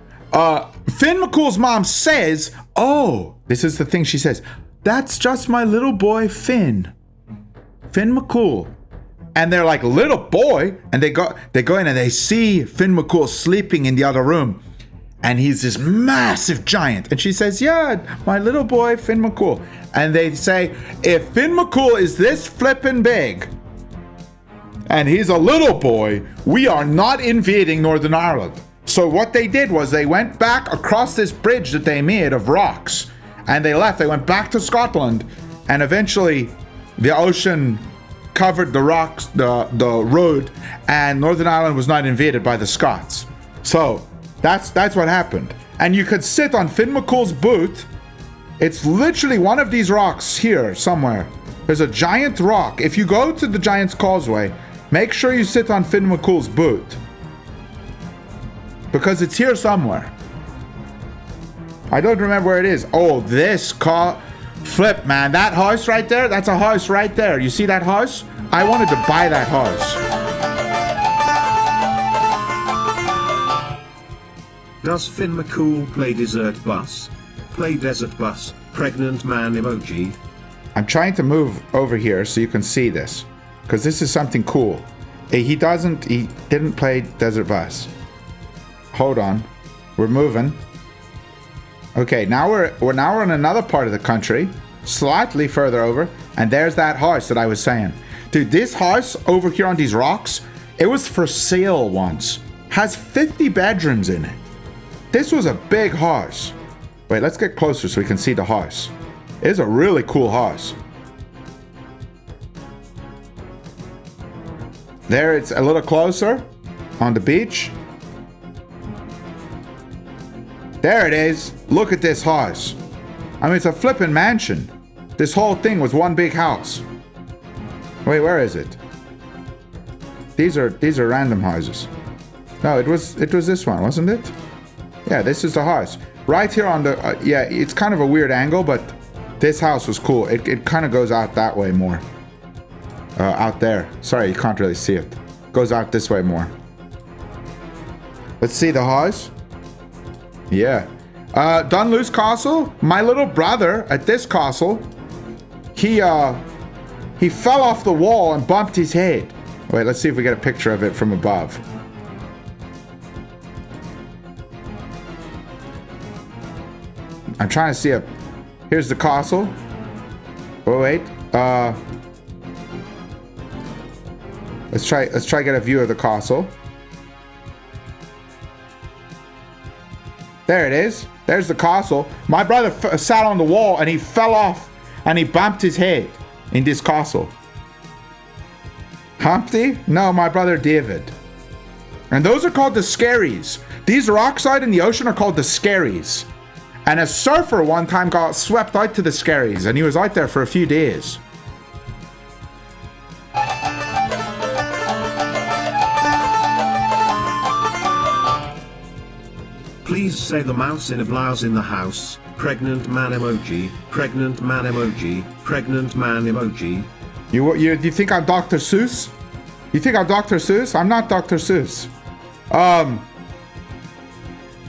Finn McCool's mom says, "Oh," this is the thing she says, "that's just my little boy, Finn. Finn McCool." And they're like, "Little boy?" And they go in and they see Finn McCool sleeping in the other room. And he's this massive giant. And she says, "Yeah, my little boy, Finn McCool." And they say, "If Finn McCool is this flippin' big, and he's a little boy, we are not invading Northern Ireland." So what they did was they went back across this bridge that they made of rocks. And they left. They went back to Scotland. And eventually, the ocean covered the rocks, the road, and Northern Ireland was not invaded by the Scots. So that's what happened. And you could sit on Finn McCool's boot. It's literally one of these rocks here somewhere. There's a giant rock. If you go to the Giant's Causeway, make sure you sit on Finn McCool's boot, because it's here somewhere. I don't remember where it is. Oh, this car. Flip, man. That house right there, that's a house right there. You see that house? I wanted to buy that house. Does Finn McCool play Desert Bus? Play Desert Bus. Pregnant man emoji. I'm trying to move over here so you can see this, because this is something cool. He didn't play Desert Bus. Hold on. We're moving. Okay, now we're in another part of the country, slightly further over, and there's that house that I was saying. Dude, this house over here on these rocks, it was for sale once. has 50 bedrooms in it. This was a big house. Wait, let's get closer so we can see the house. It's a really cool house. There, it's a little closer on the beach. There it is. Look at this house. I mean, it's a flippin' mansion. This whole thing was one big house. Wait, where is it? These are random houses. No, it was this one, wasn't it? Yeah, this is the house. Right here on the, yeah, it's kind of a weird angle, but this house was cool. It kind of goes out that way more. Out there. Sorry, you can't really see it. Goes out this way more. Let's see the house. Yeah. Dunluce Castle. My little brother at this castle, he fell off the wall and bumped his head. Wait, let's see if we get a picture of it from above. I'm trying to see a... Here's the castle. Oh, wait. Let's try get a view of the castle. There it is. There's the castle. My brother sat on the wall and he fell off and he bumped his head in this castle. Humpty? No, my brother David. And those are called the scaries. These rocks out in the ocean are called the scaries. And a surfer one time got swept out to the scaries and he was out there for a few days. Please say the mouse in a blouse in the house. Pregnant man emoji. Pregnant man emoji. Pregnant man emoji. You think I'm Dr. Seuss? You think I'm Dr. Seuss? I'm not Dr. Seuss.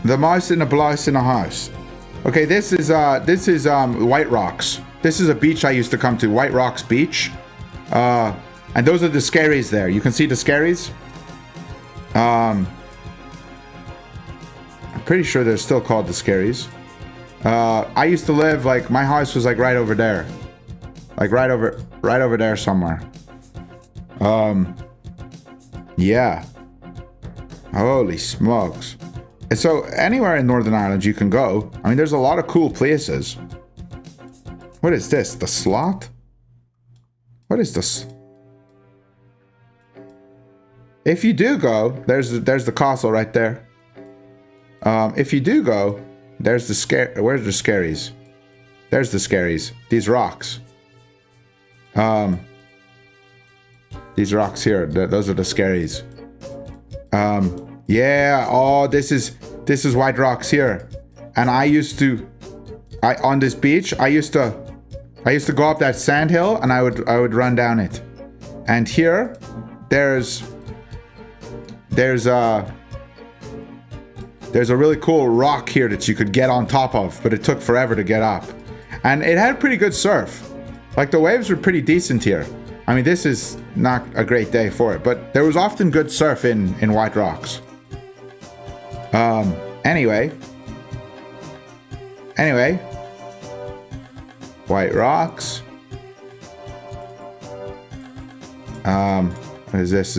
The mouse in a blouse in a house. Okay, this is White Rocks. This is a beach I used to come to, White Rocks Beach. And those are the scaries there. You can see the scaries. I'm pretty sure they're still called the scaries. I used to live, like, my house was like right over there. Like right over there somewhere. Yeah. Holy smokes. And so anywhere in Northern Ireland you can go. I mean, there's a lot of cool places. What is this? The slot? What is this? If you do go, there's the castle right there. If you do go, there's the where's the scaries? There's the scaries. These rocks. These rocks here, those are the scaries. Yeah, oh, this is White Rocks here. And on this beach, I used to go up that sand hill and I would run down it. And here, there's a really cool rock here that you could get on top of, but it took forever to get up. And it had pretty good surf. Like, the waves were pretty decent here. I mean, this is not a great day for it, but there was often good surf in White Rocks. Anyway. White Rocks. What is this?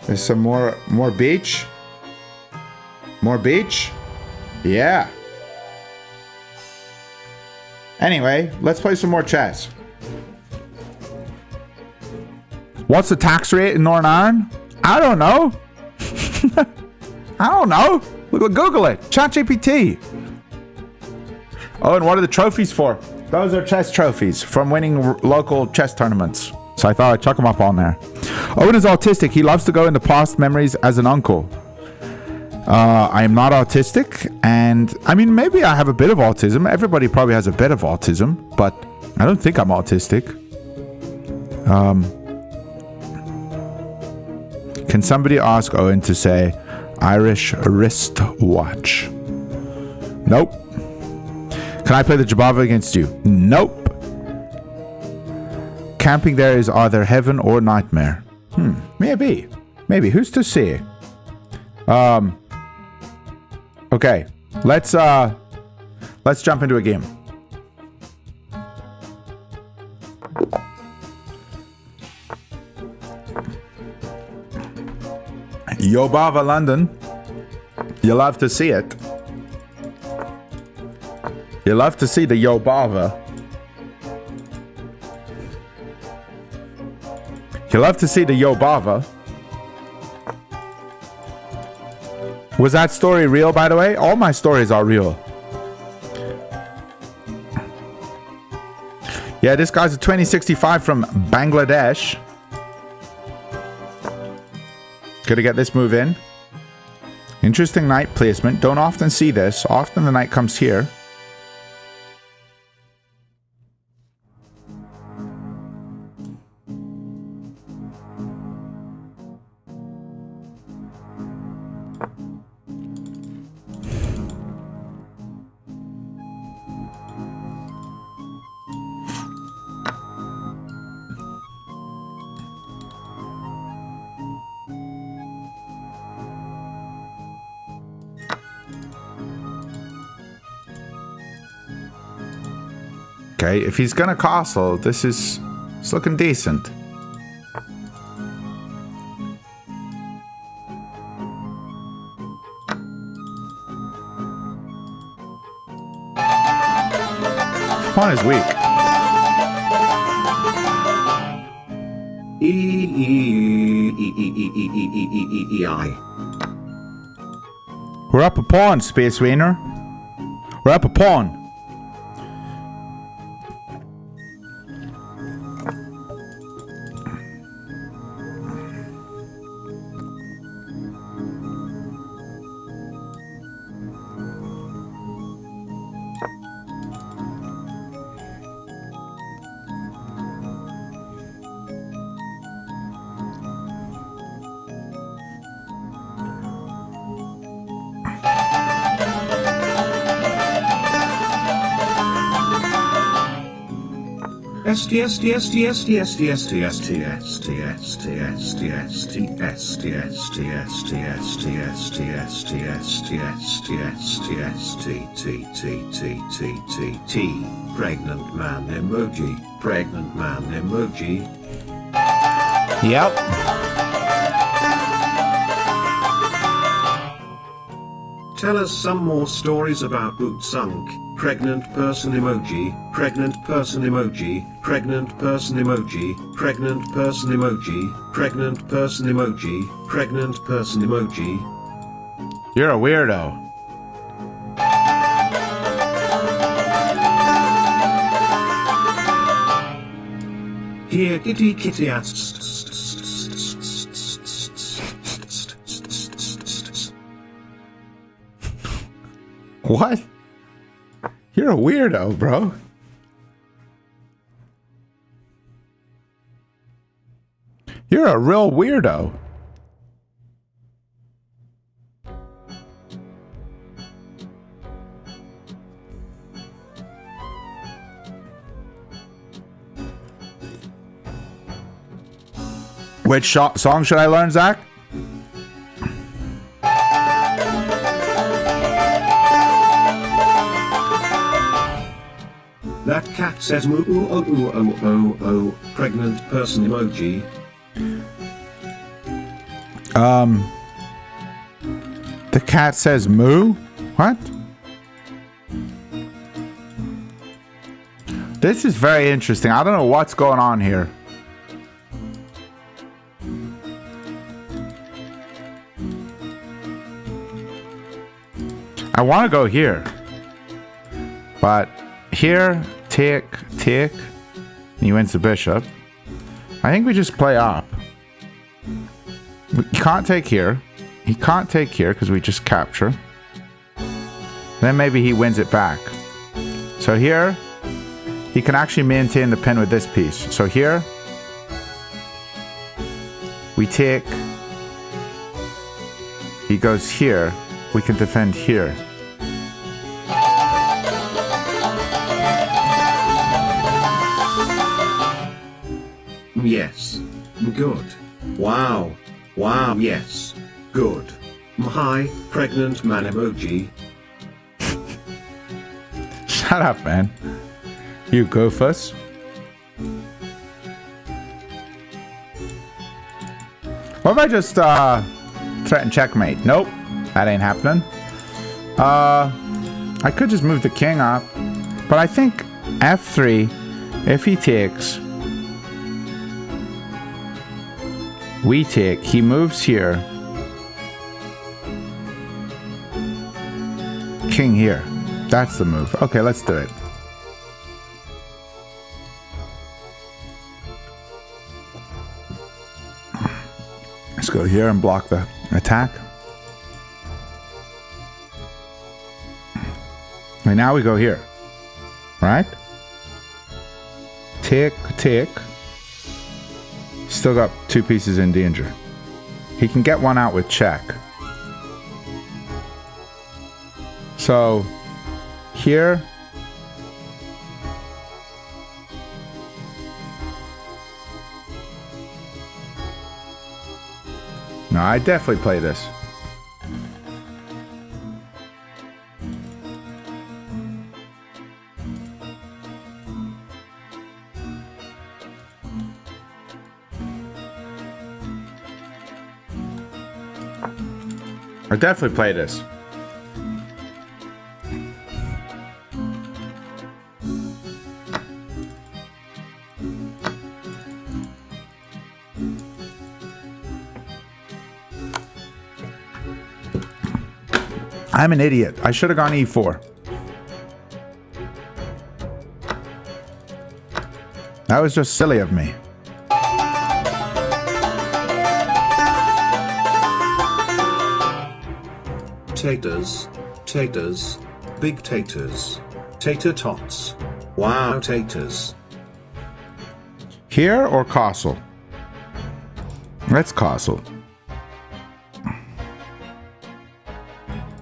There's some more beach. More beach? Yeah. Anyway, let's play some more chess. What's the tax rate in Northern Ireland? I don't know. I don't know. Google it. ChatGPT. Oh, and what are the trophies for? Those are chess trophies from winning local chess tournaments. So I thought I'd chuck them up on there. Owen is autistic. He loves to go into past memories as an uncle. I am not autistic, and I mean, maybe I have a bit of autism. Everybody probably has a bit of autism, but I don't think I'm autistic. Can somebody ask Owen to say Irish wristwatch? Nope. Can I play the Jabava against you? Nope. Camping there is either heaven or nightmare. Maybe. Who's to say? Okay, let's jump into a game. Yobava, London. You love to see it. You love to see the Yobava. You love to see the Yobava. Was that story real, by the way? All my stories are real. Yeah, this guy's a 2065 from Bangladesh. Gotta get this move in. Interesting knight placement. Don't often see this. Often the knight comes here. Okay, if he's gonna castle, it's looking decent. Pawn is weak. We're up a pawn, Space Wiener. We're up a pawn. Pregnant man emoji. Pregnant man emoji. Yep. Tell us some more stories about Bootsunk. Pregnant person emoji. Pregnant person emoji. Pregnant person emoji. Pregnant person emoji. Pregnant person emoji. Pregnant person emoji. You're a weirdo. Here kitty kitty at. What? You're a weirdo, bro. You're a real weirdo. Which song should I learn, Zach? That cat says moo ooh oh ooh oh oh oh. Pregnant person emoji. The cat says moo? What? This is very interesting. I don't know what's going on here. I want to go here. But here, take, and he wins the bishop. I think we just play up. We can't take here. He can't take here because we just capture. Then maybe he wins it back. So here, he can actually maintain the pin with this piece. So here, we take. He goes here. We can defend here. Yes. Good. Wow. Wow. Yes. Good. Hi, pregnant man emoji. Shut up, man. You goofus. What if I just, Threaten checkmate. Nope. That ain't happening. I could just move the king up. But I think f3, if he takes, we take, he moves here. King here. That's the move. Okay, let's do it. Let's go here and block the attack. And now we go here. Right? Tick, tick. Still got 2 pieces in danger. He can get one out with check. So, here. No, I definitely play this. I definitely play this. I'm an idiot. I should have gone e4. That was just silly of me. Taters, taters, big taters, tater tots. Wow, taters. Here or castle? Let's castle.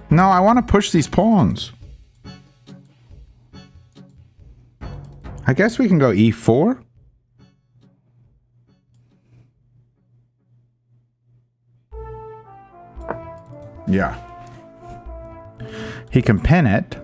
No, I want to push these pawns. I guess we can go e4. Yeah. He can pin it.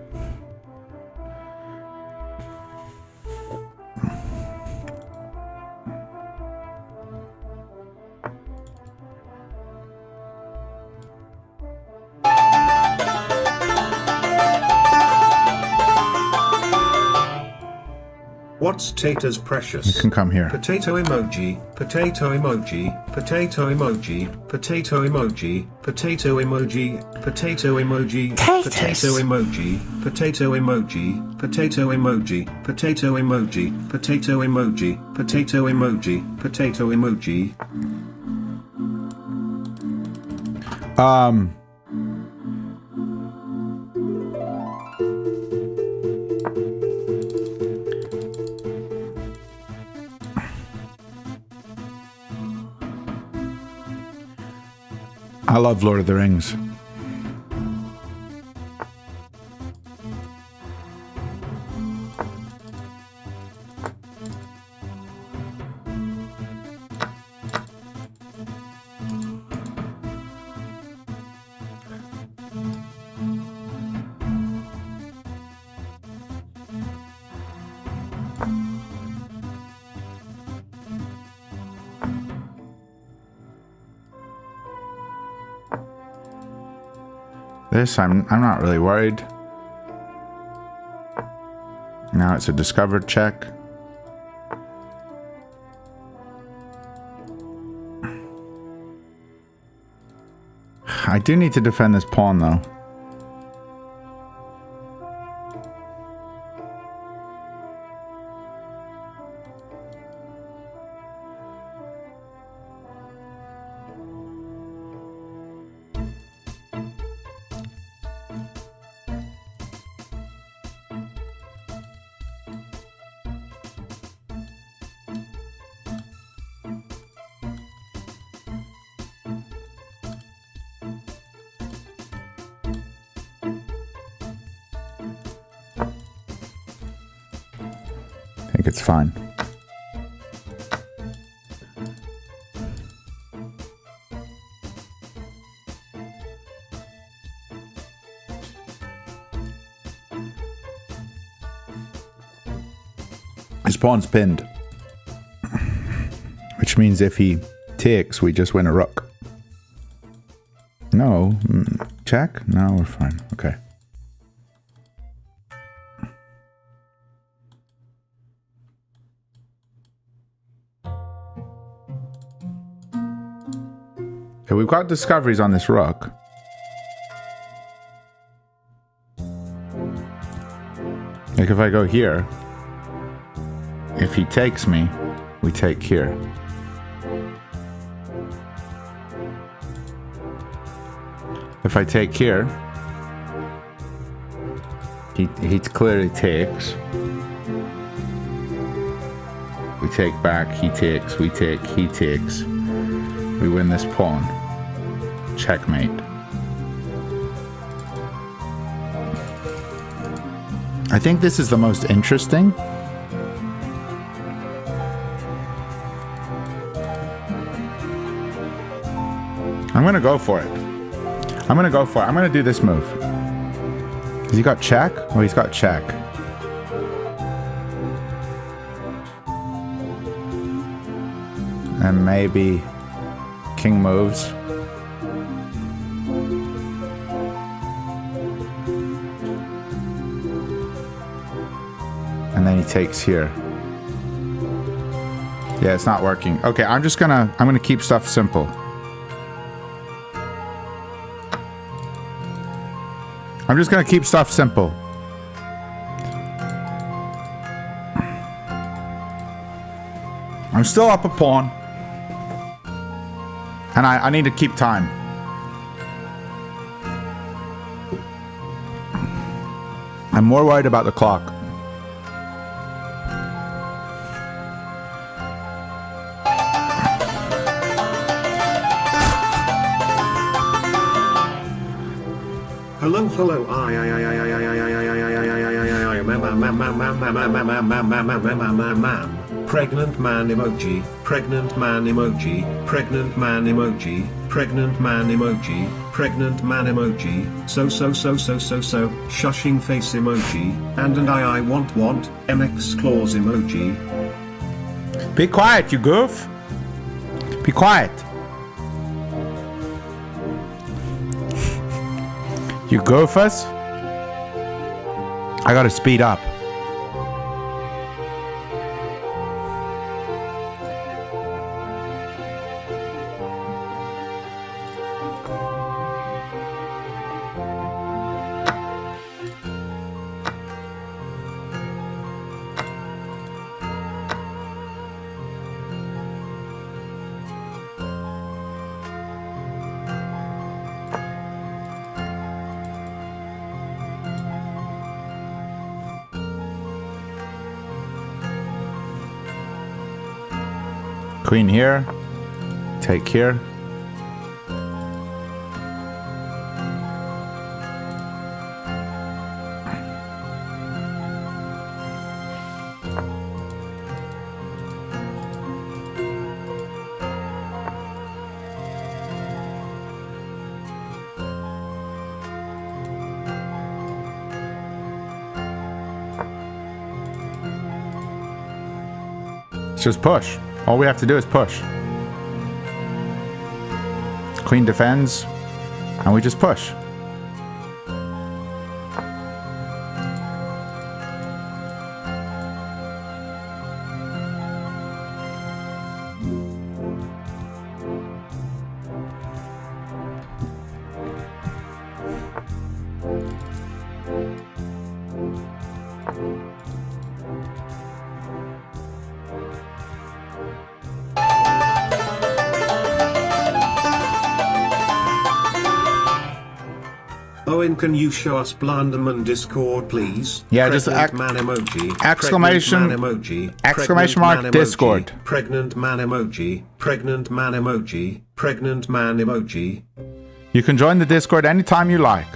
What's taters precious? You can come here. Potato emoji, potato emoji, potato emoji, potato emoji, potato emoji, potato emoji, potato emoji, potato emoji, potato emoji, potato emoji, potato emoji, potato emoji, potato emoji. I love Lord of the Rings. This, I'm not really worried. Now it's a discovered check. I do need to defend this pawn though. I think it's fine. His pawn's pinned. Which means if he takes, we just win a rook. No. Check? No, we're fine. Okay. Okay, we've got discoveries on this rook. Like if I go here, if he takes me, we take here. If I take here, he clearly takes. We take back, he takes, we take, he takes. We win this pawn. Checkmate. I think this is the most interesting. I'm gonna go for it. I'm gonna go for it. I'm gonna do this move. Has he got check? Oh, he's got check. And maybe king moves. And then he takes here. Yeah, it's not working. Okay, I'm gonna keep stuff simple. I'm just gonna keep stuff simple. I'm still up a pawn. And I need to keep time. I'm more worried about the clock. Hello, pregnant man emoji, pregnant man emoji, pregnant man emoji, pregnant man emoji, pregnant man emoji, so, shushing face emoji, and I want, MX clause emoji. Be quiet, you goof. Be quiet. You goofus. I gotta speed up. Queen here. Take here. It's just push. All we have to do is push. Queen defends, and we just push. Owen, can you show us Blanderman Discord, please? Yeah, just man emoji. Exclamation man emoji. Exclamation mark man Discord. Emoji, pregnant man emoji. Pregnant man emoji. Pregnant man emoji. You can join the Discord anytime you like.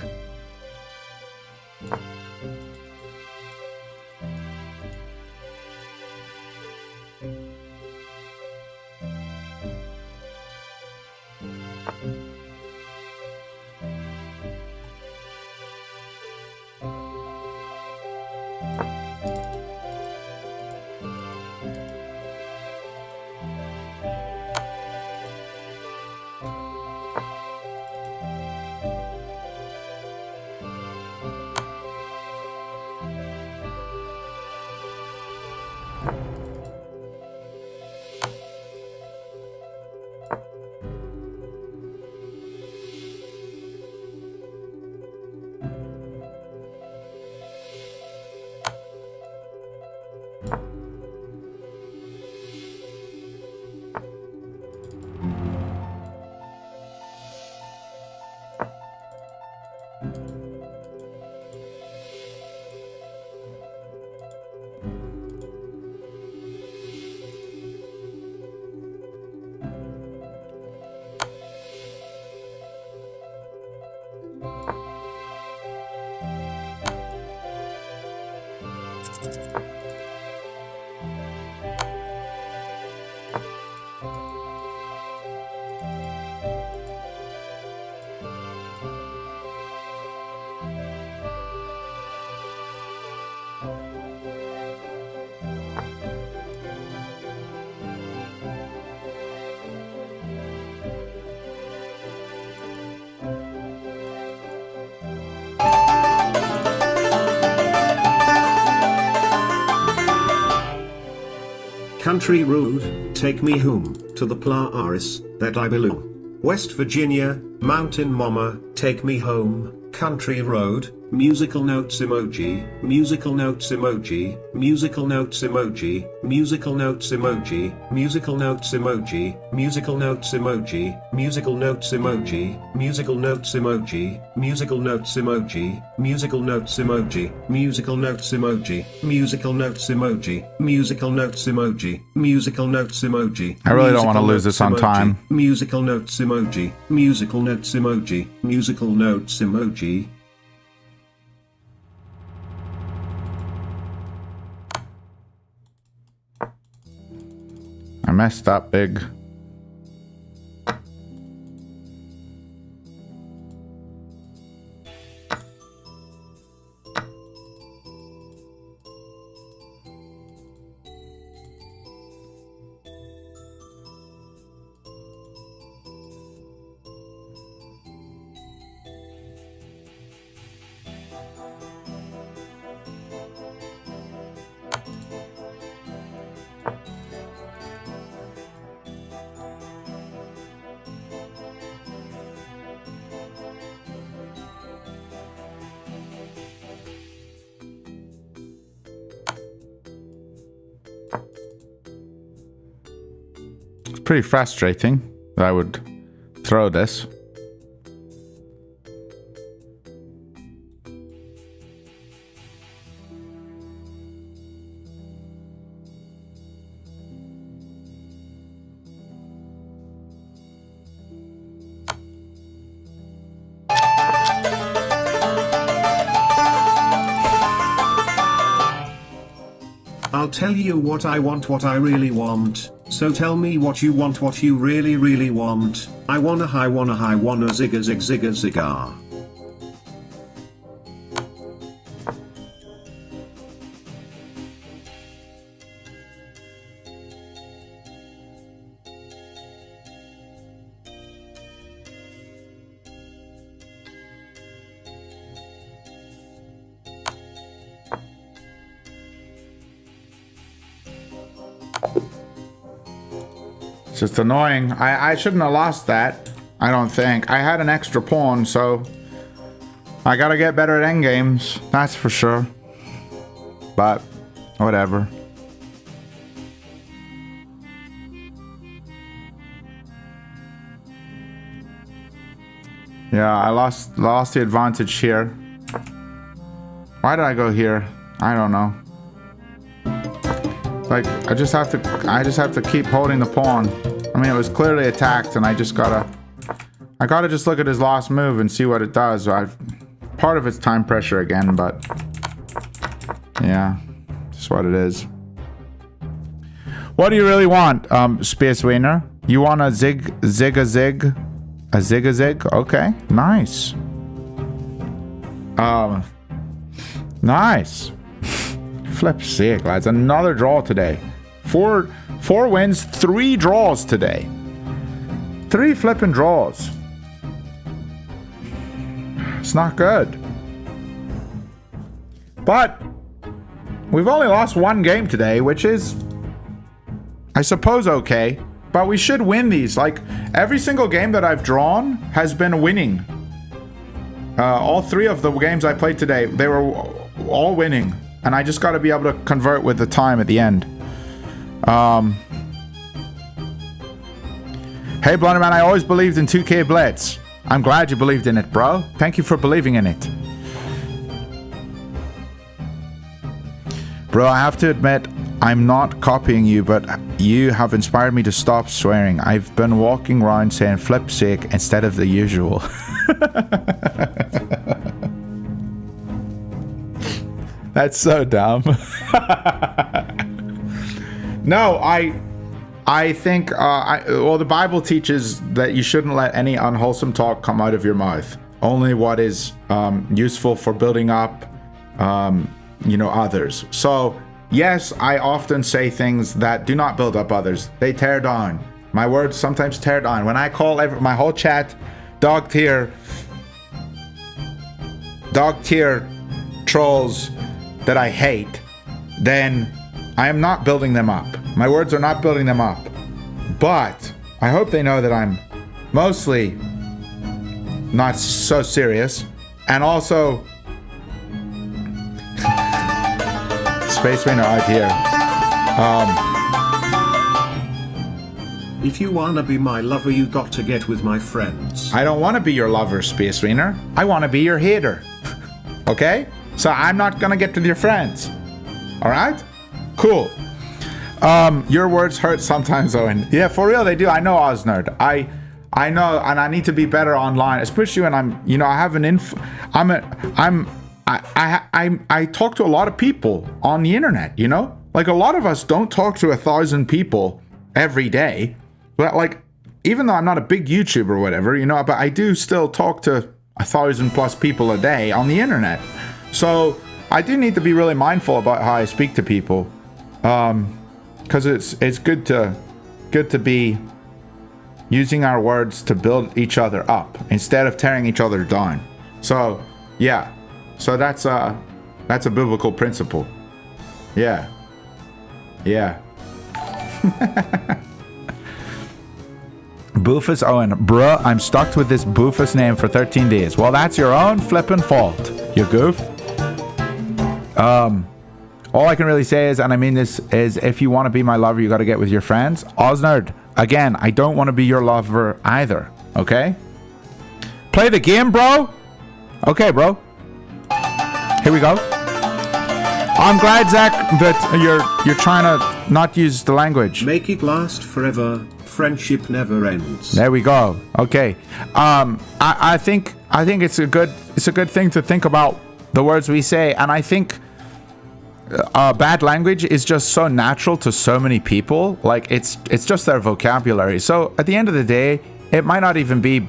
Country road, take me home, to the Polaris, that I belong. West Virginia, mountain mama, take me home, country road, musical notes emoji, musical notes emoji, musical notes emoji, musical notes emoji, musical notes emoji, musical notes emoji, musical notes emoji, musical notes emoji, musical notes emoji, musical notes emoji, musical notes emoji, musical notes emoji, musical notes emoji, musical notes emoji. I really don't want to lose this on time. Musical notes emoji, musical notes emoji, musical notes emoji. I messed up big. It's pretty frustrating that I would throw this. I'll tell you what I really want. So tell me what you really, really want. I wanna zigga zig zigga zigga. It's just annoying. I shouldn't have lost that. I don't think. I had an extra pawn, so I gotta get better at endgames. That's for sure. But whatever. Yeah, I lost the advantage here. Why did I go here? I don't know. Like, I just have to keep holding the pawn. I mean, it was clearly attacked, and I gotta just look at his last move and see what it does. Part of it's time pressure again, but yeah, just what it is. What do you really want, Space Wiener? You want a zig? A zig? Okay, nice. Nice. Flip's sake, lads. Another draw today. Four wins, 3 draws today. 3 flipping draws. It's not good. But we've only lost 1 game today, which is, I suppose, okay. But we should win these. Like, every single game that I've drawn has been winning. All 3 of the games I played today, they were all winning. And I just got to be able to convert with the time at the end. Hey, Blunderman, I always believed in 2K Blitz. I'm glad you believed in it, bro. Thank you for believing in it. Bro, I have to admit, I'm not copying you, but you have inspired me to stop swearing. I've been walking around saying flip sake instead of the usual. That's so dumb. No, I think, well, the Bible teaches that you shouldn't let any unwholesome talk come out of your mouth. Only what is useful for building up, others. So, yes, I often say things that do not build up others. They tear down. My words sometimes tear down. When I call my whole chat dog tier trolls that I hate, then I am not building them up. My words are not building them up. But I hope they know that I'm mostly not so serious. And also, Space Wiener out here. If you wanna be my lover, you got to get with my friends. I don't want to be your lover, Space Wiener. I want to be your hater. Okay? So I'm not gonna get with your friends. Alright? Cool. Your words hurt sometimes, Owen. Yeah, for real, they do. I know, Oznerd. I know, and I need to be better online, especially when I have an I talk to a lot of people on the internet, Like, a lot of us don't talk to 1,000 people every day. But, like, even though I'm not a big YouTuber or whatever, but I do still talk to 1,000+ people a day on the internet. So I do need to be really mindful about how I speak to people. Because it's good to be using our words to build each other up instead of tearing each other down. So yeah, so that's a biblical principle. Yeah. Boofus Owen, bruh, I'm stuck with this Boofus name for 13 days. Well, that's your own flippin' fault, you goof. All I can really say is, and I mean this, is if you want to be my lover, you got to get with your friends. Oznerd, again, I don't want to be your lover either, okay? Play the game, bro? Okay, bro. Here we go. I'm glad, Zach, that you're trying to not use the language. Make it last forever. Friendship never ends. There we go. Okay. I think it's a good thing to think about the words we say, and I think bad language is just so natural to so many people. Like, it's just their vocabulary. So at the end of the day, it might not even be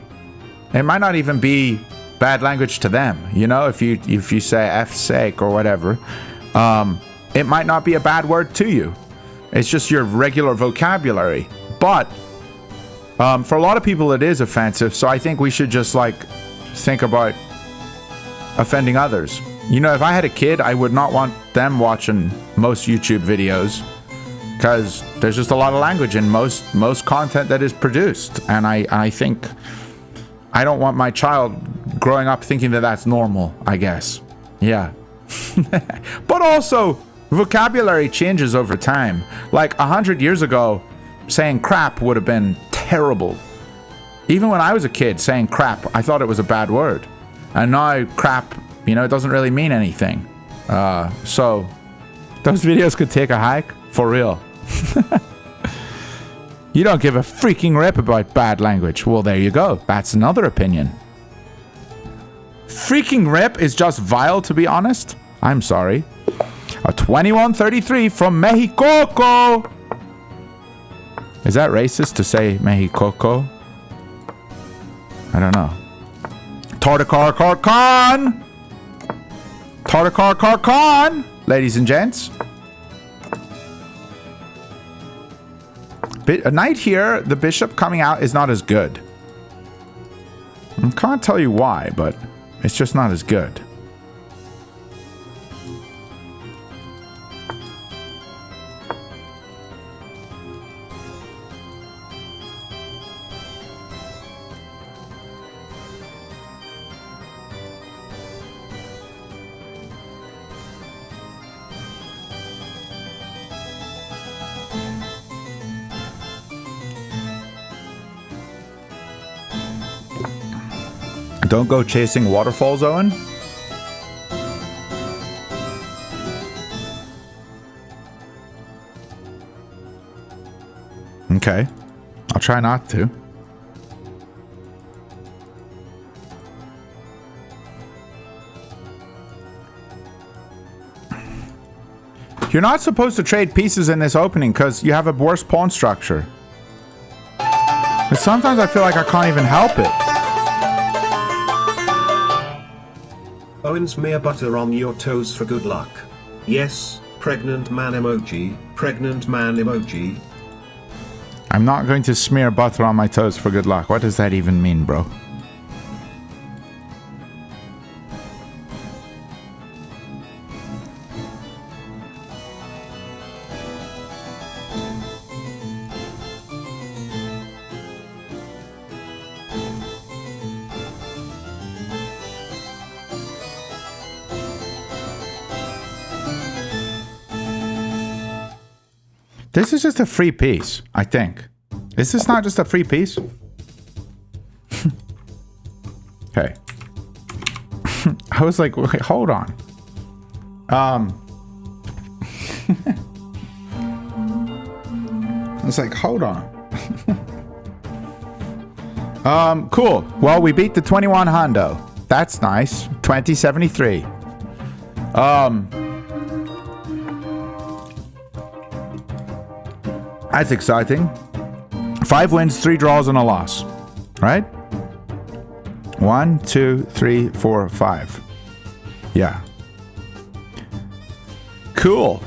bad language to them. If you say F sake or whatever, it might not be a bad word to you. It's just your regular vocabulary. But for a lot of people, it is offensive. So I think we should just think about offending others. If I had a kid, I would not want them watching most YouTube videos because there's just a lot of language in most content that is produced. And I think I don't want my child growing up thinking that that's normal, I guess. Yeah. But also, vocabulary changes over time. Like 100 years ago, saying crap would have been terrible. Even when I was a kid, saying crap, I thought it was a bad word. And now crap, it doesn't really mean anything. So those videos could take a hike for real. You don't give a freaking rip about bad language. Well, there you go. That's another opinion. Freaking rip is just vile, to be honest. I'm sorry. A 2133 from Mexico. Is that racist to say Mexico? I don't know. Tartacar Carcon, ladies and gents. A knight here, the bishop coming out is not as good. I can't tell you why, but it's just not as good. Don't go chasing waterfalls, Owen. Okay. I'll try not to. You're not supposed to trade pieces in this opening because you have a worse pawn structure. But sometimes I feel like I can't even help it. Owen, smear butter on your toes for good luck. Yes, pregnant man emoji, pregnant man emoji. I'm not going to smear butter on my toes for good luck. What does that even mean, bro? This is just a free piece, I think. Is this not just a free piece? Okay. I was like, wait, hold on. I was like, hold on. Cool. Well, we beat the 21 Hondo. That's nice. 2073. That's exciting. 5 wins, 3 draws, and a loss. Right? 1, 2, 3, 4, 5. Yeah. Cool.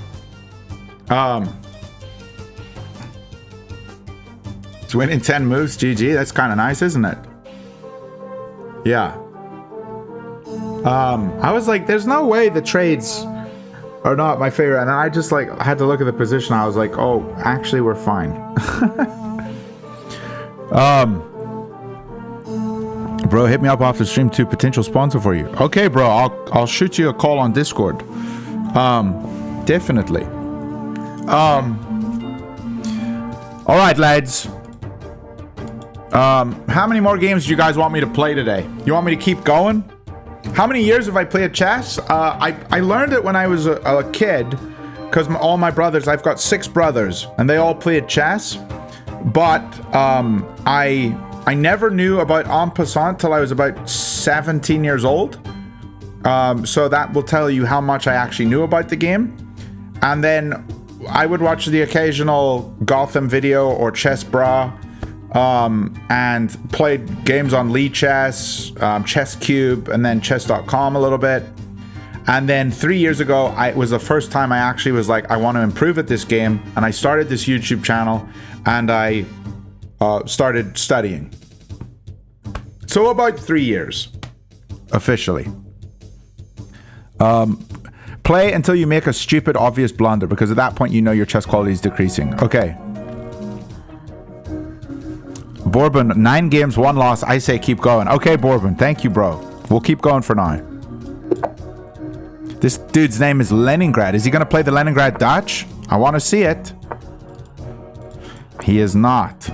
It's winning 10 moves, GG. That's kind of nice, isn't it? Yeah. I was like, there's no way the trades are not my favorite, and I just like had to look at the position. I was like, oh, actually we're fine. Bro, hit me up after stream to potential sponsor for you. Okay, bro, I'll shoot you a call on Discord. Definitely. All right, lads. How many more games do you guys want me to play today? You want me to keep going? How many years have I played chess? I learned it when I was a kid, because all my brothers, I've got 6 brothers, and they all played chess. But I never knew about en passant till I was about 17 years old. So that will tell you how much I actually knew about the game. And then I would watch the occasional Gotham video or Chess Bra. And played games on Lee Chess, Chess Cube, and then chess.com a little bit. And then 3 years ago, it was the first time I actually was like, I want to improve at this game. And I started this YouTube channel, and I started studying. So about 3 years, officially. Play until you make a stupid, obvious blunder, because at that point, you know your chess quality is decreasing. Okay. Bourbon, 9 games, 1 loss. I say keep going. Okay, Bourbon. Thank you, bro. We'll keep going for now. This dude's name is Leningrad. Is he going to play the Leningrad Dutch? I want to see it. He is not.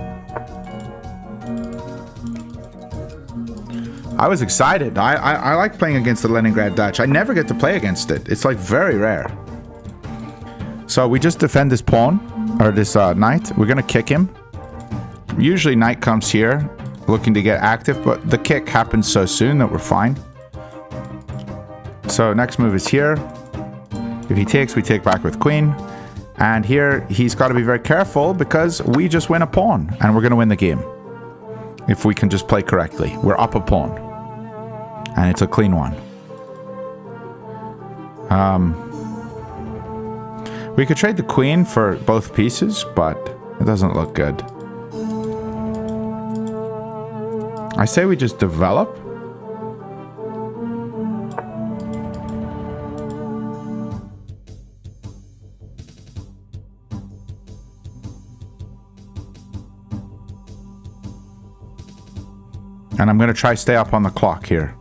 I was excited. I like playing against the Leningrad Dutch. I never get to play against it. It's like very rare. So we just defend this pawn, or this knight. We're going to kick him. Usually knight comes here looking to get active, but the kick happens so soon that we're fine. So next move is here. If he takes, we take back with queen. And here he's got to be very careful because we just win a pawn and we're going to win the game. If we can just play correctly. We're up a pawn. And it's a clean one. We could trade the queen for both pieces, but it doesn't look good. I say we just develop. And I'm going to try stay up on the clock here.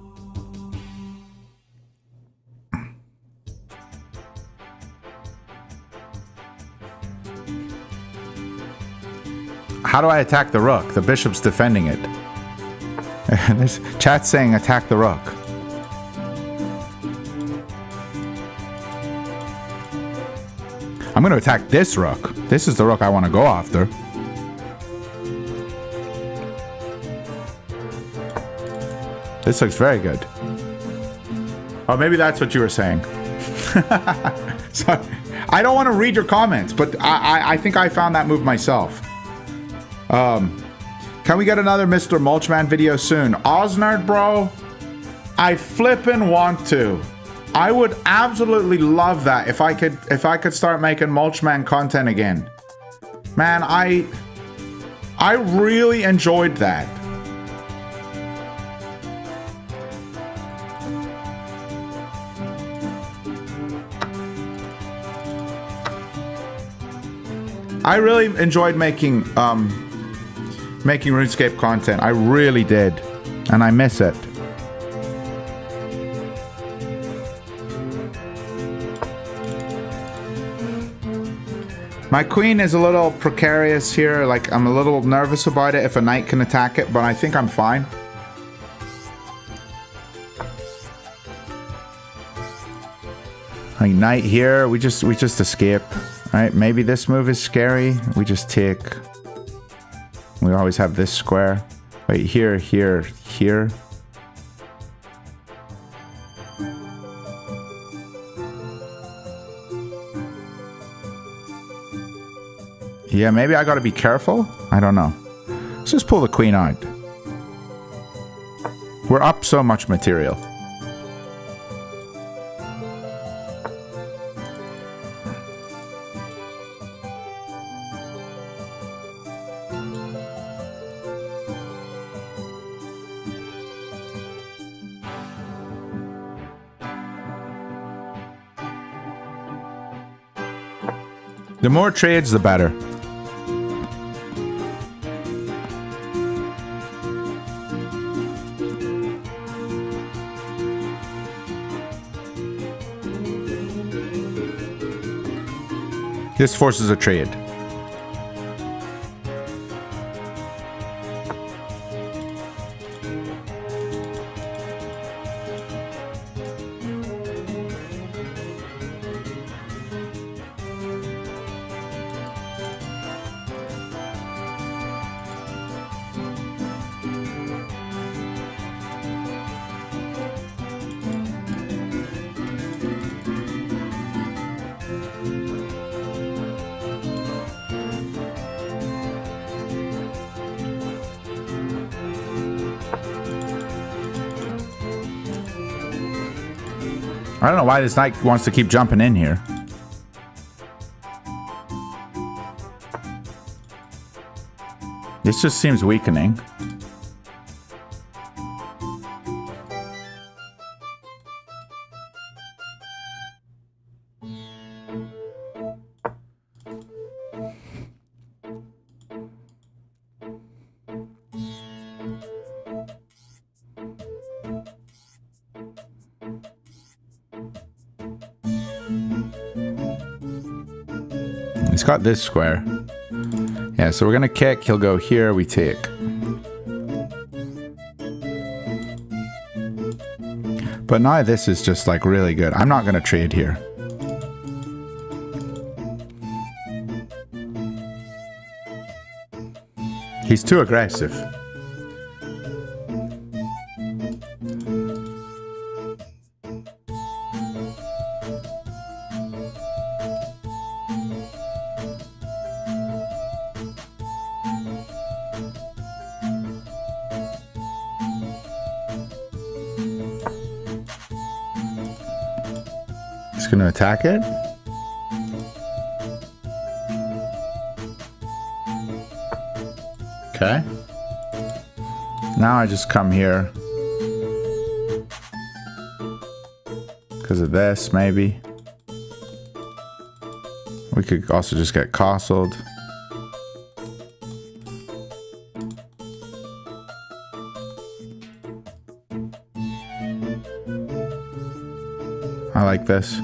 How do I attack the rook? The bishop's defending it. This chat's saying attack the rook. I'm going to attack this rook. This is the rook I want to go after. This looks very good. Oh, maybe that's what you were saying. So, I don't want to read your comments, but I think I found that move myself. Can we get another Mr. Mulchman video soon? Osnard, bro, I flippin' want to. I would absolutely love that if I could start making Mulchman content again. Man, I really enjoyed that. I really enjoyed making RuneScape content. I really did, and I miss it. My queen is a little precarious here. Like, I'm a little nervous about it if a knight can attack it, but I think I'm fine. Like, knight here, we just escape. Right, maybe this move is scary. We just take. We always have this square. Wait, here, here, here. Yeah, maybe I gotta be careful. I don't know. Let's just pull the queen out. We're up so much material. The more trades, the better. This forces a trade. I don't know why this knight wants to keep jumping in here. This just seems weakening. He's got this square. Yeah, so we're gonna kick, he'll go here, we take. But now this is just like really good. I'm not gonna trade here. He's too aggressive. Gonna attack it. Okay. Now I just come here. Because of this, maybe. We could also just get castled. I like this.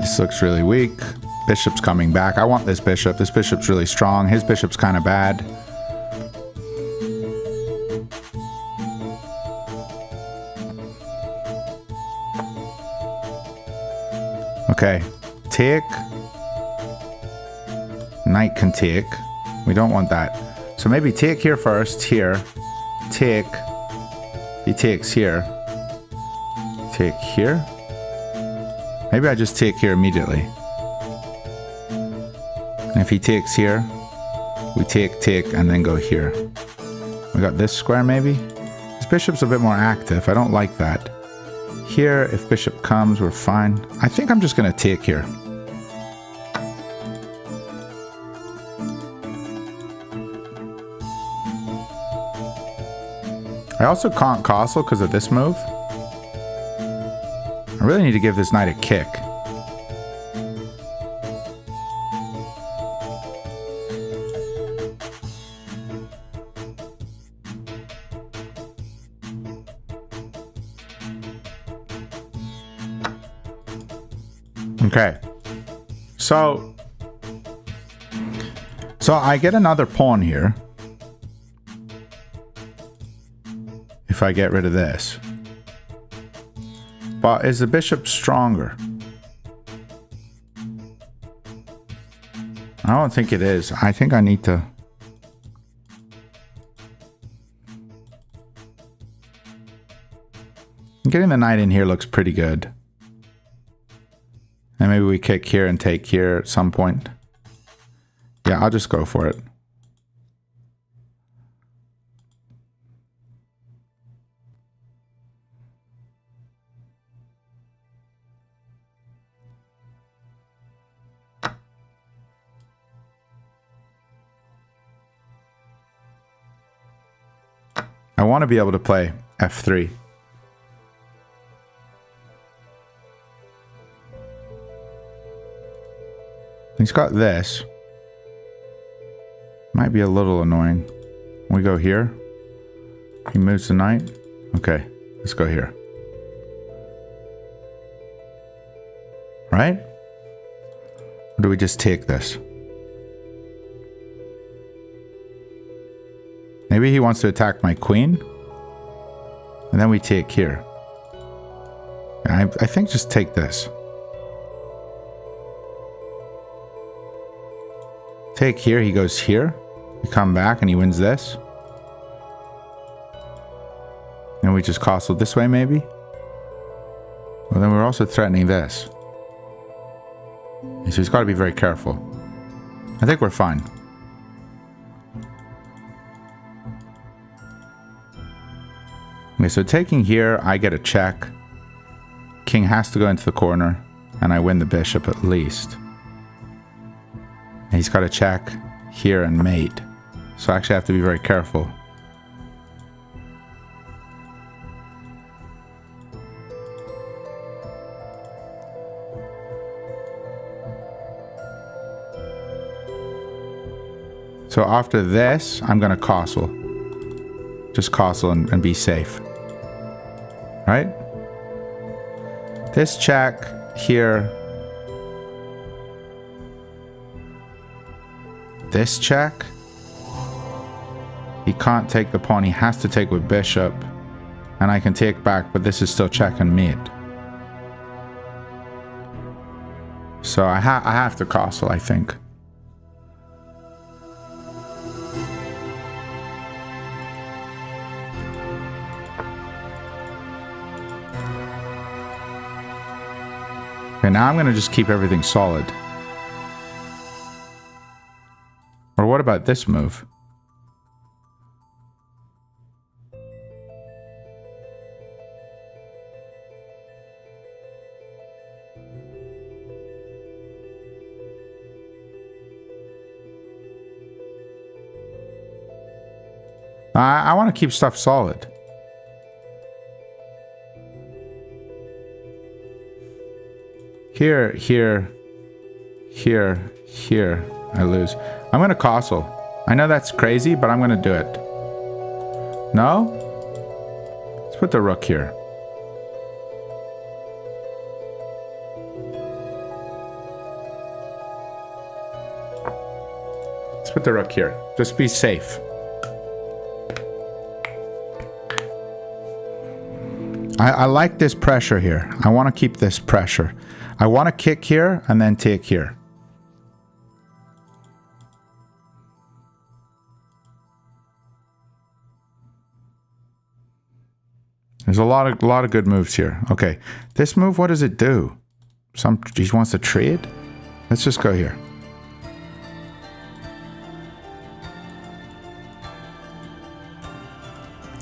This looks really weak. Bishop's coming back. I want this bishop. This bishop's really strong. His bishop's kind of bad. Okay. Take. Knight can take. We don't want that. So maybe take here first. Here. Take. He takes here. Take here. Maybe I just take here immediately. And if he takes here, we take, and then go here. We got this square maybe? This bishop's a bit more active. I don't like that. Here, if bishop comes, we're fine. I think I'm just going to take here. I also can't castle because of this move. I really need to give this knight a kick. Okay. So I get another pawn here. If I get rid of this. But is the bishop stronger? I don't think it is. I think I need to... Getting the knight in here looks pretty good. And maybe we kick here and take here at some point. Yeah, I'll just go for it. I want to be able to play f3. He's got this. Might be a little annoying. We go here. He moves the knight. Okay, let's go here. Right? Or do we just take this? Maybe he wants to attack my queen. And then we take here. I think just take this. Take here, he goes here. We come back and he wins this. And we just castle this way maybe. Well, then we're also threatening this. So he's got to be very careful. I think we're fine. Okay, so taking here, I get a check. King has to go into the corner, and I win the bishop at least. And he's got a check here and mate. So I actually have to be very careful. So after this, I'm going to castle. Just castle and be safe. Right? This check here. This check. He can't take the pawn. He has to take with bishop. And I can take back, but this is still check and mate. So I have to castle, I think. Okay, now I'm going to just keep everything solid. Or what about this move? I want to keep stuff solid. Here, here, here, here, I lose. I'm going to castle. I know that's crazy, but I'm going to do it. No? Let's put the rook here. the rook here. Just be safe. I like this pressure here. I want to keep this pressure. I want to kick here and then take here. There's a lot of good moves here. Okay, this move, what does it do? He wants to trade? Let's just go here.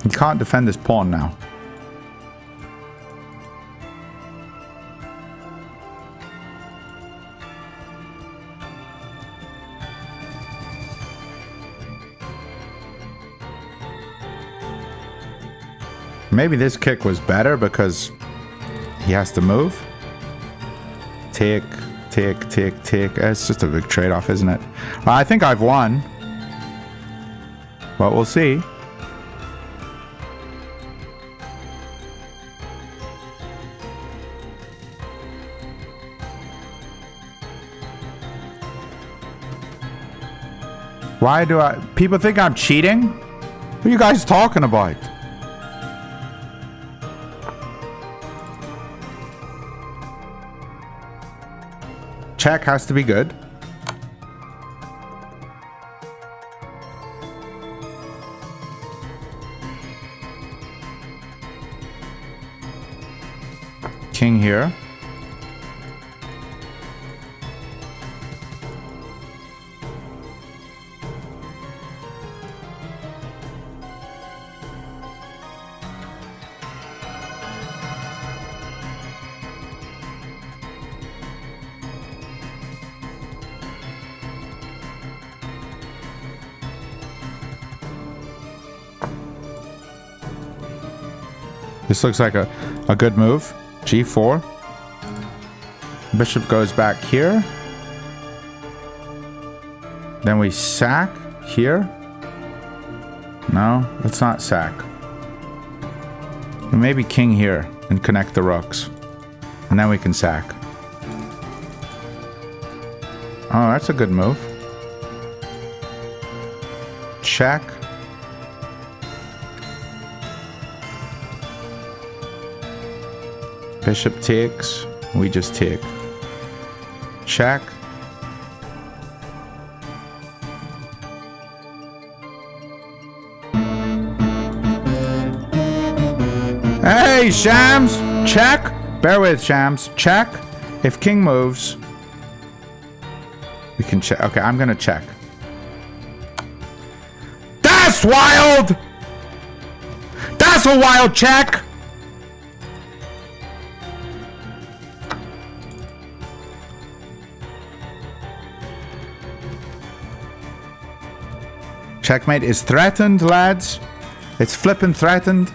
He can't defend this pawn now. Maybe this kick was better because he has to move. Take. It's just a big trade-off, isn't it? I think I've won. But we'll see. Why do people think I'm cheating? What are you guys talking about? Check has to be good. King here. This looks like a good move. G4. Bishop goes back here. Then we sack here. No, let's not sack. Maybe king here and connect the rooks. And then we can sack. Oh, that's a good move. Check. Bishop takes. We just take. Check. Hey, Shams! Check! Bear with, Shams. Check. If king moves, we can check. Okay, I'm gonna check. That's wild! That's a wild check! Checkmate is threatened, lads. It's flippin' threatened.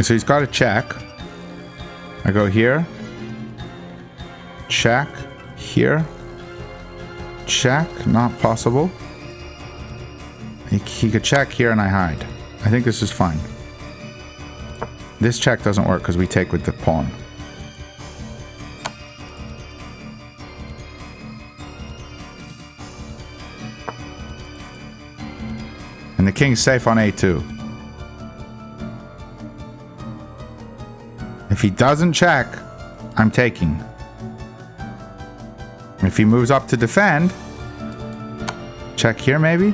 So he's got a check. I go here. Check. Here. Check. Not possible. He could check here and I hide. I think this is fine. This check doesn't work because we take with the pawn. And the king's safe on A2. If he doesn't check, I'm taking. If he moves up to defend, check here maybe?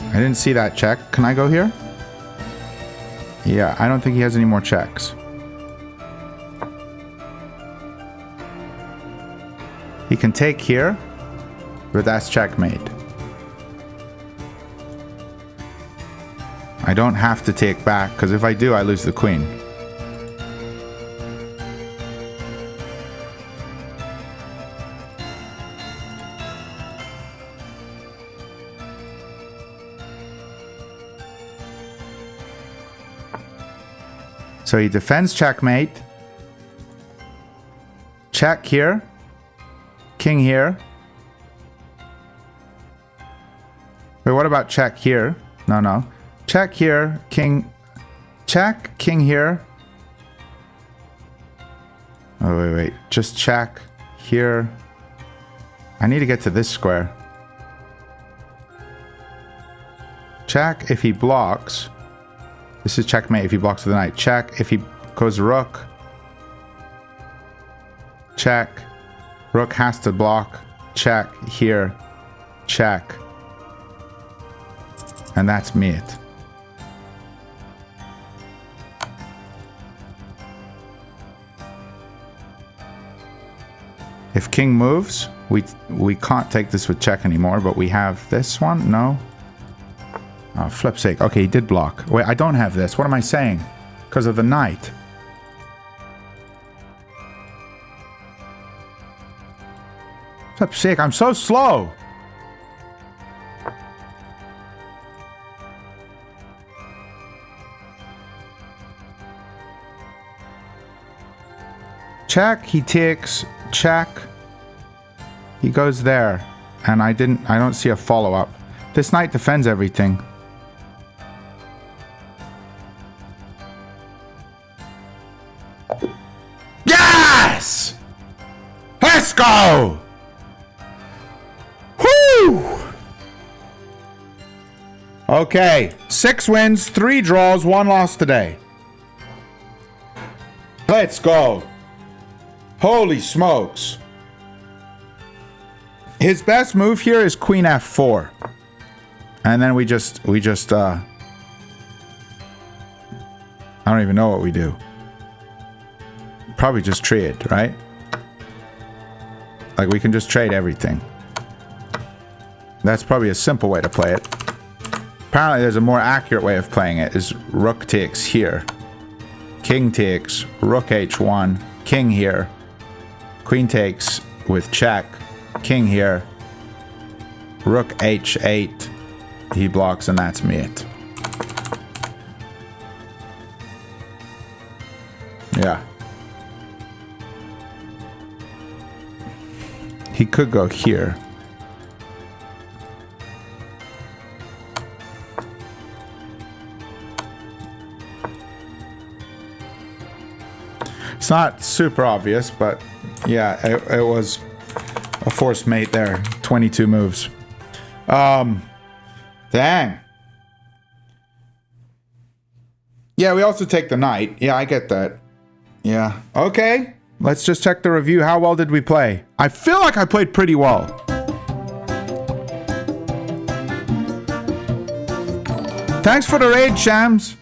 I didn't see that check. Can I go here? Yeah, I don't think he has any more checks. He can take here, but that's checkmate. I don't have to take back, because if I do, I lose the queen. So he defends checkmate. Check here. King here. Wait, what about check here? No, no. Check here. King. Check. King here. Oh, wait, wait. Just check here. I need to get to this square. Check if he blocks. This is checkmate if he blocks with the knight. Check if he goes rook. Check. Rook has to block. Check here. Check. And that's mate. If king moves, we can't take this with check anymore, but we have this one. No. Oh, flip's sake. Okay, he did block. Wait, I don't have this. What am I saying? Because of the knight. Flip's sake, I'm so slow. Check, he takes, check. He goes there. And I don't see a follow-up. This knight defends everything. Yes! Let's go! Woo! Okay, 6 wins, 3 draws, 1 loss today. Let's go. Holy smokes. His best move here is queen f4. And then we just I don't even know what we do. Probably just trade, right? Like we can just trade everything. That's probably a simple way to play it. Apparently there's a more accurate way of playing it, is rook takes here. King takes, rook h1, king here. Queen takes with check, king here. Rook h8. He blocks and that's mate. Yeah. He could go here. It's not super obvious, but yeah, it was a forced mate there. 22 moves. Dang. Yeah, we also take the knight. Yeah, I get that. Yeah. Okay. Let's just check the review. How well did we play? I feel like I played pretty well. Thanks for the raid, Shams.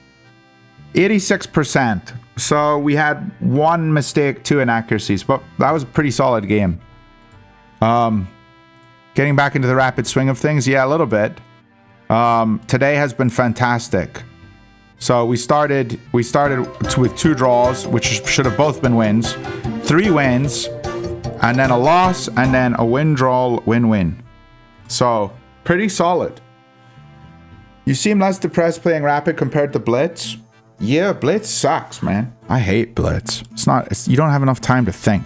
86%. So we had 1 mistake, 2 inaccuracies, but that was a pretty solid game. Getting back into the rapid swing of things, yeah, a little bit. Today has been fantastic. So we started with 2 draws, which should have both been wins, 3 wins, and then a loss, and then a win, draw, win. So pretty solid. You seem less depressed playing rapid compared to blitz. Yeah, blitz sucks, man. I hate blitz. You don't have enough time to think.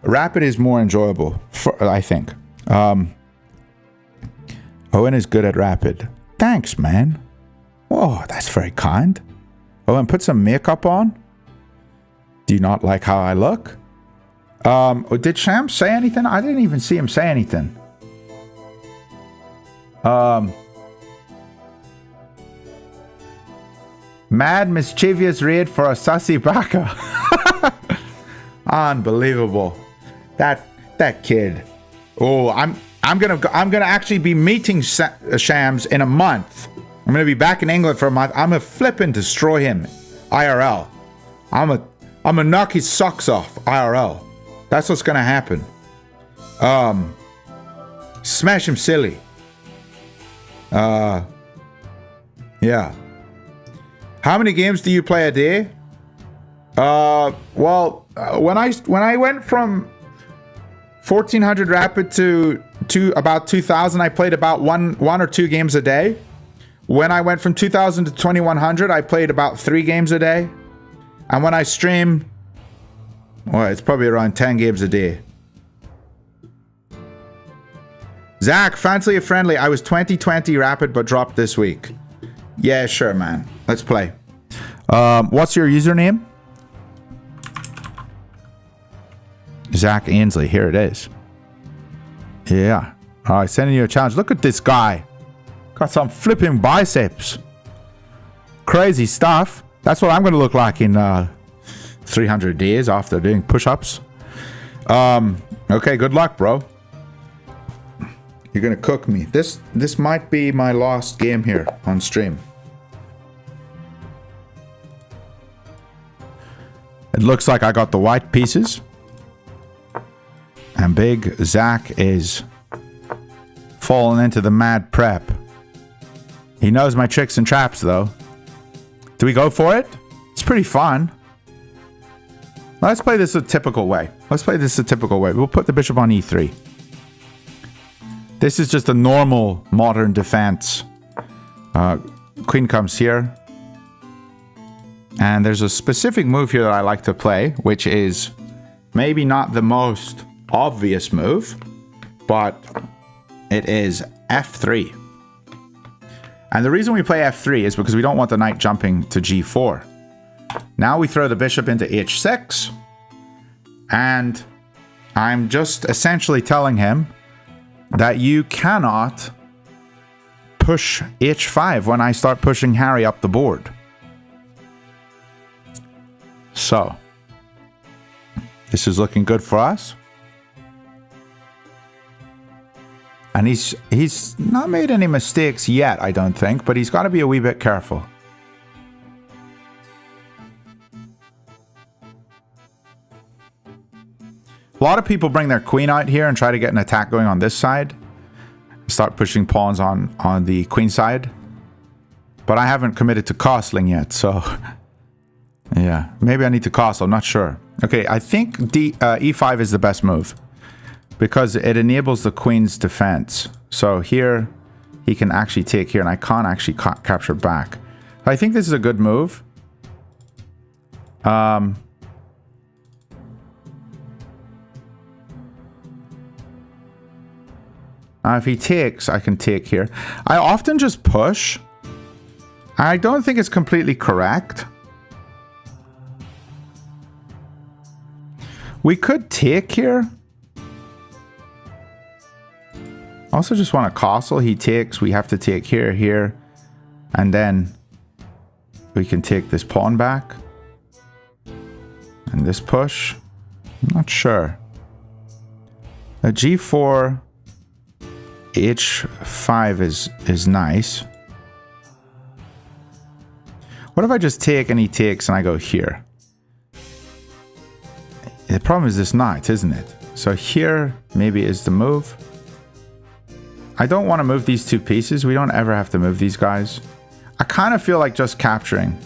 Rapid is more enjoyable, I think. Owen is good at rapid. Thanks, man. Oh, that's very kind. Owen, put some makeup on. Do you not like how I look? Did Sham say anything? I didn't even see him say anything. Mad mischievous raid for a sussy baka. Unbelievable. That kid. Oh, I'm gonna actually be meeting Shams in a month. I'm gonna be back in England for a month. I'm gonna flip and destroy him, IRL. I'm gonna knock his socks off, IRL. That's what's gonna happen. Smash him silly. Yeah. How many games do you play a day? Well, when I went from 1400 rapid to about 2000, I played about one or two games a day. When I went from 2000 to 2100, I played about 3 games a day. And when I stream, well, it's probably around 10 games a day. Zach, fancy a friendly. I was 2020 rapid but dropped this week. Yeah, sure, man. Let's play. What's your username? Zach Ainsley. Here it is. Yeah. All right, sending you a challenge. Look at this guy. Got some flipping biceps. Crazy stuff. That's what I'm going to look like in 300 days after doing push-ups. Okay, good luck, bro. You're going to cook me. This might be my last game here on stream. It looks like I got the white pieces. And big Zach is falling into the mad prep. He knows my tricks and traps, though. Do we go for it? It's pretty fun. Let's play this a typical way. We'll put the bishop on e3. This is just a normal modern defense. Queen comes here. And there's a specific move here that I like to play, which is maybe not the most obvious move, but it is f3. And the reason we play f3 is because we don't want the knight jumping to g4. Now we throw the bishop into h6. And I'm just essentially telling him that you cannot push h5 when I start pushing Harry up the board. So, this is looking good for us. And he's not made any mistakes yet, I don't think, but he's got to be a wee bit careful. A lot of people bring their queen out here and try to get an attack going on this side. Start pushing pawns on the queen side. But I haven't committed to castling yet, so... yeah, maybe I need to castle, I'm not sure. Okay, I think e5 is the best move. Because it enables the queen's defense. So here, he can actually take here, and I can't actually capture back. I think this is a good move. If he takes, I can take here. I often just push. I don't think it's completely correct. We could take here. Also just want to castle. He takes. We have to take here, here. And then we can take this pawn back. And this push. I'm not sure. A g4... h5 is nice. What if I just take and he takes and I go here? The problem is this knight, isn't it? So here maybe is the move. I don't want to move these two pieces. We don't ever have to move these guys. I kind of feel like just capturing.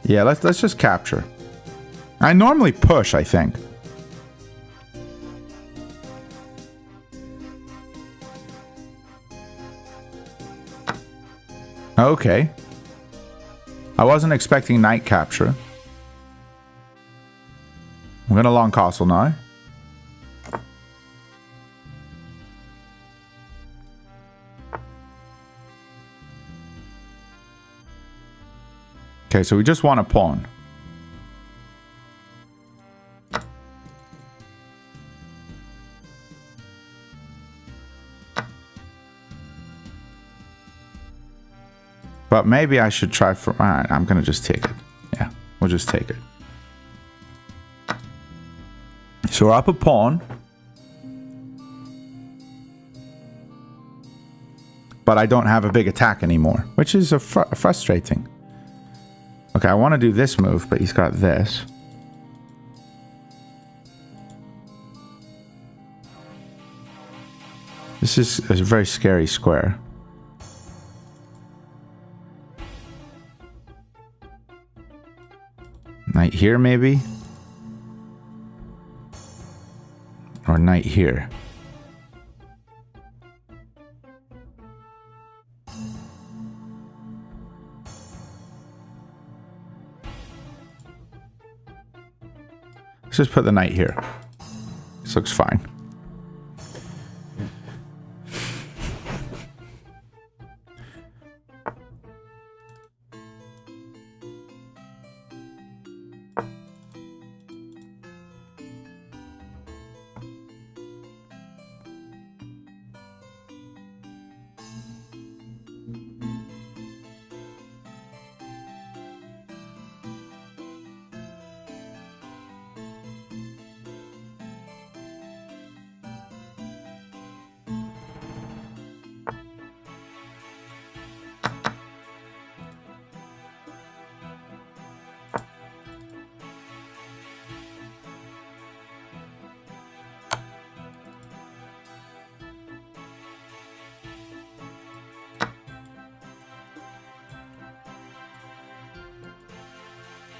Yeah, let's just capture. I normally push, I think. Okay. I wasn't expecting knight capture. I'm gonna long castle now. Okay, so we just want a pawn. But maybe I should try for... Alright, I'm going to just take it. Yeah, we'll just take it. So we're up a pawn. But I don't have a big attack anymore, which is frustrating. Okay, I want to do this move, but he's got this. This is a very scary square. Knight here, maybe? Or knight here. Let's just put the knight here. This looks fine.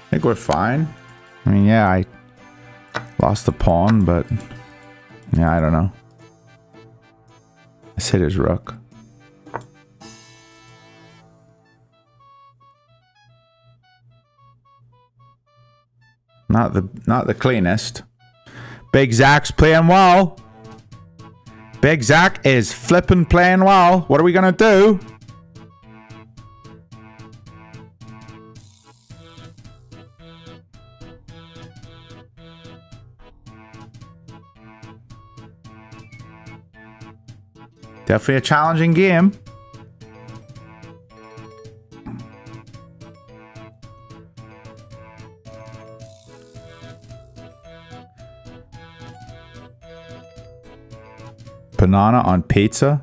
I think we're fine. I mean, yeah, I lost the pawn, but yeah, I don't know. Let's hit his rook. Not the cleanest. Big Zach's playing well. Big Zach is flipping playing well. What are we gonna do? Definitely a challenging game. Banana on pizza?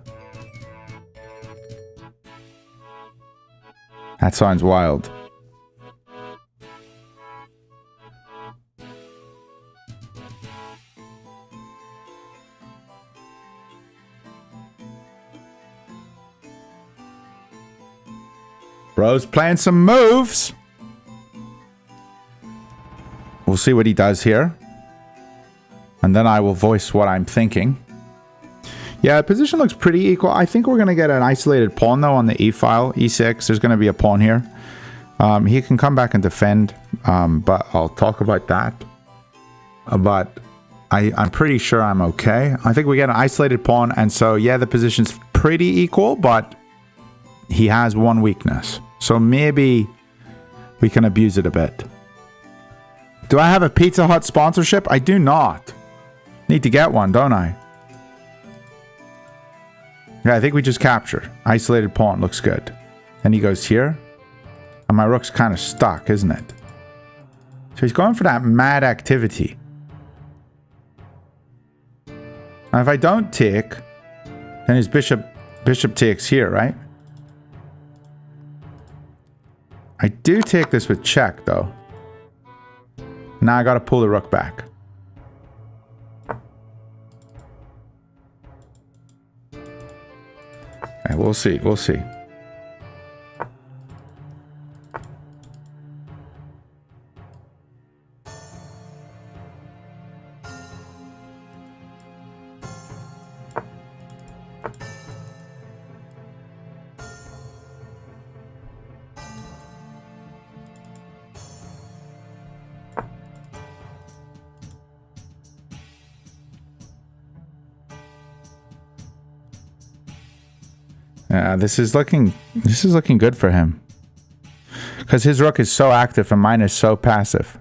That sounds wild. Bro's playing some moves. We'll see what he does here. And then I will voice what I'm thinking. Yeah, the position looks pretty equal. I think we're going to get an isolated pawn, though, on the e-file. e6, there's going to be a pawn here. He can come back and defend, but I'll talk about that. But I'm pretty sure I'm okay. I think we get an isolated pawn, and so, yeah, the position's pretty equal, but he has one weakness. So maybe we can abuse it a bit. Do I have a Pizza Hut sponsorship? I do not. Need to get one, don't I? Yeah, I think we just capture. Isolated pawn looks good. Then he goes here. And my rook's kind of stuck, isn't it? So he's going for that mad activity. Now if I don't take, then his bishop takes here, right? I do take this with check, though. Now I gotta pull the rook back. Okay, we'll see, we'll see. Yeah, this is looking good for him. Because his rook is so active and mine is so passive.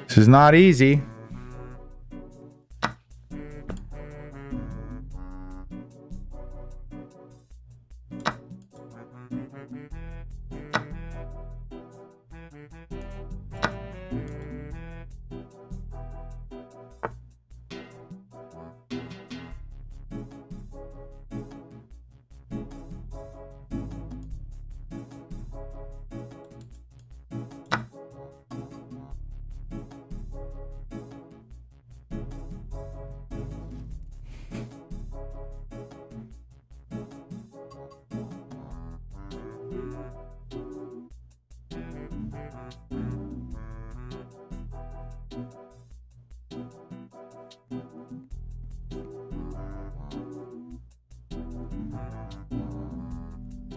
This is not easy.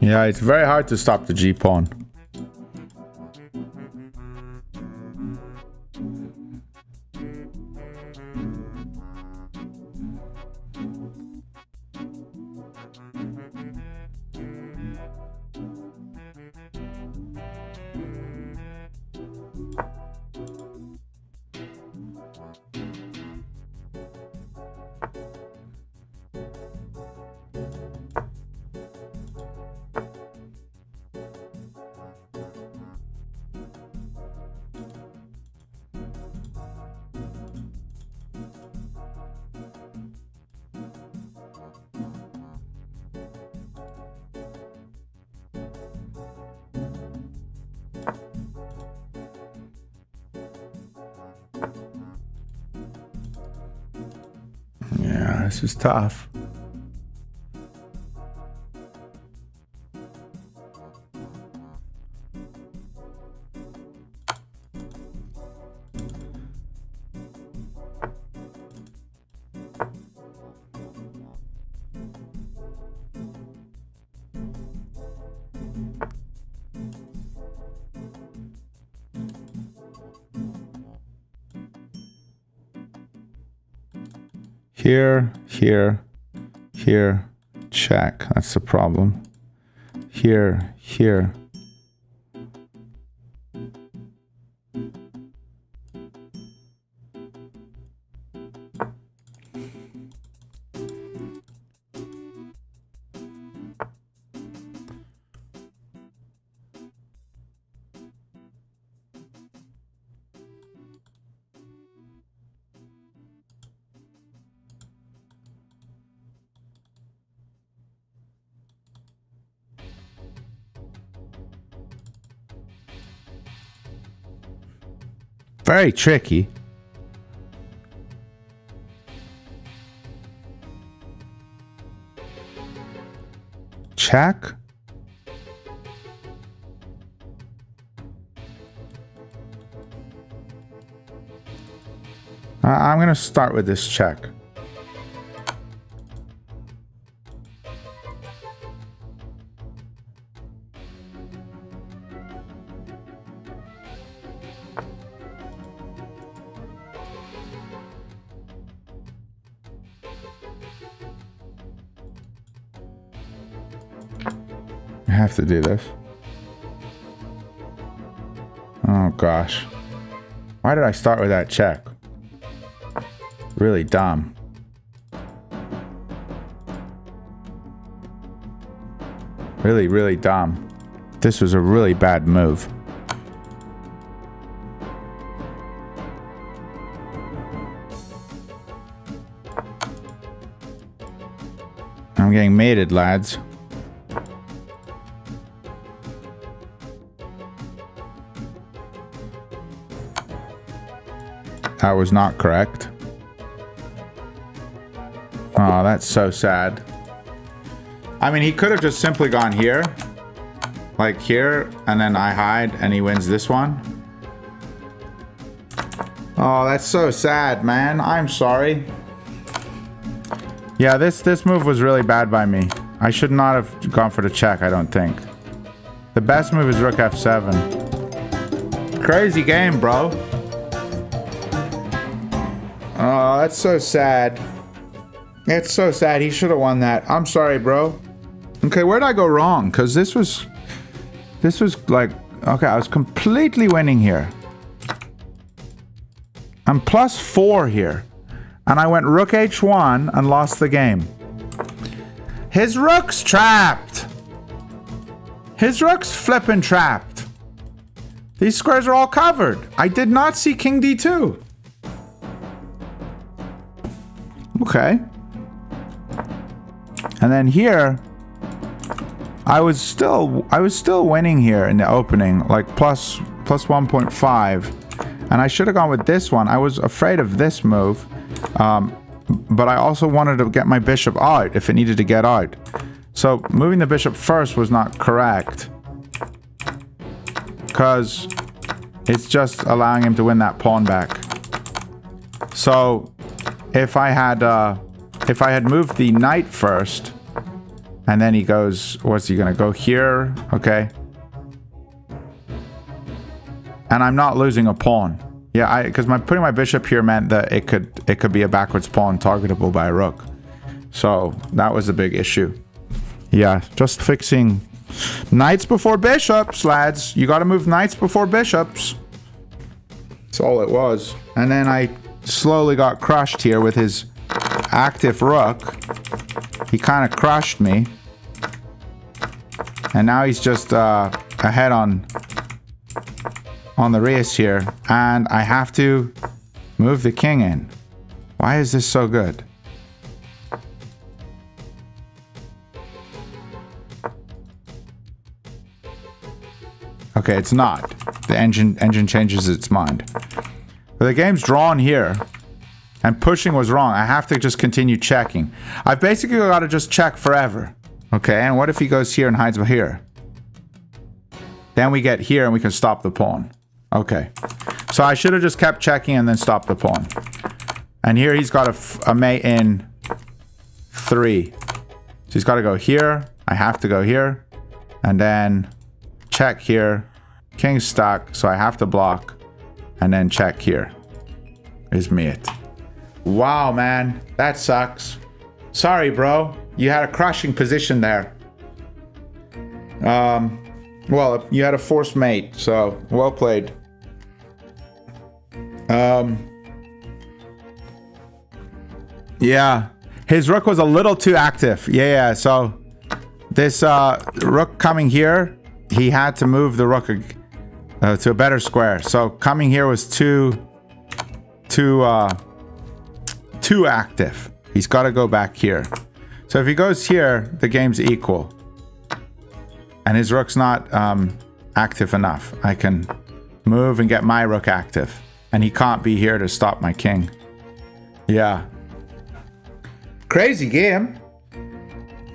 Yeah, it's very hard to stop the G-pawn. Yeah, this is tough. Here, here, here, check. That's the problem. Here, here. Very tricky. Check. I'm going to start with this check. I have to do this. Oh gosh. Why did I start with that check? Really dumb. Really, really dumb. This was a really bad move. I'm getting mated, lads. That was not correct. Oh, that's so sad. I mean, he could have just simply gone here. Like here, and then I hide, and he wins this one. Oh, that's so sad, man. I'm sorry. Yeah, this move was really bad by me. I should not have gone for the check, I don't think. The best move is rook f7. Crazy game, bro. Oh, that's so sad. It's so sad. He should have won that. I'm sorry, bro. Okay, where'd I go wrong? Because this was like, okay, I was completely winning here. I'm +4 here. And I went rook h1 and lost the game. His rook's trapped. His rook's flipping trapped. These squares are all covered. I did not see king d2. Okay. And then here, I was still winning here in the opening, like plus 1.5, and I should have gone with this one. I was afraid of this move, but I also wanted to get my bishop out if it needed to get out. So moving the bishop first was not correct, because it's just allowing him to win that pawn back. So if I had moved the knight first, And then he goes, what's he gonna go here? Okay. And I'm not losing a pawn. Yeah, because putting my bishop here meant that it could be a backwards pawn targetable by a rook. So that was a big issue. Yeah, just fixing knights before bishops, lads. You gotta move knights before bishops. That's all it was. And then I slowly got crushed here with his active rook. He kind of crushed me. And now he's just ahead on the race here. And I have to move the king in. Why is this so good? Okay, it's not. The engine changes its mind. But the game's drawn here. And pushing was wrong. I have to just continue checking. I've basically got to just check forever. Okay, and what if he goes here and hides here? Then we get here and we can stop the pawn. Okay. So I should have just kept checking and then stopped the pawn. And here he's got a mate in 3. So he's got to go here. I have to go here. And then check here. King's stuck, so I have to block. And then check here. Is mate. Wow, man. That sucks. Sorry, bro. You had a crushing position there. Well, you had a forced mate, so well played. Yeah. His rook was a little too active. Yeah, so this rook coming here, he had to move the rook to a better square. So coming here was too active. He's got to go back here. So if he goes here, the game's equal. And his rook's not active enough. I can move and get my rook active. And he can't be here to stop my king. Yeah. Crazy game.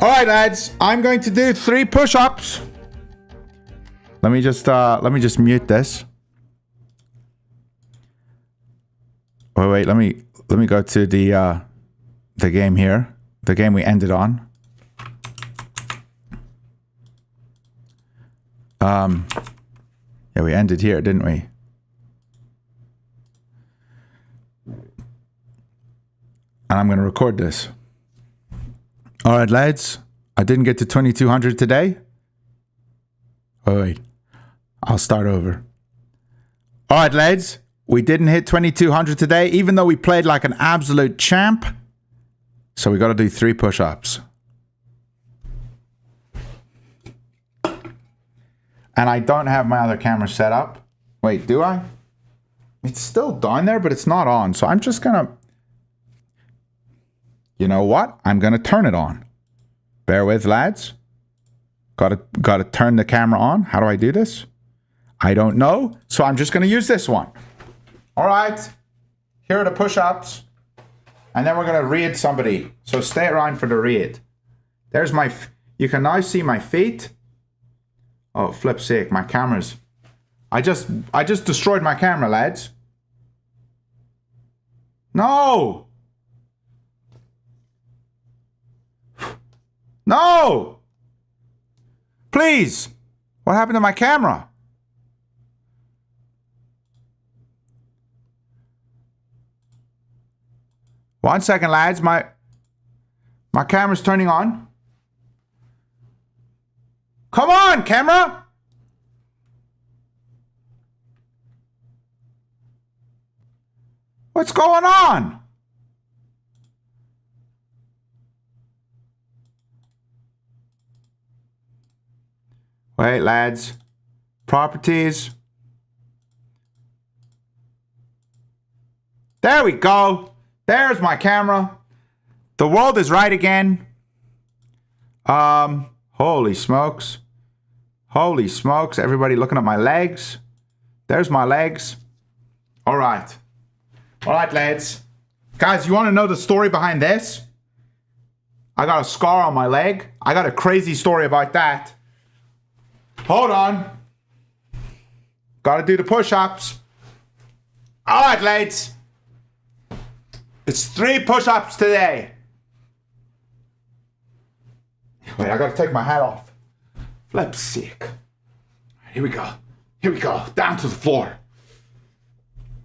Alright, lads. I'm going to do 3 push-ups. Let me just mute this. Wait, let me go to the game here. The game we ended on. Yeah, we ended here, didn't we? And I'm going to record this. All right, lads. I didn't get to 2200 today. Oh, wait. I'll start over. All right, lads. We didn't hit 2200 today, even though we played like an absolute champ. So we got to do 3 push-ups. And I don't have my other camera set up. Wait, do I? It's still down there, but it's not on. So I'm just going to... You know what? I'm going to turn it on. Bear with, lads. Got to turn the camera on. How do I do this? I don't know. So I'm just going to use this one. All right. Here are the push-ups. And then we're going to read somebody. So stay around for the read. There's my... You can now see my feet. Oh, flip's sake. My camera's... I just destroyed my camera, lads. No! No! Please! What happened to my camera? One second, lads. My camera's turning on. Come on, camera! What's going on? Wait, lads. Properties. There we go. There's my camera. The world is right again. Holy smokes. Holy smokes. Everybody looking at my legs. There's my legs. All right. All right, lads. Guys, you want to know the story behind this? I got a scar on my leg. I got a crazy story about that. Hold on. Gotta do the push-ups. All right, lads. It's 3 push-ups today. Wait, I gotta take my hat off. Flip sick. Here we go. Here we go. Down to the floor.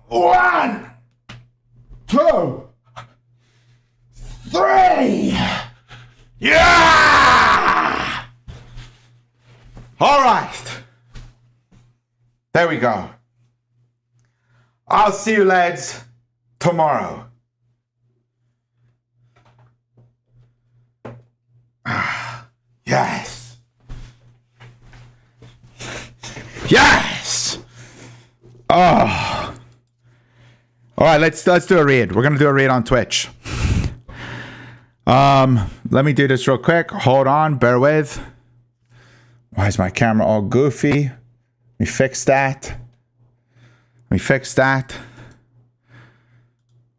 1, 2, 3. Yeah! All right. There we go. I'll see you lads tomorrow. Yes. Yes. Oh. All right, let's do a raid. We're gonna do a raid on Twitch. Let me do this real quick. Hold on, bear with. Why is my camera all goofy? Let me fix that. Let me fix that.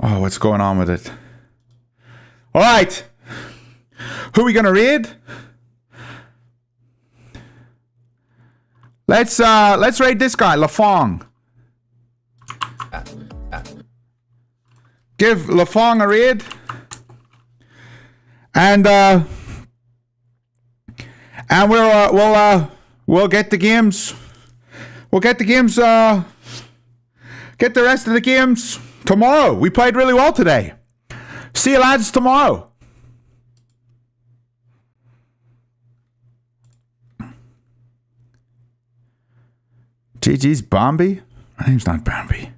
Oh, what's going on with it? All right. Who are we gonna raid? Let's raid this guy, LaFong. Give LaFong a raid. And we'll get the games. We'll get the games. Get the rest of the games tomorrow. We played really well today. See you lads tomorrow. GG's Bombi? My name's not Bombi.